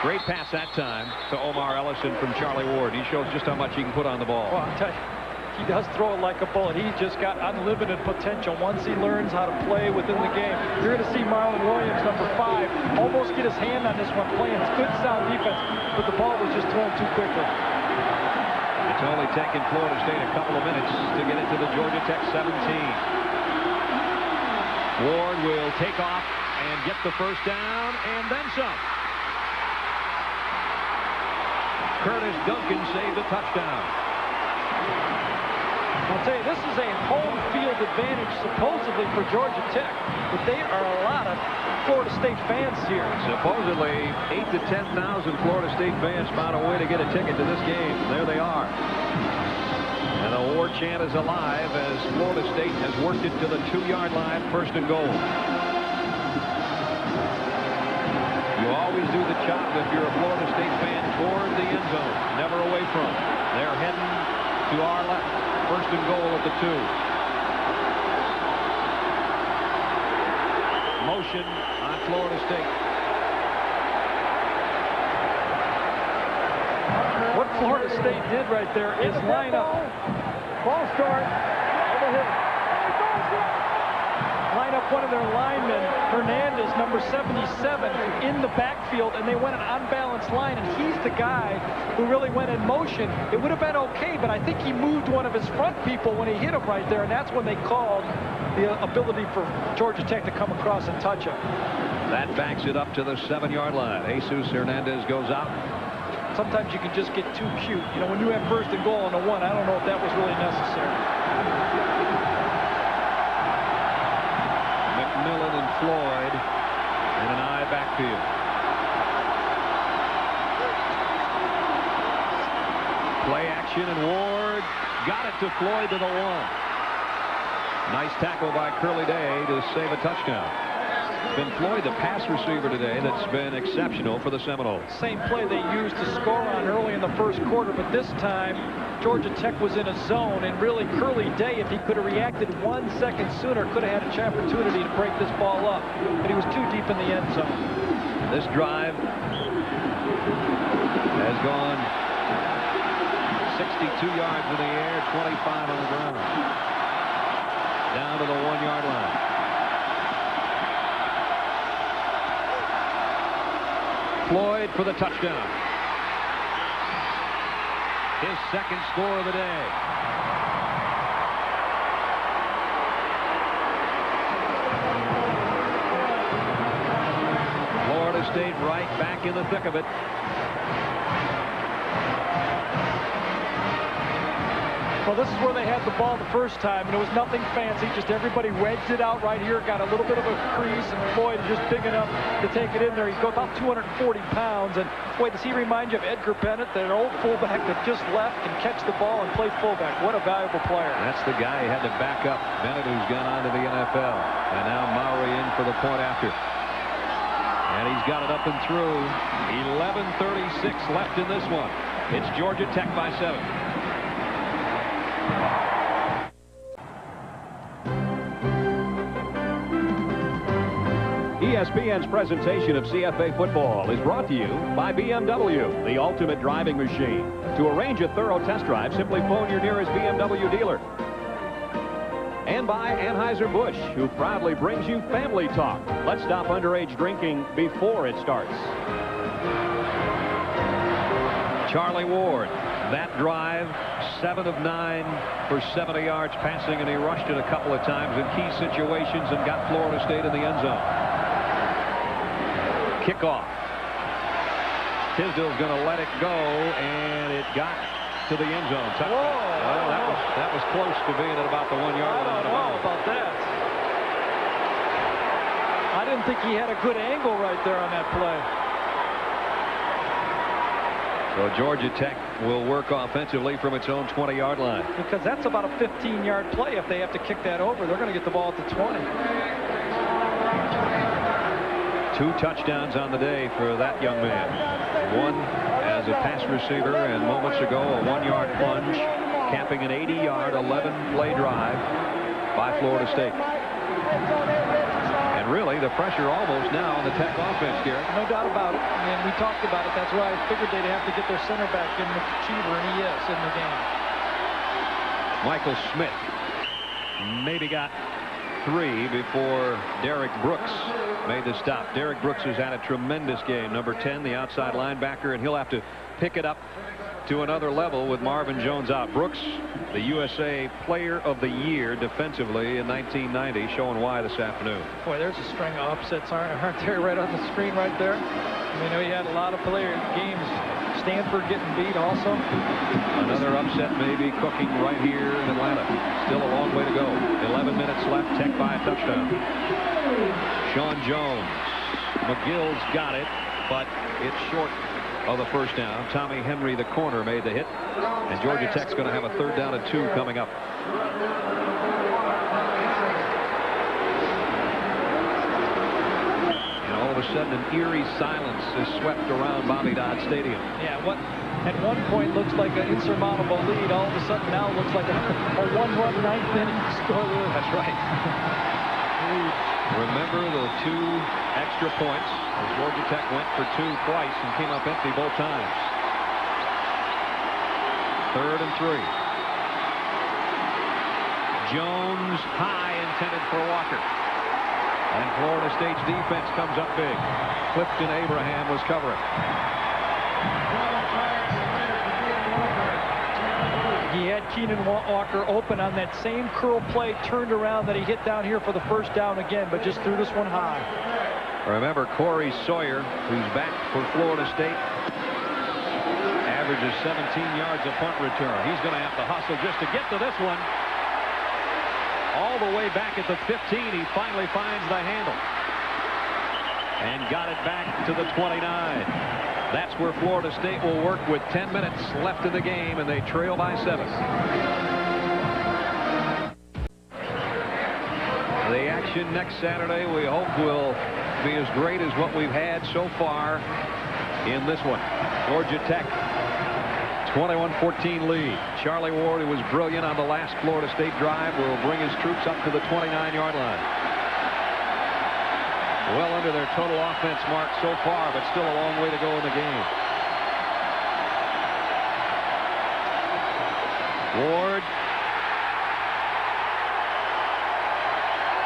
Great pass that time to Omar Ellison from Charlie Ward. He shows just how much he can put on the ball. Well, I'll tell you, he does throw it like a bullet. He's just got unlimited potential once he learns how to play within the game. You're going to see Marlon Williams, number 5, almost get his hand on this one, playing good, sound defense, but the ball was just thrown too quickly. It's only taken Florida State a couple of minutes to get into the Georgia Tech 17. Ward will take off and get the first down, and then some. Curtis Duncan saved a touchdown. I'll tell you, this is a home field advantage supposedly for Georgia Tech, but there are a lot of Florida State fans here. Supposedly 8,000 to 10,000 Florida State fans found a way to get a ticket to this game. There they are. And the war chant is alive as Florida State has worked it to the 2-yard line, first and goal. You always do the chop if you're a Florida State fan toward the end zone, never away from it. They're heading to our left, first and goal at the 2. Motion on Florida State. What Florida State did right there is line up. Ball start. Over here. Line up one of their linemen, Hernandez, number 77, in the backfield, and they went an unbalanced line, and he's the guy who really went in motion. It would have been okay, but I think he moved one of his front people when he hit him right there, and that's when they called the ability for Georgia Tech to come across and touch him. That backs it up to the 7-yard line. Jesus Hernandez goes out. Sometimes you can just get too cute. You know, when you have first and goal on the 1, I don't know if that was really necessary. McMillan and Floyd in an I backfield. Play action, and Ward got it to Floyd to the 1. Nice tackle by Curly Day to save a touchdown. It's been Floyd, the pass receiver today, that's been exceptional for the Seminoles. Same play they used to score on early in the first quarter, but this time Georgia Tech was in a zone, and really Curly Day, if he could have reacted 1 second sooner, could have had an opportunity to break this ball up, but he was too deep in the end zone. This drive has gone 62 yards in the air, 25 on the ground. Down to the 1-yard line. Floyd for the touchdown. His second score of the day. Florida State right back in the thick of it. Well, this is where they had the ball the first time, and it was nothing fancy. Just everybody wedged it out right here, got a little bit of a crease, and Floyd just big enough to take it in there. He's about 240 pounds, and boy, does he remind you of Edgar Bennett, that old fullback that just left and catch the ball and play fullback. What a valuable player. That's the guy who had to back up Bennett, who's gone on to the NFL. And now Mowry in for the point after. And he's got it up and through. 11:36 left in this one. It's Georgia Tech by 7. ESPN's presentation of CFA football is brought to you by BMW, the ultimate driving machine. To arrange a thorough test drive, simply phone your nearest BMW dealer. And by Anheuser-Busch, who proudly brings you Family Talk. Let's stop underage drinking before it starts. Charlie Ward, that drive, 7 of 9 for 70 yards passing, and he rushed it a couple of times in key situations and got Florida State in the end zone. Kickoff. Tisdale's going to let it go, and it got to the end zone. Oh, that was close to being at about the 1-yard line. I don't know about that. I didn't think he had a good angle right there on that play. So Georgia Tech will work offensively from its own 20-yard line. Because that's about a 15-yard play. If they have to kick that over, they're going to get the ball at the 20. 2 touchdowns on the day for that young man. One as as a pass receiver, and moments ago a 1-yard plunge, capping an 80-yard, 11-play drive by Florida State. And really, the pressure almost now on the Tech offense, Garrett. No doubt about it. And we talked about it. That's why I figured they'd have to get their center back in the Cheever, and he is in the game. Michael Smith maybe got 3 before Derek Brooks made the stop. Derek Brooks has had a tremendous game. Number 10, the outside linebacker, and he'll have to pick it up to another level with Marvin Jones out. Brooks, the USA Player of the Year defensively in 1990, showing why this afternoon. Boy, there's a string of upsets, aren't there, right on the screen right there? I mean, we had a lot of player games. Stanford getting beat also. Another upset maybe cooking right here in Atlanta. Still a long way to go. 11 minutes left. Tech by a touchdown. Sean Jones. McGill's got it, but it's short of the first down. Tommy Henry, the corner, made the hit. And Georgia Tech's going to have a 3rd down and 2 coming up. All of a sudden, an eerie silence is swept around Bobby Dodd Stadium. Yeah, what at one point looks like an insurmountable lead, all of a sudden now looks like a 1-run 9th inning score. That's right. Remember the 2 extra points as Georgia Tech went for 2 twice and came up empty both times. 3rd and 3. Jones high, intended for Walker. And Florida State's defense comes up big. Clifton Abraham was covering. He had Keenan Walker open on that same curl play, turned around that he hit down here for the first down again, but just threw this one high. Remember Corey Sawyer, who's back for Florida State, averages 17 yards a punt return. He's going to have to hustle just to get to this one. All the way back at the 15, he finally finds the handle. And got it back to the 29. That's where Florida State will work with 10 minutes left in the game, and they trail by 7. The action next Saturday, we hope, will be as great as what we've had so far in this one. Georgia Tech, 21-14 lead. Charlie Ward, who was brilliant on the last Florida State drive, will bring his troops up to the 29-yard line. Well under their total offense mark so far, but still a long way to go in the game. Ward.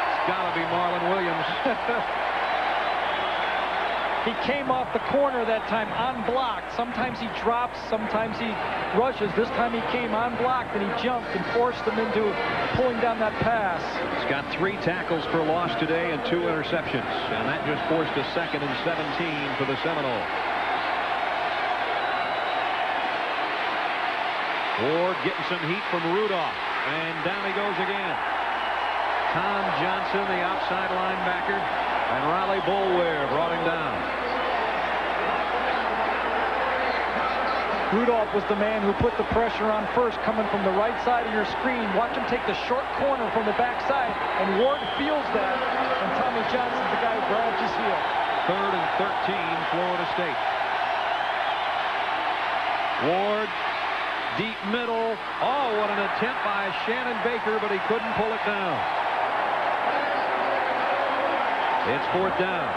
It's got to be Marlon Williams. He came off the corner that time unblocked. Sometimes he drops, sometimes he rushes. This time he came unblocked and he jumped and forced them into pulling down that pass. He's got 3 tackles for loss today and 2 interceptions, and that just forced a 2nd and 17 for the Seminoles. Ward getting some heat from Rudolph, and down he goes again. Tom Johnson, the outside linebacker, and Riley Boulware brought him down. Rudolph was the man who put the pressure on first, coming from the right side of your screen. Watch him take the short corner from the backside, and Ward feels that, and Tommy Johnson's the guy who grabs his heel. 3rd and 13, Florida State. Ward, deep middle. Oh, what an attempt by Shannon Baker, but he couldn't pull it down. It's 4th down.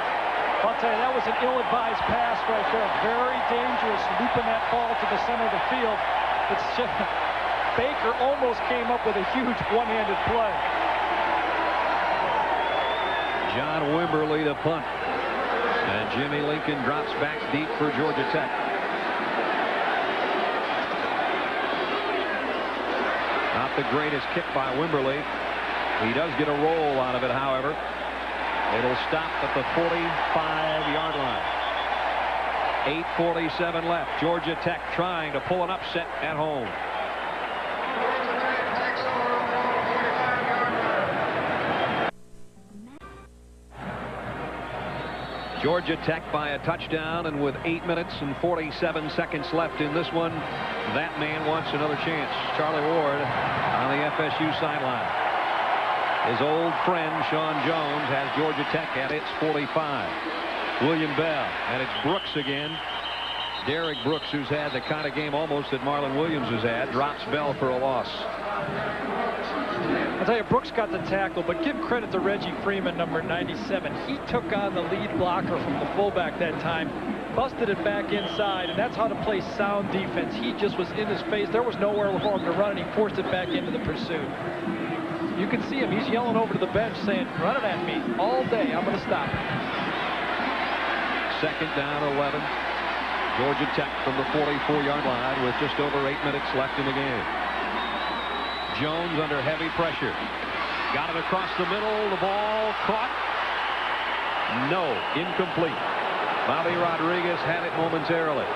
I'll tell you, that was an ill-advised pass right there. Very dangerous, looping that ball to the center of the field. It's just, Baker almost came up with a huge one-handed play. John Wimberly to punt. And Jimmy Lincoln drops back deep for Georgia Tech. Not the greatest kick by Wimberly. He does get a roll out of it, however. It'll stop at the 45-yard line. 8:47 left. Georgia Tech trying to pull an upset at home. Georgia Tech by a touchdown, and with 8 minutes and 47 seconds left in this one, that man wants another chance. Charlie Ward on the FSU sideline. His old friend Sean Jones has Georgia Tech at its 45. William Bell, and it's Brooks again. Derek Brooks, who's had the kind of game almost that Marlon Williams has had, drops Bell for a loss. I'll tell you, Brooks got the tackle, but give credit to Reggie Freeman, number 97. He took on the lead blocker from the fullback that time, busted it back inside, and that's how to play sound defense. He just was in his face. There was nowhere for him to run, and he forced it back into the pursuit. You can see him. He's yelling over to the bench saying, run it at me all day. I'm going to stop it. Second down, 11. Georgia Tech from the 44-yard line with just over 8 minutes left in the game. Jones under heavy pressure. Got it across the middle. The ball caught. No, incomplete. Bobby Rodriguez had it momentarily.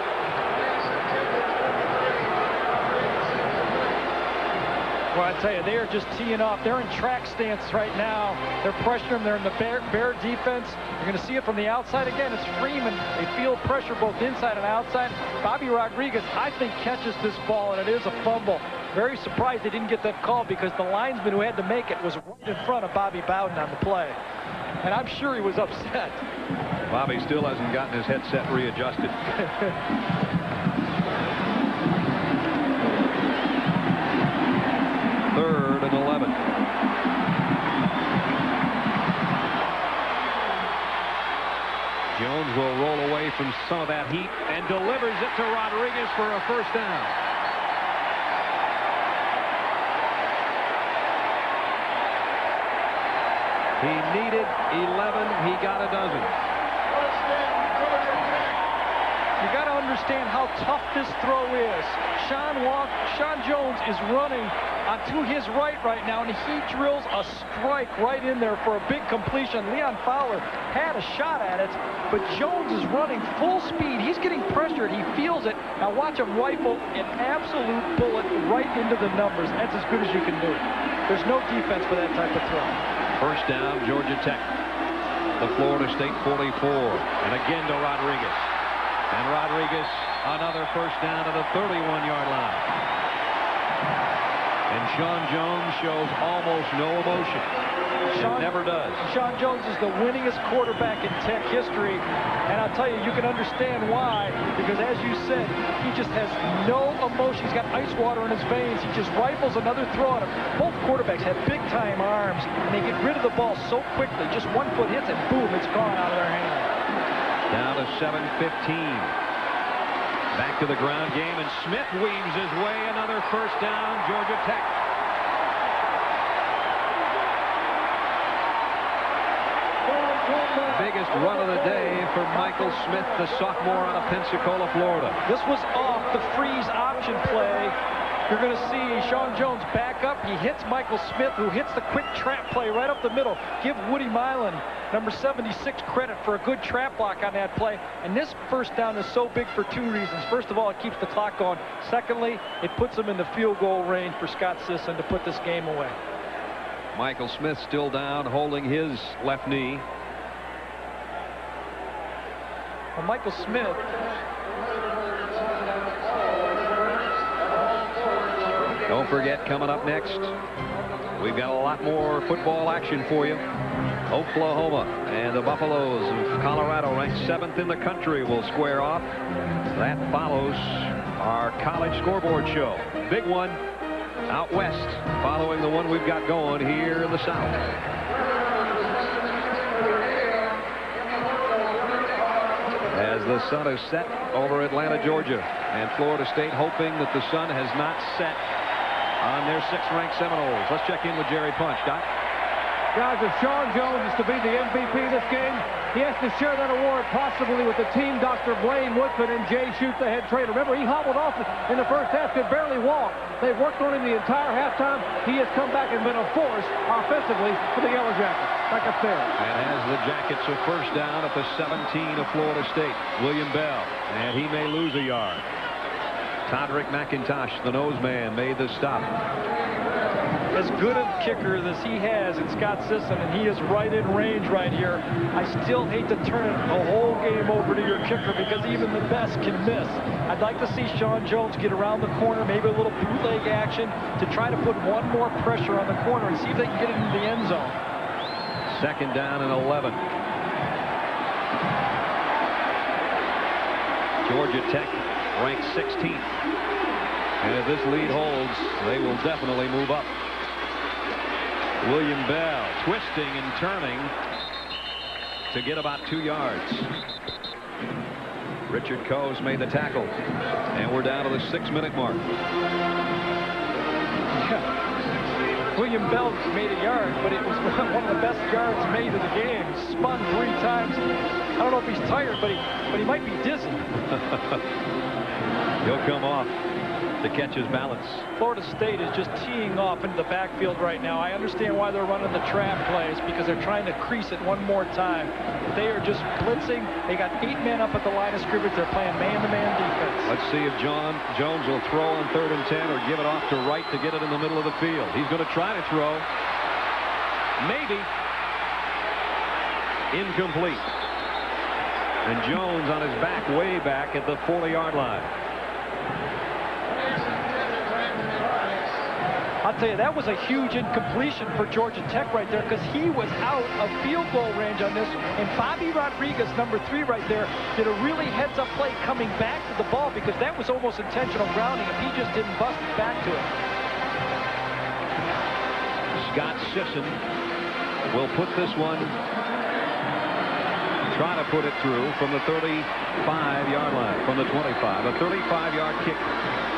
Well, I tell you, they are just teeing off. They're in track stance right now. They're pressuring them. They're in the bear defense. You're going to see it from the outside again. It's Freeman. They feel pressure both inside and outside. Bobby Rodriguez, I think, catches this ball, and it is a fumble. Very surprised they didn't get that call because the linesman who had to make it was right in front of Bobby Bowden on the play. And I'm sure he was upset. Bobby still hasn't gotten his headset readjusted. Third and 11. Jones will roll away from some of that heat and delivers it to Rodriguez for a first down. He needed 11. He got a dozen. You got to understand how tough this throw is. Sean Jones is running onto his right now, and he drills a strike right in there for a big completion. Leon Fowler had a shot at it, but Jones is running full speed. He's getting pressured. He feels it. Now watch him rifle an absolute bullet right into the numbers. That's as good as you can do. There's no defense for that type of throw. First down, Georgia Tech. The Florida State 44. And again to Rodriguez. And Rodriguez, another first down at the 31-yard line. And Sean Jones shows almost no emotion. Never does. Sean Jones is the winningest quarterback in Tech history. And I'll tell you, you can understand why. Because as you said, he just has no emotion. He's got ice water in his veins. He just rifles another throw at him. Both quarterbacks have big-time arms, and they get rid of the ball so quickly. Just 1 foot hits, and boom, it's gone out of their hand. Down to 7:15. Back to the ground game, and Smith weaves his way. Another first down, Georgia Tech. Biggest run of the day for Michael Smith, the sophomore out of Pensacola, Florida. This was off the freeze option play. You're going to see Sean Jones back up. He hits Michael Smith, who hits the quick trap play right up the middle. Give Woody Milan, number 76, credit for a good trap block on that play. And this first down is so big for two reasons. First of all, it keeps the clock going. Secondly, it puts him in the field goal range for Scott Sisson to put this game away. Michael Smith still down, holding his left knee. Well, Michael Smith. Don't forget, coming up next, we've got a lot more football action for you. Oklahoma and the Buffaloes of Colorado, ranked 7th in the country, will square off. That follows our college scoreboard show. Big one out west, following the one we've got going here in the South. As the sun is set over Atlanta, Georgia, and Florida State hoping that the sun has not set on their 6th-ranked Seminoles. Let's check in with Jerry Punch. Doc? Guys, if Sean Jones is to be the MVP of this game, he has to share that award possibly with the team Dr. Blaine Woodford and Jay Shute, the head trainer. Remember, he hobbled off in the first half, could barely walk. They've worked on him the entire halftime. He has come back and been a force offensively for the Yellow Jackets. Like I said. And has the Jackets a first down at the 17 of Florida State. William Bell, and he may lose a yard. Todrick McIntosh, the nose man, made the stop. As good a kicker as he has in Scott Sisson, and he is right in range right here. I still hate to turn a whole game over to your kicker because even the best can miss. I'd like to see Sean Jones get around the corner, maybe a little bootleg action to try to put one more pressure on the corner and see if they can get it into the end zone. Second down and 11. Georgia Tech ranked 16th. And if this lead holds, they will definitely move up. William Bell twisting and turning to get about 2 yards. Richard Coase made the tackle. And we're down to the 6-minute mark. William Bell made a yard, but it was one of the best yards made of the game. Spun 3 times. I don't know if he's tired, but he might be dizzy. He'll come off to catch his balance. Florida State is just teeing off into the backfield right now. I understand why they're running the trap plays, because they're trying to crease it one more time. They are just blitzing. They got 8 men up at the line of scrimmage. They're playing man-to-man defense. Let's see if Jones will throw on 3rd and 10 or give it off to Wright to get it in the middle of the field. He's going to try to throw. Maybe. Incomplete. And Jones on his back, way back at the 40-yard line. I'll tell you, that was a huge incompletion for Georgia Tech right there, because he was out of field goal range on this. And Bobby Rodriguez, number 3 right there, did a really heads-up play coming back to the ball, because that was almost intentional grounding if he just didn't bust it back to it. Scott Sisson will put this one, try to put it through from the 35-yard line, from the 25, a 35-yard kick.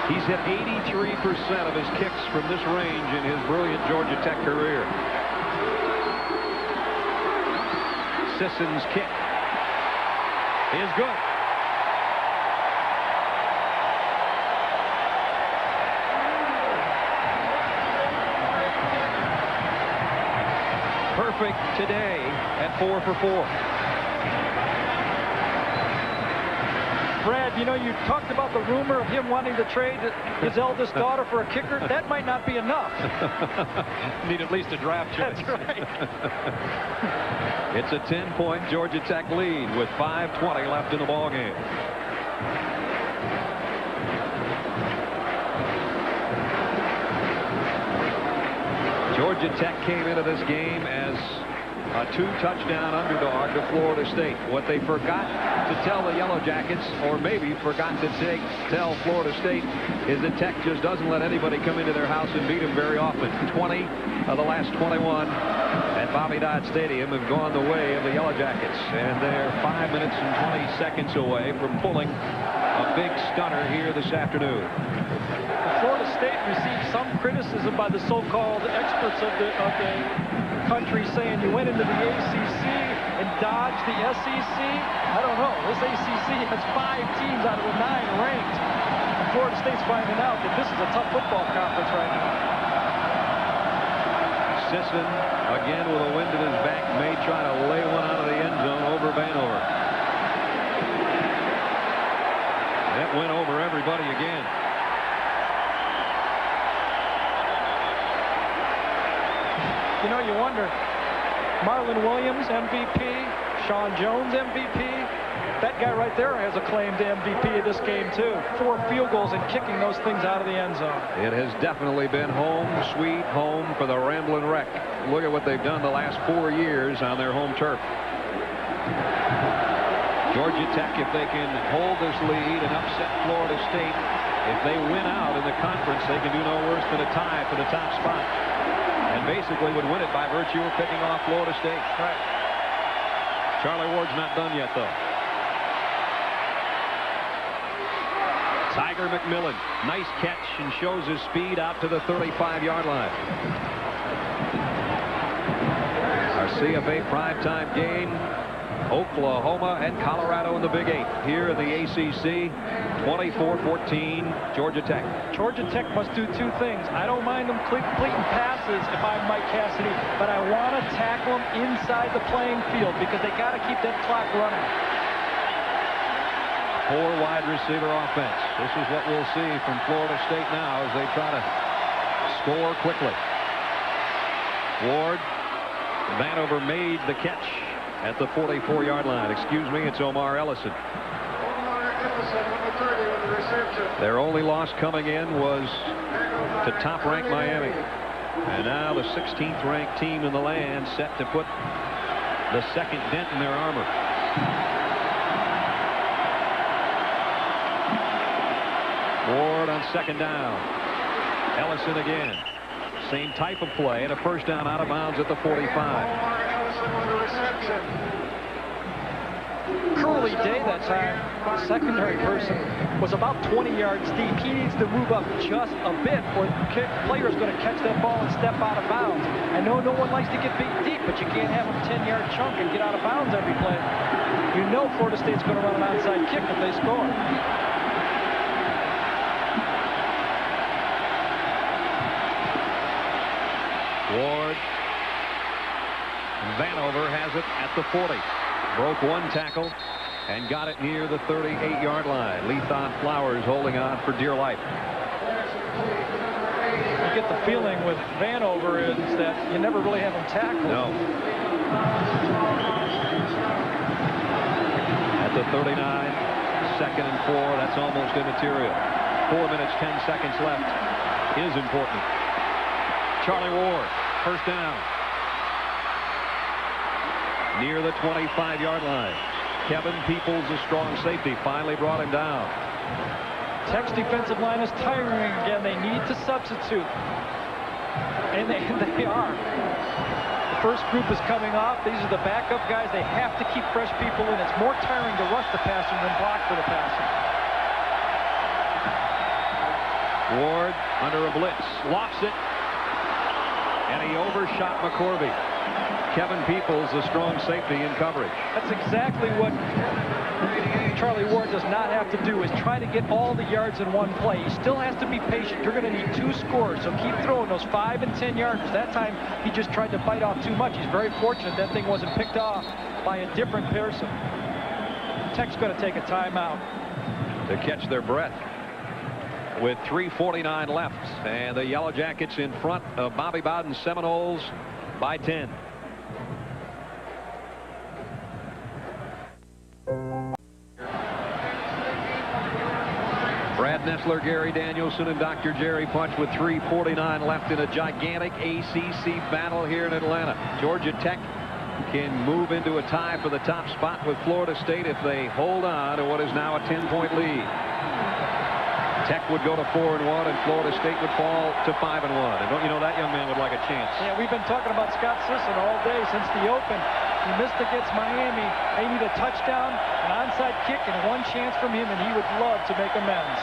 He's hit 83% of his kicks from this range in his brilliant Georgia Tech career. Sisson's kick is good. Perfect today at 4 for 4. Brad, you know, you talked about the rumor of him wanting to trade his eldest daughter for a kicker. That might not be enough. Need at least a draft choice. That's right. It's a 10-point Georgia Tech lead with 5:20 left in the ball game. Georgia Tech came into this game as a 2-touchdown underdog to Florida State. What they forgot to tell the Yellow Jackets, or maybe forgot to tell Florida State, is that Tech just doesn't let anybody come into their house and beat them very often. 20 of the last 21 at Bobby Dodd Stadium have gone the way of the Yellow Jackets, and they're 5 minutes and 20 seconds away from pulling a big stunner here this afternoon. Florida State received some criticism by the so-called experts of the country, saying you went into the ACC and dodged the SEC. I don't know. This ACC has 5 teams out of the 9 ranked. And Florida State's finding out that this is a tough football conference right now. Sisson, again with a wind at his back, may try to lay one out of the end zone over Vanover. That went over everybody again. You know, you wonder, Marlon Williams, MVP, Sean Jones, MVP. That guy right there has a claim to MVP of this game, too. 4 field goals and kicking those things out of the end zone. It has definitely been home, sweet home for the Ramblin' Wreck. Look at what they've done the last 4 years on their home turf. Georgia Tech, if they can hold this lead and upset Florida State, if they win out in the conference, they can do no worse than a tie for the top spot. And basically would win it by virtue of picking off Florida State. Right. Charlie Ward's not done yet, though. Tiger McMillan, nice catch, and shows his speed out to the 35-yard line. Our CFA primetime game, Oklahoma and Colorado in the Big 8. Here in the ACC, 24-14, Georgia Tech. Georgia Tech must do 2 things. I don't mind them completing passes if I'm Mike Cassidy, but I want to tackle them inside the playing field because they got to keep that clock running. 4 wide receiver offense. This is what we'll see from Florida State now as they try to score quickly. Ward, Vanover made the catch at the 44-yard line. Excuse me, it's Omar Ellison. Their only loss coming in was to top-ranked Miami. And now the 16th ranked team in the land set to put the second dent in their armor. on second down. Ellison again. Same type of play, and a first down out of bounds at the 45. Curly Day that time, the secondary person, was about 20 yards deep. He needs to move up just a bit, or the player is going to catch that ball and step out of bounds. I know no one likes to get beat deep, but you can't have a 10-yard chunk and get out of bounds every play. You know Florida State's going to run an onside kick if they score. Ward. Vanover has it at the 40. Broke one tackle and got it near the 38-yard line. Lethan Flowers holding on for dear life. You get the feeling with Vanover is that you never really have him tackled. No. At the 39, 2nd and 4. That's almost immaterial. 4 minutes, 10 seconds left is important. Charlie Ward, first down. Near the 25-yard line. Kevin Peoples, a strong safety, finally brought him down. Tech's defensive line is tiring again. They need to substitute. And they are. The first group is coming off. These are the backup guys. They have to keep fresh people in. It's more tiring to rush the passer than block for the passer. Ward under a blitz. Lofts it. And he overshot McCorvey. Kevin Peoples, a strong safety in coverage. That's exactly what Charlie Ward does not have to do, is try to get all the yards in one play. He still has to be patient. You're going to need 2 scores, so keep throwing those 5 and 10 yarders. That time, he just tried to bite off too much. He's very fortunate that thing wasn't picked off by a different person. Tech's going to take a timeout. To catch their breath. With 3:49 left, and the Yellow Jackets in front of Bobby Bowden Seminoles by 10. Brad Nessler, Gary Danielson, and Dr. Jerry Punch with 3:49 left in a gigantic ACC battle here in Atlanta. Georgia Tech can move into a tie for the top spot with Florida State if they hold on to what is now a 10-point lead. Tech would go to 4-1, and Florida State would fall to 5-1. And don't you know, that young man would like a chance. Yeah, we've been talking about Scott Sisson all day since the Open. He missed against Miami. They need a touchdown, an onside kick, and one chance from him, and he would love to make amends.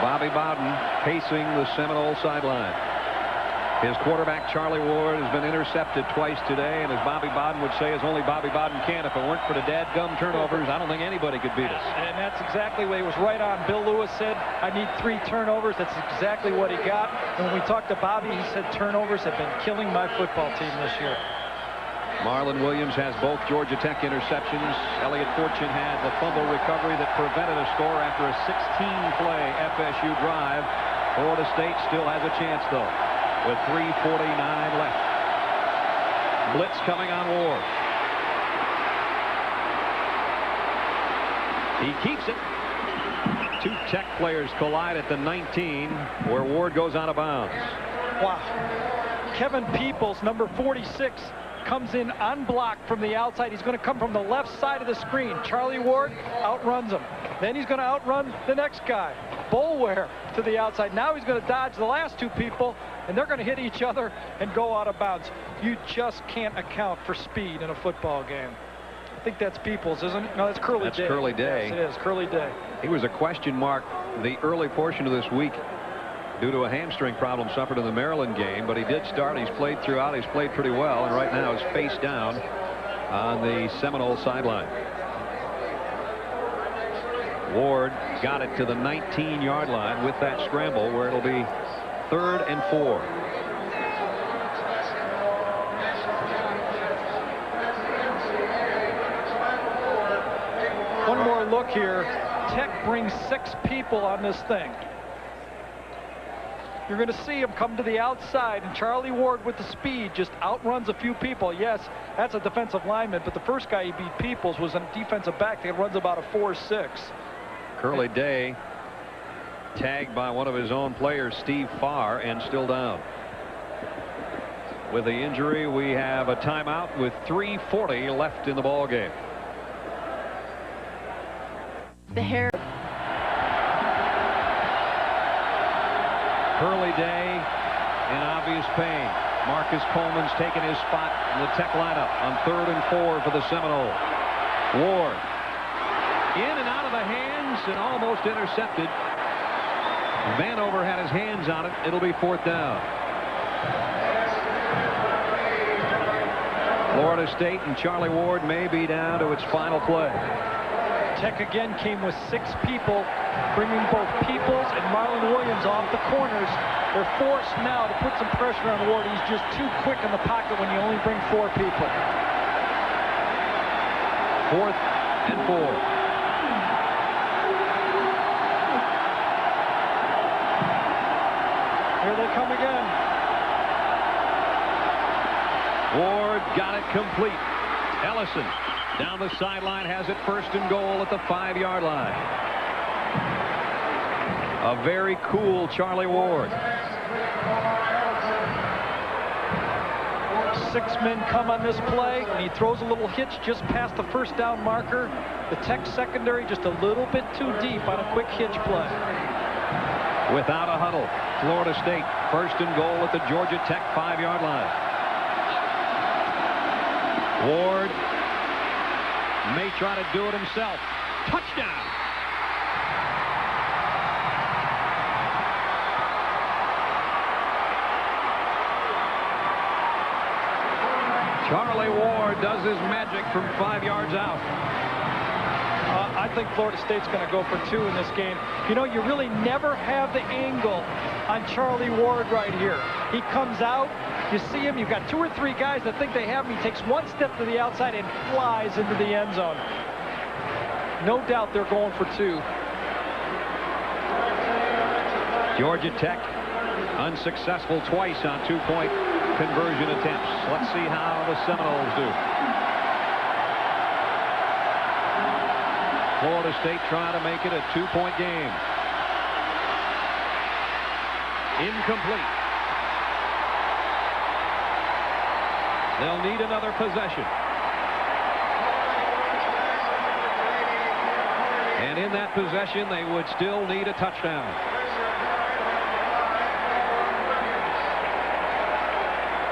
Bobby Bowden pacing the Seminole sideline. His quarterback, Charlie Ward, has been intercepted twice today, and as Bobby Bowden would say, as only Bobby Bowden can, if it weren't for the dadgum turnovers, I don't think anybody could beat us. And that's exactly what he was right on. Bill Lewis said, I need 3 turnovers. That's exactly what he got. And when we talked to Bobby, he said turnovers have been killing my football team this year. Marlon Williams has both Georgia Tech interceptions. Elliot Fortune had the fumble recovery that prevented a score after a 16-play FSU drive. Florida State still has a chance, though, with 3:49 left. Blitz coming on Ward. He keeps it. 2 Tech players collide at the 19, where Ward goes out of bounds. Wow. Kevin Peoples, number 46, comes in unblocked from the outside. He's going to come from the left side of the screen. Charlie Ward outruns him. Then he's going to outrun the next guy. Boulware to the outside. Now he's going to dodge the last 2 people, and they're going to hit each other and go out of bounds. You just can't account for speed in a football game. I think that's Peoples, isn't it? No, that's Curly Day. That's Curly Day. Yes, it is. Curly Day. He was a question mark the early portion of this week due to a hamstring problem suffered in the Maryland game, but he did start. He's played throughout. He's played pretty well, and right now is face down on the Seminole sideline. Ward got it to the 19-yard line with that scramble, where it'll be 3rd and 4. One more look here. Tech brings 6 people on this thing. You're going to see him come to the outside, and Charlie Ward with the speed just outruns a few people. Yes, that's a defensive lineman, but the first guy he beat, Peoples, was a defensive back that runs about a 4.6. Curly Day tagged by one of his own players, Steve Farr, and still down. With the injury, we have a timeout with 3:40 left in the ball game. The hair. Hurley Day in obvious pain. Marcus Coleman's taken his spot in the Tech lineup on 3rd and 4 for the Seminoles. Ward in and out of the hands and almost intercepted. Vanover had his hands on it. It'll be 4th down. Florida State and Charlie Ward may be down to its final play. Tech again came with 6 people, bringing both Peoples and Marlon Williams off the corners. They're forced now to put some pressure on Ward. He's just too quick in the pocket when you only bring 4 people. 4th and 4. Here they come again. Ward got it complete. Ellison down the sideline has it 1st and goal at the 5-yard line. A very cool Charlie Ward. 6 men come on this play, and he throws a little hitch just past the 1st down marker. The Tech secondary just a little bit too deep on a quick hitch play. Without a huddle, Florida State 1st and goal at the Georgia Tech 5-yard line. Ward may try to do it himself. Touchdown. Charlie Ward does his magic from 5 yards out. I think Florida State's going to go for 2 in this game. You know, you really never have the angle on Charlie Ward right here. He comes out, you see him, you've got 2 or 3 guys that think they have him. He takes 1 step to the outside and flies into the end zone. No doubt they're going for 2. Georgia Tech unsuccessful twice on 2-point conversion attempts. Let's see how the Seminoles do. Florida State trying to make it a 2-point game. Incomplete. They'll need another possession. And in that possession, they would still need a touchdown.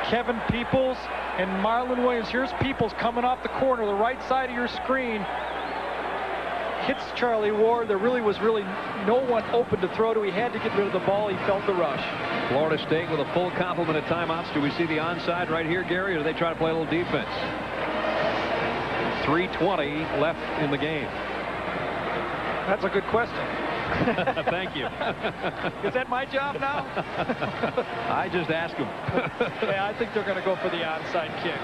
Kevin Peoples and Marlon Williams. Here's Peoples coming off the corner, the right side of your screen. Hits Charlie Ward. There really was no one open to throw to. He had to get rid of the ball. He felt the rush. Florida State with a full complement of timeouts. Do we see the onside right here, Gary, or do they try to play a little defense? 3:20 left in the game. That's a good question. Thank you. Is that my job now? I just asked him. Yeah, I think they're going to go for the onside kick.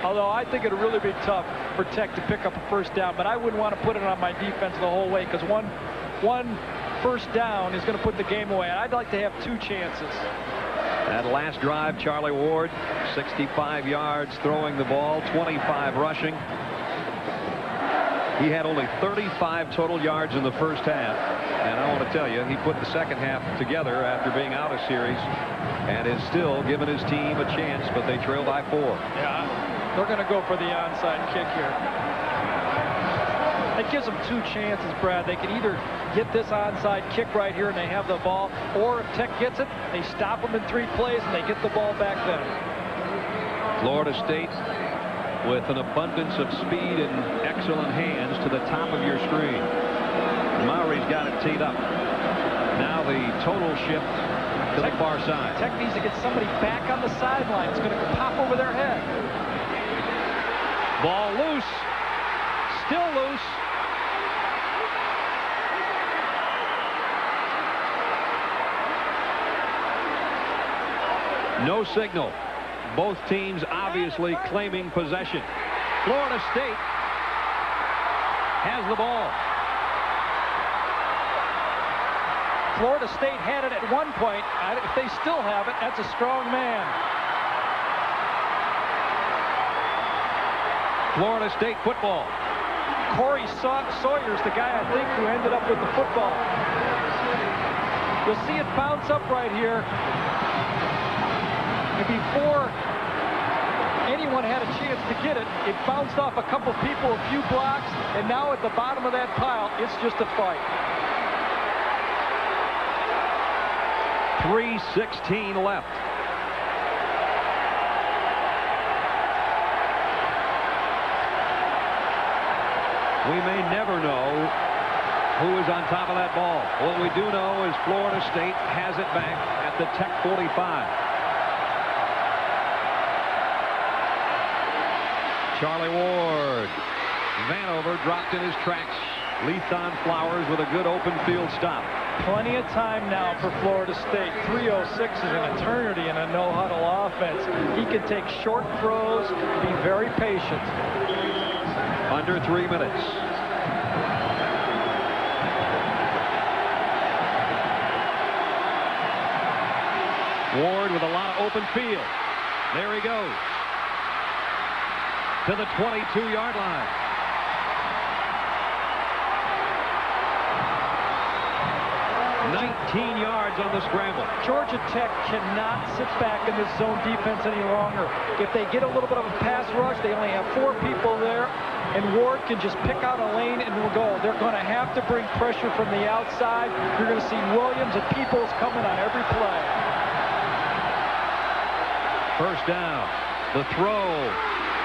Although I think it'll really be tough for Tech to pick up a 1st down, but I wouldn't want to put it on my defense the whole way, because one 1st down is going to put the game away. I'd like to have 2 chances. That last drive, Charlie Ward, 65 yards throwing the ball, 25 rushing. He had only 35 total yards in the 1st half, and I want to tell you, he put the 2nd half together after being out a series and is still giving his team a chance, but they trail by 4. Yeah, they're going to go for the onside kick here. It gives them 2 chances, Brad. They can either get this onside kick right here and they have the ball, or if Tech gets it, they stop them in 3 plays and they get the ball back then. Florida State with an abundance of speed and excellent hands to the top of your screen. Maury's got it teed up. Now the total shift to the far side. Tech needs to get somebody back on the sideline. It's going to pop over their head. Ball loose. Still loose. No signal. Both teams obviously claiming possession. Florida State has the ball. Florida State had it at one point. If they still have it, that's a strong man. Florida State football. Corey Sawyer's the guy, I think, who ended up with the football. You'll see it bounce up right here. And before anyone had a chance to get it. It bounced off a couple people, a few blocks, and now at the bottom of that pile, it's just a fight. 3:16 left. We may never know who is on top of that ball. What we do know is Florida State has it back at the Tech 45. Charlie Ward. Vanover dropped in his tracks. Lethan Flowers with a good open field stop. Plenty of time now for Florida State. 3:06 is an eternity in a no-huddle offense. He can take short throws, be very patient. Under 3 minutes. Ward with a lot of open field. There he goes. To the 22-yard line. $19 yards on the scramble. Georgia Tech cannot sit back in this zone defense any longer. If they get a little bit of a pass rush, they only have 4 people there, and Ward can just pick out a lane and will go. They're going to have to bring pressure from the outside. You're going to see Williams and Peoples coming on every play. First down. The throw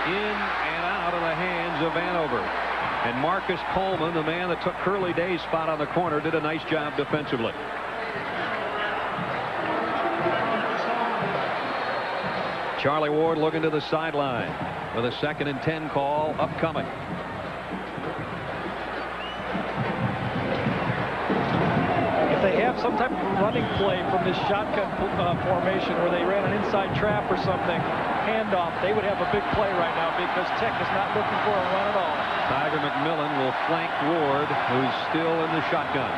in and out of the hands of Vanover. And Marcus Coleman, the man that took Curly Day's spot on the corner, did a nice job defensively. Charlie Ward looking to the sideline with a 2nd and 10 call upcoming. If they have some type of running play from this shotgun formation where they ran an inside trap or something, handoff, they would have a big play right now because Tech is not looking for a run at all. Tiger McMillan will flank Ward, who's still in the shotgun.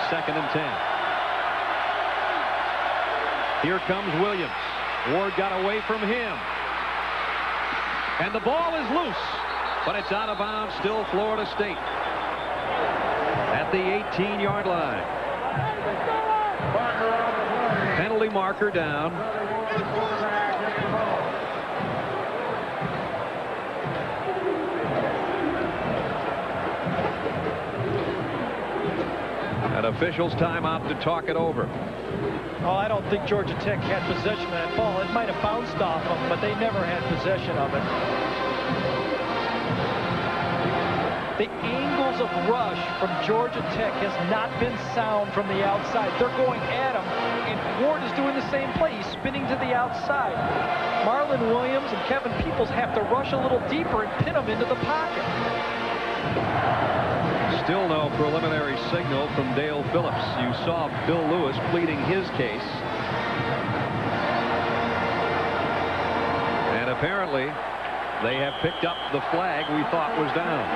2nd and 10. Here comes Williams. Ward got away from him. And the ball is loose, but it's out of bounds, still Florida State. At the 18-yard line. Penalty marker down. An official's timeout to talk it over. Oh, I don't think Georgia Tech had possession of that ball. It might have bounced off them, but they never had possession of it. The angles of rush from Georgia Tech has not been sound from the outside. They're going at him, and Ward is doing the same play. He's spinning to the outside. Marlon Williams and Kevin Peoples have to rush a little deeper and pin him into the pocket. Still no preliminary signal from Dale Phillips. You saw Bill Lewis pleading his case. And apparently, they have picked up the flag we thought was down.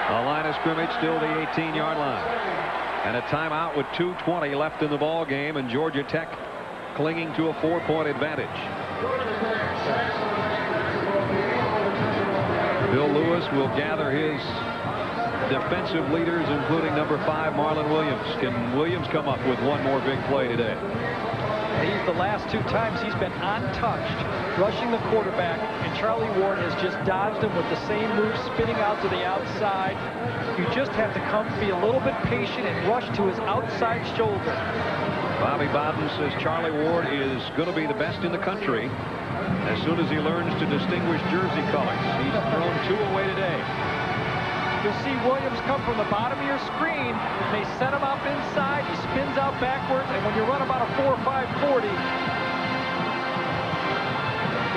The line of scrimmage still the 18-yard line. And a timeout with 2:20 left in the ball game, and Georgia Tech clinging to a 4-point advantage. Bill Lewis will gather his defensive leaders, including number 5, Marlon Williams. Can Williams come up with one more big play today? The last 2 times he's been untouched, rushing the quarterback, and Charlie Ward has just dodged him with the same move, spinning out to the outside. You just have to be a little bit patient and rush to his outside shoulder. Bobby Bowden says Charlie Ward is going to be the best in the country as soon as he learns to distinguish jersey colors. He's thrown 2 away today. You'll see Williams come from the bottom of your screen. They set him up inside. He spins out backwards, and when you run about a 4.5 40,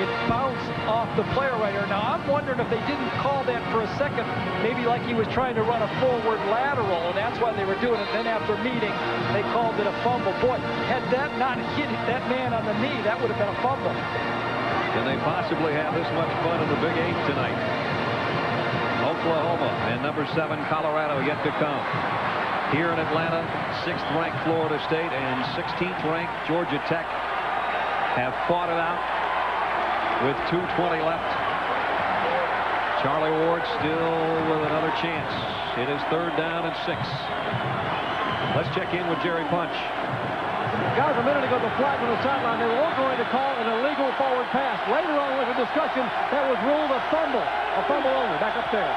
it bounced off the player right here. Now, I'm wondering if they didn't call that for a second, maybe like he was trying to run a forward lateral, and that's why they were doing it. Then after meeting, they called it a fumble. Boy, had that not hit that man on the knee, that would have been a fumble. Can they possibly have this much fun in the Big 8 tonight? Oklahoma and number 7 Colorado yet to come. Here in Atlanta, 6th-ranked Florida State and 16th-ranked Georgia Tech have fought it out with 2:20 left. Charlie Ward still with another chance. It is 3rd down and 6. Let's check in with Jerry Punch. Guys, a minute ago, the flag on the sideline, they were going to call an illegal forward pass. Later on with the discussion, that was ruled a fumble. A fumble only. Back up there.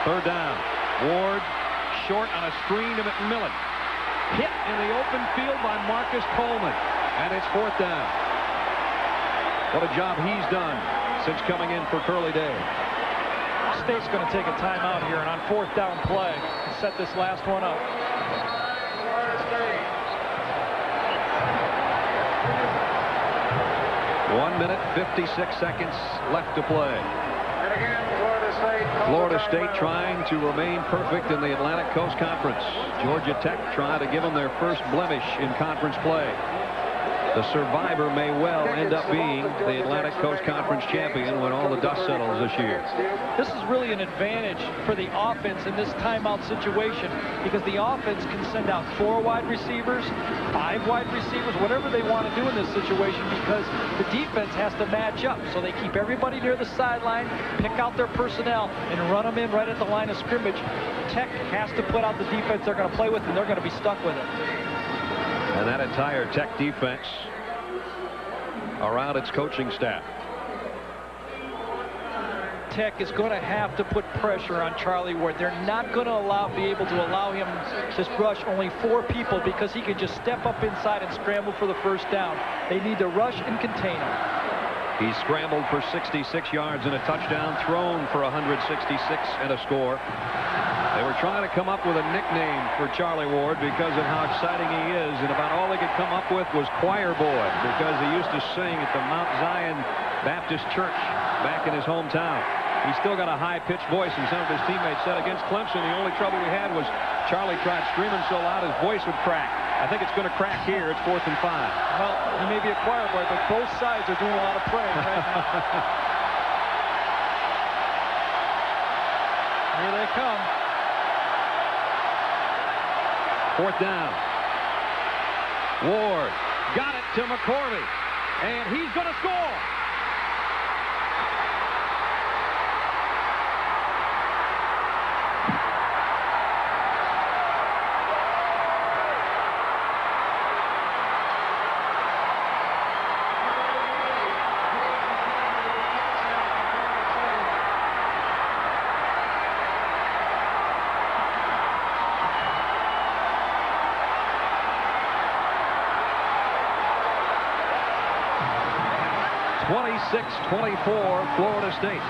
Third down. Ward short on a screen to McMillan. Hit in the open field by Marcus Coleman. And it's fourth down. What a job he's done since coming in for Curly Day. State's going to take a timeout here, and on fourth down play, set this last one up. 1 minute, 56 seconds left to play. Florida State trying to remain perfect in the Atlantic Coast Conference. Georgia Tech trying to give them their first blemish in conference play. The survivor may well end up being the Atlantic Coast Conference champion when all the dust settles this year. This is really an advantage for the offense in this timeout situation because the offense can send out 4 wide receivers, 5 wide receivers, whatever they want to do in this situation because the defense has to match up. So they keep everybody near the sideline, pick out their personnel, and run them in right at the line of scrimmage. Tech has to put out the defense they're going to play with, and they're going to be stuck with it. And that entire Tech defense around its coaching staff. Tech is going to have to put pressure on Charlie Ward. They're not going to be able to allow him to rush only 4 people because he can just step up inside and scramble for the first down. They need to rush and contain him. He scrambled for 66 yards and a touchdown, thrown for 166 and a score. They were trying to come up with a nickname for Charlie Ward because of how exciting he is, and about all they could come up with was Choir Boy because he used to sing at the Mount Zion Baptist Church back in his hometown. He's still got a high-pitched voice, and some of his teammates said against Clemson the only trouble we had was Charlie tried screaming so loud his voice would crack. I think it's going to crack here. It's 4th and 5. Well, he may be a choir boy, but both sides are doing a lot of praying right now. Here they come. 4th down. Ward got it to McCorvey, and he's going to score. (26-24) Florida State.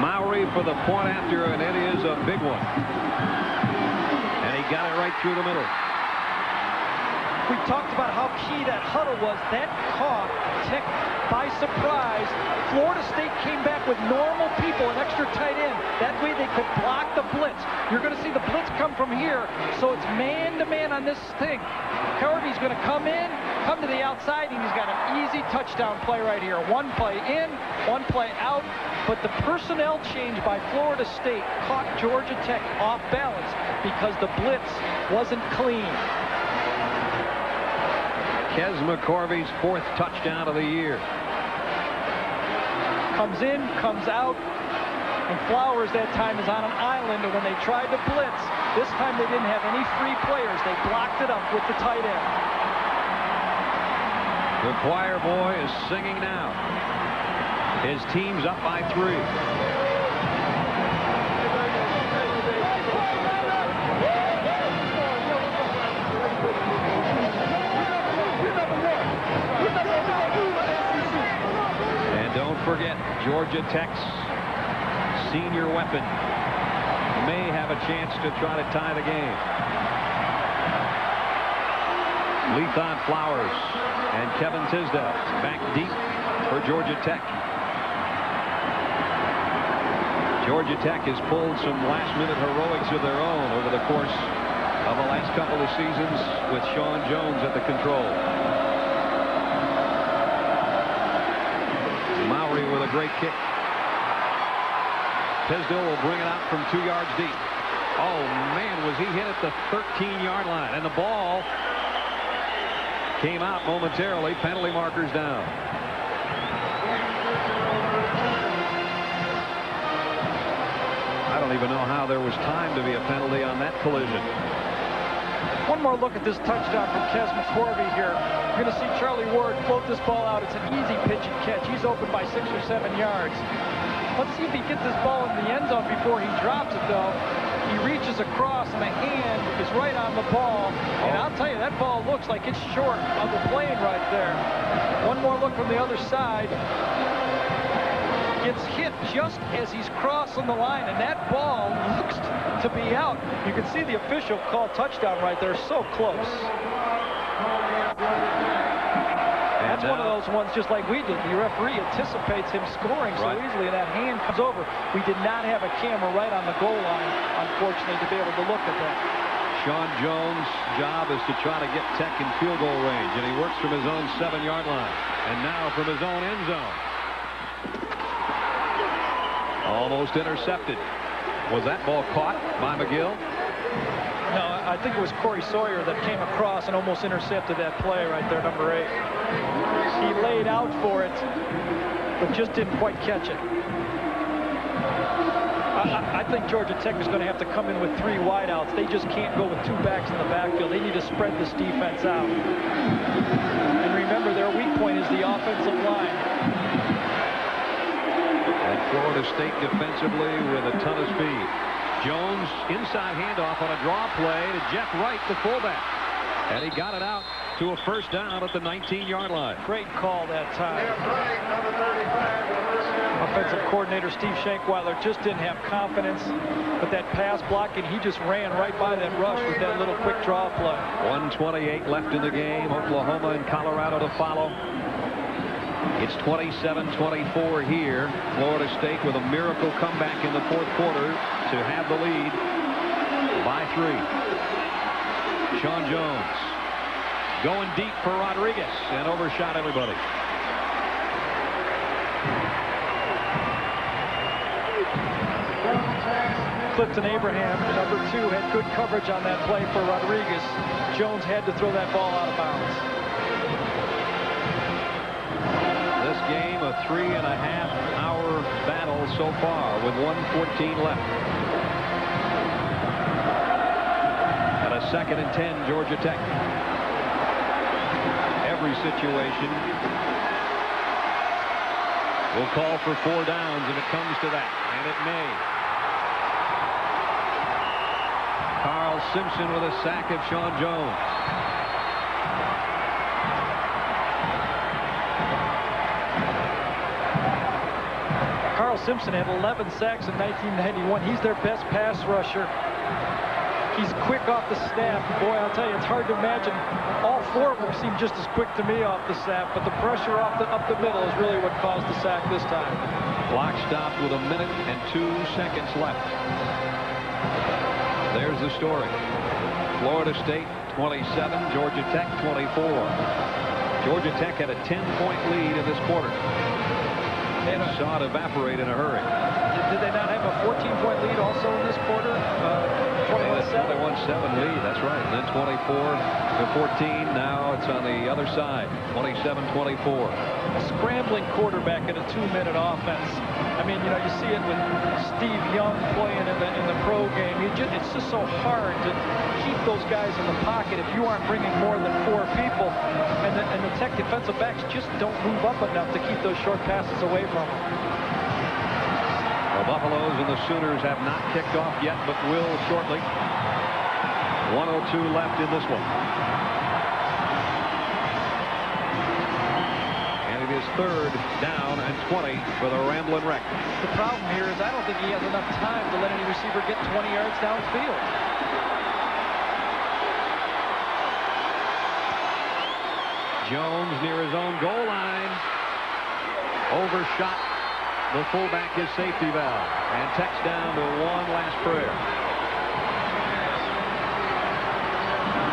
Mowry for the point after, and it is a big one. And he got it right through the middle. We talked about how key that huddle was. That caught Tech by surprise. Florida State came back with normal people, an extra tight end. That way they could block the blitz. You're going to see the blitz come from here, so it's man-to-man on this thing. Harvey's going to come in, come to the outside, and he's got an easy touchdown play right here. 1 play in, 1 play out, but the personnel change by Florida State caught Georgia Tech off balance because the blitz wasn't clean. Kes McCorvey's 4th touchdown of the year. Comes in, comes out, and Flowers that time is on an island, and when they tried to blitz, this time they didn't have any free players. They blocked it up with the tight end. The choir boy is singing now. His team's up by 3. Don't forget, Georgia Tech's senior weapon may have a chance to try to tie the game. Lethan Flowers and Kevin Tisdale back deep for Georgia Tech. Georgia Tech has pulled some last-minute heroics of their own over the course of the last couple of seasons with Sean Jones at the control. Mowry with a great kick. Tisdale will bring it out from 2 yards deep. Oh, man, was he hit at the 13-yard line. And the ball came out momentarily. Penalty markers down. don't even know how there was time to be a penalty on that collision. One more look at this touchdown from Kes McCorvey here. You're going to see Charlie Ward float this ball out. It's an easy pitch and catch. He's open by 6 or 7 yards. Let's see if he gets this ball in the end zone before he drops it, though. He reaches across, and the hand is right on the ball. And I'll tell you, that ball looks like it's short of the plane right there. One more look from the other side. Gets hit just as he's crossing the line, and that ball looks to be out. You can see the official call touchdown right there, so close. That's one of those ones just like we did. The referee anticipates him scoring so easily, and that hand comes over. We did not have a camera right on the goal line, unfortunately, to be able to look at that. Sean Jones' job is to try to get Tech in field goal range, and he works from his own 7-yard line. And now from his own end zone. Almost intercepted. Was that ball caught by McGill? No, I think it was Corey Sawyer that came across and almost intercepted that play right there, number 8. He laid out for it, but just didn't quite catch it. I think Georgia Tech is going to have to come in with 3 wideouts. They just can't go with 2 backs in the backfield. They need to spread this defense out. And remember, their weak point is the offensive line. And Florida State defensively with a ton of speed. Jones inside handoff on a draw play to Jeff Wright, the fullback. And he got it out to a first down at the 19-yard line. Great call that time. Offensive coordinator Steve Shankweiler just didn't have confidence with that pass block, and he just ran right by that rush with that little quick draw play. 1:28 left in the game. Oklahoma and Colorado to follow. It's 27-24 here. Florida State with a miracle comeback in the 4th quarter to have the lead by 3. Sean Jones going deep for Rodriguez and overshot everybody. Clifton Abraham, number 2, had good coverage on that play for Rodriguez. Jones had to throw that ball out of bounds. This game a 3.5-hour battle so far with 1:14 left. And a 2nd and 10, Georgia Tech. Every situation will call for 4 downs if it comes to that, and it may. Carl Simpson with a sack of Sean Jones. Carl Simpson had 11 sacks in 1991. He's their best pass rusher. He's quick off the snap. Boy, I'll tell you, it's hard to imagine. All 4 of them seem just as quick to me off the snap, but the pressure up the middle is really what caused the sack this time. Clock stopped with 1 minute and 2 seconds left. There's the story. Florida State 27, Georgia Tech 24. Georgia Tech had a 10-point lead in this quarter. And saw it evaporate in a hurry. Did they not have a 14-point lead also in this quarter? 21-7. 21-7 lead, that's right. And then 24-14. Now it's on the other side. 27-24. A scrambling quarterback in a 2-minute offense. I mean, you know, you see it with Steve Young playing in the pro game. It's just so hard to keep those guys in the pocket if you aren't bringing more than 4 people. And the Tech defensive backs just don't move up enough to keep those short passes away from them. The Buffaloes and the Sooners have not kicked off yet, but will shortly. 1:02 left in this one. And it is 3rd down and 20 for the Ramblin' Wreck. The problem here is I don't think he has enough time to let any receiver get 20 yards downfield. Jones near his own goal line. Overshot the fullback, his safety valve, and Tech's down to 1 last prayer.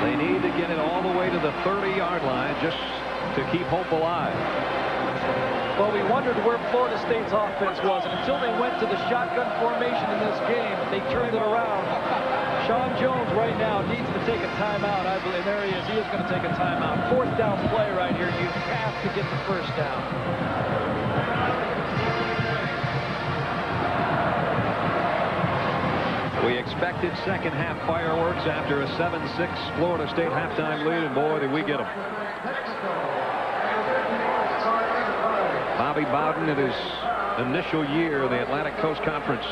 They need to get it all the way to the 30-yard line just to keep hope alive. Well, we wondered where Florida State's offense was, and until they went to the shotgun formation in this game, they turned it around. Sean Jones right now needs to take a timeout. I believe there he is. He is going to take a timeout. 4th down play right here. You have to get the first down. unexpected second half fireworks after a 7-6 Florida State halftime lead, and boy, did we get them. Bobby Bowden in his initial year in the Atlantic Coast Conference.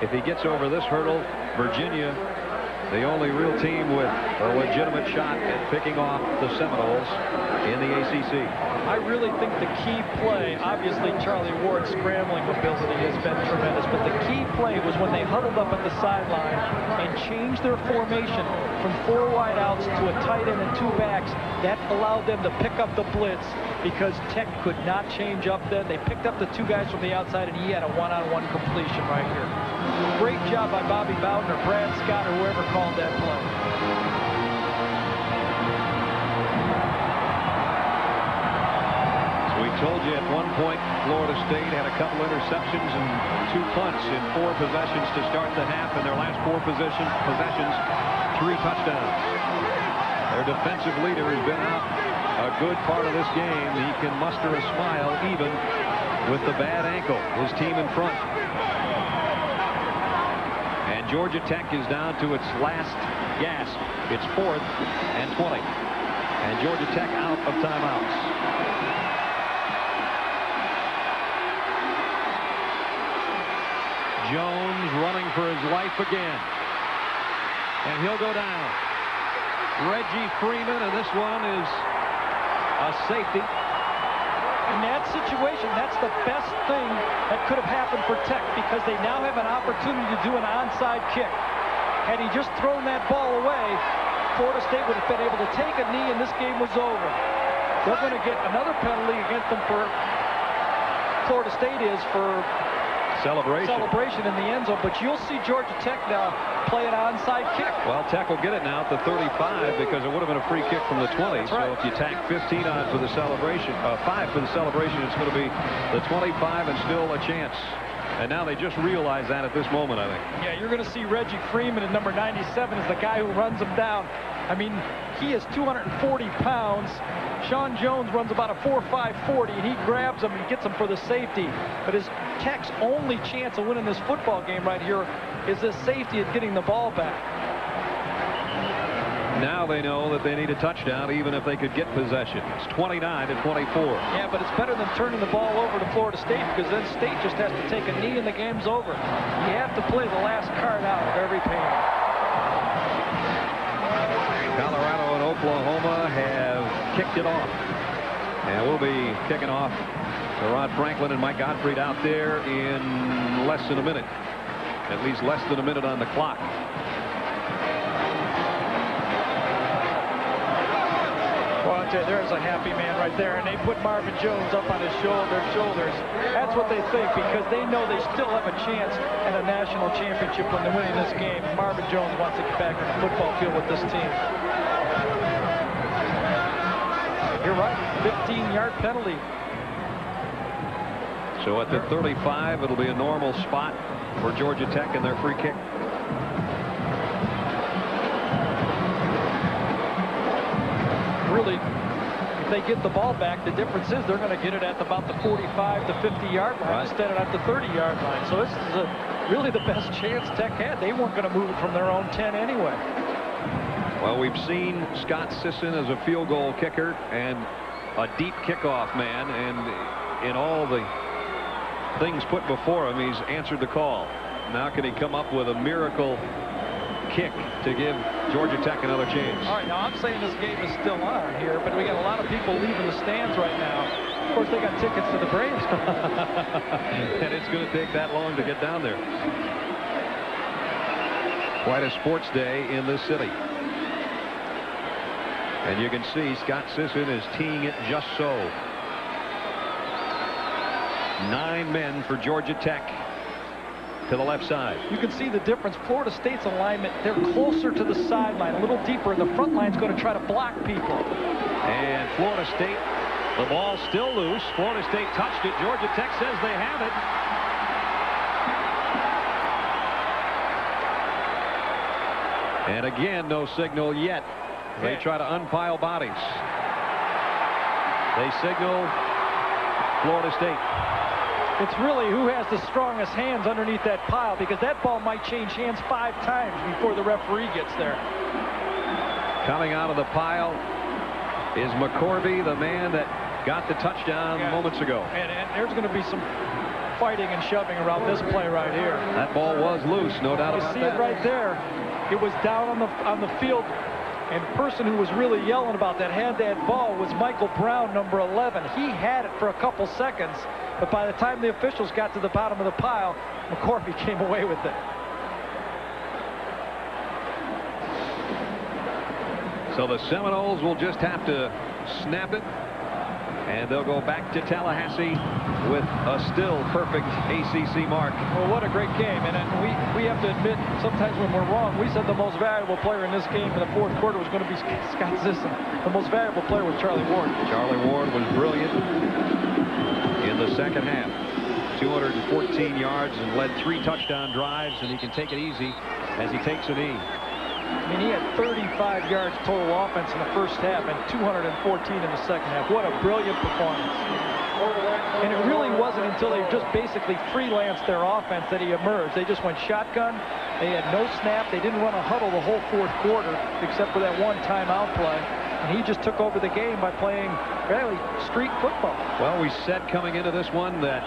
If he gets over this hurdle, Virginia, the only real team with a legitimate shot at picking off the Seminoles in the ACC. I really think the key play, obviously Charlie Ward's scrambling ability has been tremendous, but the key play was when they huddled up at the sideline and changed their formation from 4 wideouts to a tight end and 2 backs. That allowed them to pick up the blitz because Tech could not change up then. They picked up the 2 guys from the outside, and he had a one-on-one completion right here. Great job by Bobby Bowden or Brad Scott or whoever called that play. We told you at one point Florida State had a couple interceptions and 2 punts in 4 possessions to start the half, and their last 4 possessions 3 touchdowns. Their defensive leader has been out a good part of this game. He can muster a smile even with the bad ankle, his team in front. And Georgia Tech is down to its last gasp. It's 4th and 20. And Georgia Tech out of timeouts. Jones running for his life again. And he'll go down. Reggie Freeman, and this one is a safety. In that situation, that's the best thing that could have happened for Tech because they now have an opportunity to do an onside kick. Had he just thrown that ball away, Florida State would have been able to take a knee and this game was over. They're going to get another penalty against them for Florida State is for celebration in the end zone, but you'll see Georgia Tech now play an onside kick. Well, Tech will get it now at the 35 because it would have been a free kick from the 20. That's so right. If you tack 15 on for the celebration, 5 for the celebration, it's going to be the 25 and still a chance. And now they just realize that at this moment, I think. Yeah, you're going to see Reggie Freeman at number 97 is the guy who runs him down. I mean, he is 240 pounds. Sean Jones runs about a 4.5 40, and he grabs him and gets him for the safety. But his Tech's only chance of winning this football game right here is this safety of getting the ball back. Now they know that they need a touchdown even if they could get possession. It's 29-24. Yeah, but it's better than turning the ball over to Florida State because then State just has to take a knee and the game's over. You have to play the last card out of every painting. Colorado and Oklahoma have kicked it off. And we'll be kicking off Rod Franklin and Mike Gottfried out there in less than a minute. At least less than a minute on the clock. Well, I'll tell you, there's a happy man right there, and they put Marvin Jones up on his shoulders. That's what they think because they know they still have a chance at a national championship when they're winning this game. Marvin Jones wants to get back on the football field with this team. You're right, 15-yard penalty. So at the 35, it'll be a normal spot for Georgia Tech in their free kick. Really, if they get the ball back, the difference is they're going to get it at about the 45 to 50-yard line instead of at the 30-yard line. So this is really the best chance Tech had. They weren't going to move it from their own 10 anyway. Well, we've seen Scott Sisson as a field goal kicker and a deep kickoff man, and in all the things put before him, he's answered the call. Now can he come up with a miracle kick to give Georgia Tech another chance? All right, now I'm saying this game is still on here, but we got a lot of people leaving the stands right now. Of course, they got tickets to the Braves. And it's going to take that long to get down there. Quite a sports day in this city. And you can see Scott Sisson is teeing it just so. 9 men for Georgia Tech to the left side. You can see the difference. Florida State's alignment, they're closer to the sideline, a little deeper, and the front line's going to try to block people. And Florida State, the ball still loose. Florida State touched it. Georgia Tech says they have it. And again, no signal yet. They try to unpile bodies. They signal Florida State. It's really who has the strongest hands underneath that pile, because that ball might change hands 5 times before the referee gets there. Coming out of the pile is McCorvey, the man that got the touchdown moments ago. And there's going to be some fighting and shoving around this play right here. That ball was loose, no doubt about that. You see it right there. It was down on the field, and the person who was really yelling about that had that ball was Michael Brown, number 11. He had it for a couple seconds, but by the time the officials got to the bottom of the pile, McCorvey came away with it. So the Seminoles will just have to snap it, and they'll go back to Tallahassee with a still perfect ACC mark. Well, what a great game. And we have to admit, sometimes when we're wrong, we said the most valuable player in this game in the fourth quarter was going to be Scott Sisson. The most valuable player was Charlie Ward. Charlie Ward was brilliant in the second half. 214 yards and led 3 touchdown drives, and he can take it easy as he takes a knee. I mean, he had 35 yards total offense in the first half and 214 in the second half. What a brilliant performance. And it really wasn't until they just basically freelanced their offense that he emerged. They just went shotgun. They had no snap. They didn't run a huddle the whole fourth quarter except for that one timeout play. And he just took over the game by playing fairly street football. Well, we said coming into this one that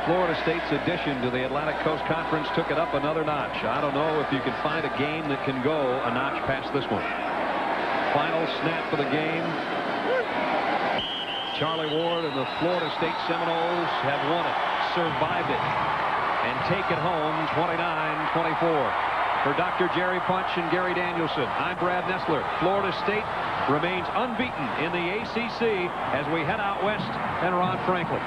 Florida State's addition to the Atlantic Coast Conference took it up another notch. I don't know if you can find a game that can go a notch past this one. Final snap for the game. Charlie Ward and the Florida State Seminoles have won it, survived it, and take it home 29-24. For Dr. Jerry Punch and Gary Danielson, I'm Brad Nessler. Florida State remains unbeaten in the ACC as we head out west, and Ron Franklin.